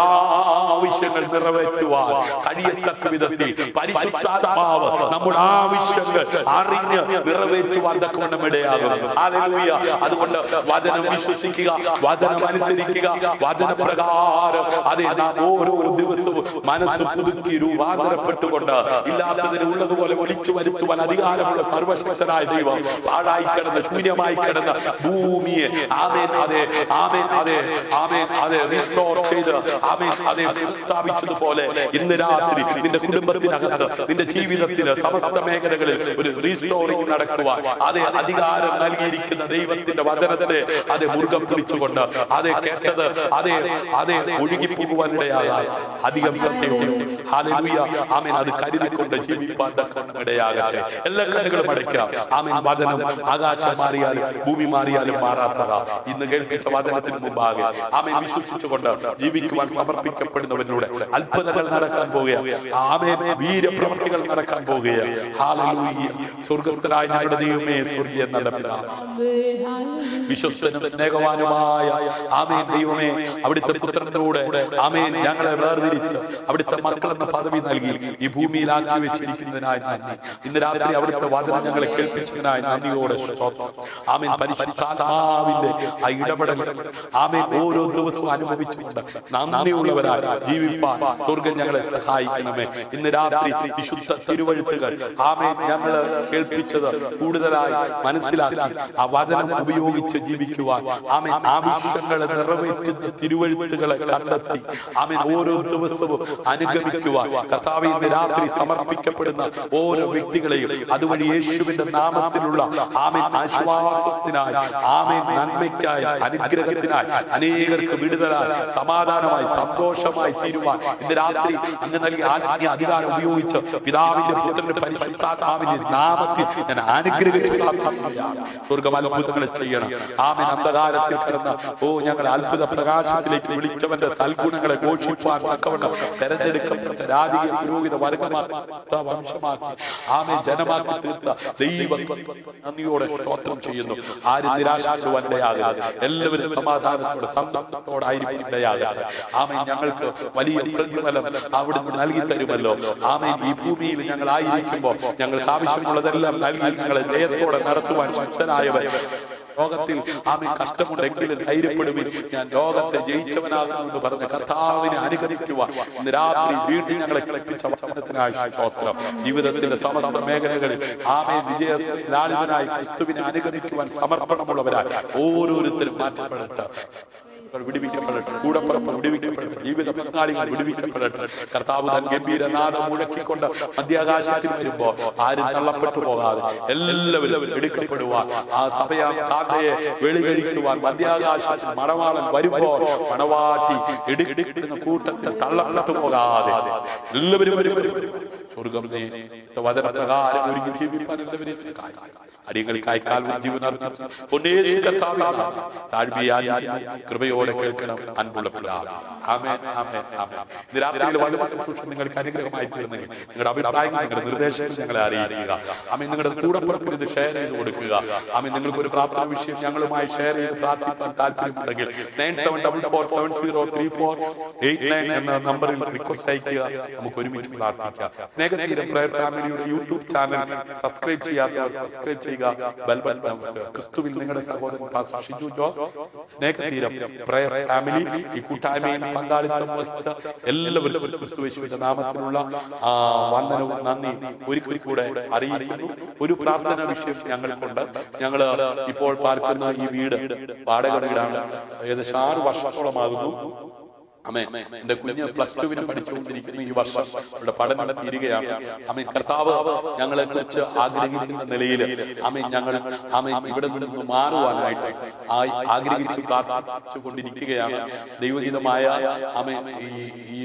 ആവശ്യങ്ങൾ നിറവേറ്റുവാൻ കഴിയത്തക്ക വിധത്തിൽ പരിശുദ്ധാത്മാവ് നമ്മുടെ ആവശ്യങ്ങൾ അറിഞ്ഞ് നിറവേറ്റുവാൻ തക്കവണ്ണം ഇടയാകും. ഹല്ലേലൂയ. അതുകൊണ്ട് വചനം വിശ്വസിക്കുക, വചനം അനുസരിക്കുക, വചനപ്രകാരം അതെ നാം ഓരോ ദിവസവും മനസ്സ് പുതുക്കി രൂപാന്തരപ്പെട്ടുകൊണ്ട് ഇല്ലാത്തതിന് ഉള്ളതുപോലെ ഒളിച്ചു വരുത്തുവാൻ അധികാരമുള്ള സർവശക്തനായ ദൈവം പാഴായി കിടന്ന് ശൂന്യമായി കിടന്ന ഭൂമിയെ ആമേൻ അതെ ആമേൻ അതെ ആമേൻ അതെ റിസ്റ്റോർ ചെയ്ത് ആമേൻ അതെ സ്ഥാപിച്ചതുപോലെ ഇന്ന് രാത്രി നിന്റെ കുടുംബത്തിനകത്ത് നിന്റെ ജീവിതത്തിന് സമസ്ത മേഖലകളിൽ ഒരു റീസ്റ്റോറിംഗ് നടക്കുവാൻ അതേ അധികാരം നൽകിയിരിക്കുന്ന ദൈവത്തിന്റെ വചനത്തെ അതെ മുറുകെ പിടിച്ചുകൊണ്ട് അതെ കേട്ടത് അതെ അതെ ഒഴുകിപ്പോകുവാനിടയായ അധികം സത്യമുണ്ട്. ഹല്ലേലൂയ. ആമേൻ. അത് കരുതിക്കൊണ്ട് ജീവിപ്പാൻ ഇടയാകട്ടെ. എല്ലാ കണ്ണുകളും അടയ്ക്കാം. ആമേൻ. വചനം ആകാശം മാറിയാലും ഭൂമി മാറിയാലും മാറാത്തതാ. ഇന്ന് കേൾപ്പിച്ച വചനത്തിന് മുമ്പാകെ ആമേൻ വിശ്വസിച്ചുകൊണ്ട് ജീവിക്കുവാൻ സമർപ്പിക്കപ്പെടുന്നവരിലൂടെ അത്ഭുതങ്ങൾ നടക്കാൻ പോവുകയാണ്. ആമേൻ. വീരപ്രവൃത്തികൾ നടക്കാൻ പോവുകയാണ്. ഹല്ലേലൂയ. സ്വർഗ്ഗസ്ഥനായ ഞങ്ങളുടെ ദൈവമേ, സ്വർഗ്ഗീയ നല്ല പിതാവേ, വിശ്വസ്തനും സ്നേഹവാനുമായ ആമേൻ ദൈവമേ, അവിടുത്തെ പുത്രനിലൂടെ ആമേൻ ഞങ്ങളെ വേർതിരിച്ച് അവിടുത്തെ മക്കളെന്ന പദവി നൽകി ഈ ഭൂമിയിലാക്കി വെച്ചിരിക്കുന്നതിനായി നന്ദി. ഇന്ന് രാത്രി അവിടുത്തെ വചനം ഞങ്ങളെ കേൾപ്പിച്ചതിനായി നന്ദിയോടെ സ്തോത്രം. ആമേൻ. പരിശുദ്ധാത്മാവിന്റെ ആ ഇടപെടൽ ആമേൻ ഓരോ ദിവസവും അനുഭവിച്ചുകൊണ്ട് നന്ദിയുള്ളവരായി ജീവിപ്പാൻ സ്വർഗ്ഗം ഞങ്ങളെ സഹായിക്കണമേ. ഇന്ന് രാത്രി വിശുദ്ധ തിരുവഴുത്തുകൾ ആമേൻ ഞങ്ങൾ കേൾപ്പിച്ചത് കൂടുതലായി മനസ്സിലാക്കി ആ വചനം ഉപയോഗിച്ച് ജീവിക്കുവാൻ ആമേൻ ആവശ്യങ്ങളെ നിറവേറ്റുന്ന തിരുവഴുത്തുകളെ കണ്ടെത്തി ആമേൻ ഓരോ ദിവസവും അനുഗമിക്കുവാൻ കർത്താവേ ഇന്ന് രാത്രി സമർപ്പിക്കപ്പെടുന്ന ഓരോ വ്യക്തികളെയും അതുവഴി യേശുവിന്റെ നാമത്തിലുള്ള ആമേൻ ആശ്വാസത്തിനായി ആമേൻ നന്മയ്ക്കായി അനുഗ്രഹത്തിനായി അനേകർക്ക് വിടുതലായി സമാധാനമായി സന്തോഷമായി തീരുവാൻ ഇന്ന് രാത്രി അങ്ങ് നൽകിയ ആത്മീയ അധികാരം ഉപയോഗിച്ച് പിതാവിന്റെ പുത്രന്റെ പരിശുദ്ധ കർത്താവിന്റെ നാമത്തിൽ ഞാൻ അനുഗ്രഹിച്ചു സ്വർഗ്ഗം അത്ഭുതങ്ങളെ ചെയ്യണം. ആമേൻ. അന്ധകാരത്തിൽ കിടന്ന ഞങ്ങളെ അത്ഭുത പ്രകാശത്തിലേക്ക് വിളിച്ചവന്റെ സൽഗുണങ്ങളെ ഘോഷിപ്പാൻ തക്കവണ്ണം തെരഞ്ഞെടുക്കപ്പെട്ട രാജകീയ പുരോഹിത വർഗമാക്കി വംശമാക്കി ആമേൻ ജനമാക്കി തീർത്ത ദൈവം നന്ദിയോടെ സ്തോത്രം ചെയ്യുന്നു. ആരും നിരാശാശുവന്റെയാകരുത്. എല്ലാവരും സമാധാനത്തോടെ സന്തോഷത്തോടായിരിക്കും ഇടയാകട്ടെ. ആമേൻ. ഞങ്ങൾക്ക് വലിയ പ്രതിഫലം അവിടുന്ന് നൽകി തരുമല്ലോ. ആമേൻ. ഈ ഭൂമിയിൽ ഞങ്ങൾ ആയിരിക്കുമ്പോൾ ഞങ്ങൾക്ക് ആവശ്യമുള്ളതെല്ലാം നൽകി ഞങ്ങളെ ജയത്തോടെ നടത്തുവാൻ ശക്തനായവർ. ലോകത്തിൽ ആമേൻ കഷ്ടമുണ്ടെങ്കിലും ധൈര്യപ്പെടുവിൻ, ഞാൻ ലോകത്തെ ജയിച്ചവനാകുമെന്ന് പറഞ്ഞ കർത്താവിനെ അനുകരിക്കുവാൻ ഇന്ന് രാത്രി വീണ്ടും ഞങ്ങളെ കളിപ്പിച്ച വചനത്തിനായി സ്തോത്രം. ജീവിതത്തിന്റെ സമസ്ത മേഖലകളിൽ ആമേൻ വിജയലാളിതനായി ക്രിസ്തുവിനെ അനുകരിക്കുവാൻ സമർപ്പണമുള്ളവരായി ഓരോരുത്തരും മാറ്റപ്പെടട്ടെ, വിടുവിക്കപ്പെടട്ടെ. കൂടപ്പുറപ്പ് വിടുവിക്കപ്പെടട്ടെ. ജീവിത പങ്കാളികൾ വിടുവിക്കപ്പെടട്ടെ. കർത്താവ് തൻ ഗംഭീരനാദം മുഴക്കിക്കൊണ്ട് മധ്യാകാശത്തിൽ വരുമ്പോൾ ആരും തള്ളപ്പെട്ടു പോകാതെ എല്ലാവരും എടുക്കപ്പെടുവാൻ, ആ സഭയാം കാക്കയെ വെളികഴിക്കുവാൻ മധ്യാകാശത്തിൽ മണവാളൻ വരുമ്പോൾ മണവാട്ടി എടുക്കുന്ന കൂട്ടത്തിൽ തള്ളപ്പെട്ടു പോകാതെ എല്ലാവരും സ്വർഗം വചനപ്രകാരം ഒരുങ്ങി ജീവിപ്പാൻ എല്ലാവരെയും സഹായിക്കും. അടിയങ്ങൾക്കായി കാൽവരി ജീവൻ കൃപയോടെ കേൾക്കണം അൻപുള്ള പിതാവേ. ആമേൻ, ആമേൻ, ആമേൻ. ഇന്ന് രാത്രിയിൽ വചന ശുശ്രൂഷ നിങ്ങൾക്ക് അനുഗ്രഹമായി തീർന്നെങ്കിൽ നിങ്ങളുടെ അഭിപ്രായങ്ങൾ, നിങ്ങളുടെ നിർദ്ദേശങ്ങൾ ഞങ്ങളെ അറിയിക്കുക. ആമേൻ. നിങ്ങളുടെ കൂടപ്പുറപ്പിൽ ഇത് ഷെയർ ചെയ്ത് കൊടുക്കുക. ആമേൻ. നിങ്ങൾക്ക് ഒരു പ്രാർത്ഥന വിഷയം ഞങ്ങളുമായി ഷെയർ ചെയ്ത് പ്രാർത്ഥിക്കാൻ താല്പര്യമുണ്ടെങ്കിൽ 9744343489 എന്ന നമ്പറിൽ റിക്വസ്റ്റ് അയക്കുക. നമുക്ക് ഒരുമിച്ച് പ്രാർത്ഥിക്കാം. സ്നേഹതീരം പ്രയർ ഫാമിലിയുടെ യൂട്യൂബ് ചാനൽ സബ്സ്ക്രൈബ് ചെയ്യാത്തവർ സബ്സ്ക്രൈബ് ചെയ്യുക. ക്രിസ്തുവിൽ നിങ്ങളുടെ സഹോദരൻ പാസ്റ്റർ ഷിജു ജോസ്. സ്നേഹതീരം പ്രയർ ഫാമിലി ഈ കൂട്ടായ്മയിൽ പങ്കാളിത്തം വഹിച്ച എല്ലാവരും ക്രിസ്തുയേശുവിന്റെ നാമത്തിലുള്ള വന്ദനവും നന്ദി ഒരിക്കൽ കൂടെ അറിയിക്കുന്നു. ഒരു പ്രാർത്ഥന വിഷയം ഞങ്ങൾക്കുണ്ട്. ഞങ്ങൾ ഇപ്പോൾ പാർക്കുന്ന ഈ വീട് വാടക വീടാണ്. ഏകദേശം 6 വർഷത്തോളമാകുന്നു. അമേൻ. എന്റെ കുഞ്ഞ് +2 പഠിച്ചുകൊണ്ടിരിക്കുന്നു. ഈ വർഷം അവരുടെ പഠനം തീരുകയാണ്. അമേൻ. കർത്താവ് ഞങ്ങളെ കുറിച്ച് ആഗ്രഹിക്കുന്ന നിലയിൽ അമേൻ ഞങ്ങൾ അമേൻ ഇവിടെ നിന്ന് മാറുവാനായിട്ട് ആഗ്രഹിച്ച് പ്രാർത്ഥിച്ചു കൊണ്ടിരിക്കുകയാണ്. ദൈവഹിതമായ അമേൻ ഈ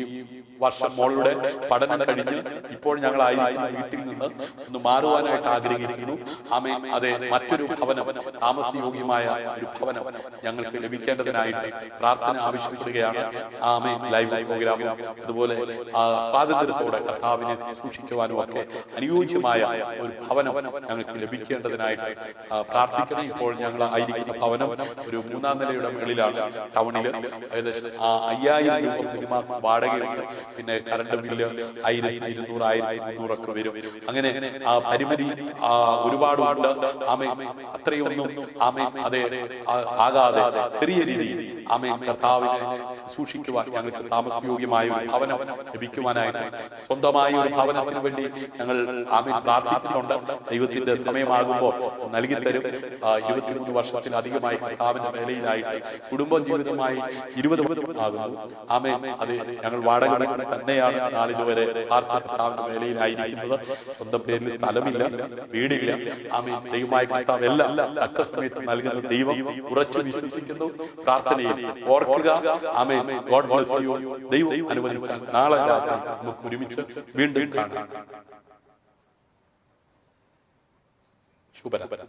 വർഷം മോളുടെ പഠനം കഴിഞ്ഞ് ഇപ്പോൾ ഞങ്ങളായിരിക്കുന്ന വീട്ടിൽ നിന്ന് ഒന്ന് മാറുവാനായിട്ട് ആഗ്രഹിക്കുന്നു. ആമേൻ. അതെ, മറ്റൊരു ഭവനം, താമസയോഗ്യമായ ഒരു ഭവനം ഞങ്ങൾക്ക് ലഭിക്കേണ്ടതിനായിട്ട് പ്രാർത്ഥന ആവശ്യപ്പെടുകയാണ്. ആമേൻ. ലൈവ് പ്രോഗ്രാമും അതുപോലെ സ്വാതന്ത്ര്യത്തോടെ കർത്താവിനെ സൂക്ഷിക്കുവാനും ഒക്കെ അനുയോജ്യമായ ഒരു ഭവനം ഞങ്ങൾക്ക് ലഭിക്കേണ്ടതിനായിട്ട് പ്രാർത്ഥിക്കണം. ഇപ്പോൾ ഞങ്ങൾ ആയിരിക്കുന്ന ഭവനം ഒരു 3-ാം നിലയുടെ മുകളിലാണ്. ടൗണിൽ ഏകദേശം 5000 രൂപ പ്രതിമാസം വാടകയുണ്ട്. പിന്നെ കറണ്ട് ബില്ല് 1200-1300 ഒക്കെ വരും. അങ്ങനെ ആ പരിമിതി ഒരുപാടുണ്ട്. ആമേൻ. അത്രയൊന്നും ആമേൻ അതെ ആകാതെ ചെറിയ രീതിയിൽ ആമേൻ കർത്താവിനെ സൂക്ഷിക്കുവാൻ ഞങ്ങൾക്ക് താമസയോഗ്യമായ ഒരു ഭവനം ലഭിക്കുവാനായിട്ട് സ്വന്തമായ ഒരു ഭവനത്തിന് വേണ്ടി ഞങ്ങൾ ആമേൻ പ്രാർത്ഥിക്കുന്നുണ്ട്. ദൈവത്തിന്റെ സമയമാകുമ്പോൾ നൽകിത്തരും. 23 വർഷത്തിലധികമായി കർത്താവിന്റെ വേലയിലായിട്ട് കുടുംബ ജീവിതമായി 20 ആകുന്നു. ആമേൻ. അതെ, ഞങ്ങൾ വാടക തന്നെയാണ് നാളിതുവരെ കർത്താവിന്റെ വേലയിലായിരിക്കുന്നത്. സ്വന്തം പേരിൽ സ്ഥലമില്ല, വീടില്ല. ആമേൻ. ദൈവമായ കർത്താവ് എല്ലാം തക്ക സമയത്ത് നൽകുന്ന ദൈവം ഉറച്ചു വിശ്വസിക്കുന്നു. പ്രാർത്ഥനയിൽ ഓർക്കുക. ആമേൻ. God bless you. ദൈവം അനുവദിച്ചാൽ നാളെ രാത്രി നമുക്ക് ഒരുമിച്ച് വീണ്ടും കാണാം. ശുഭരാത്രി.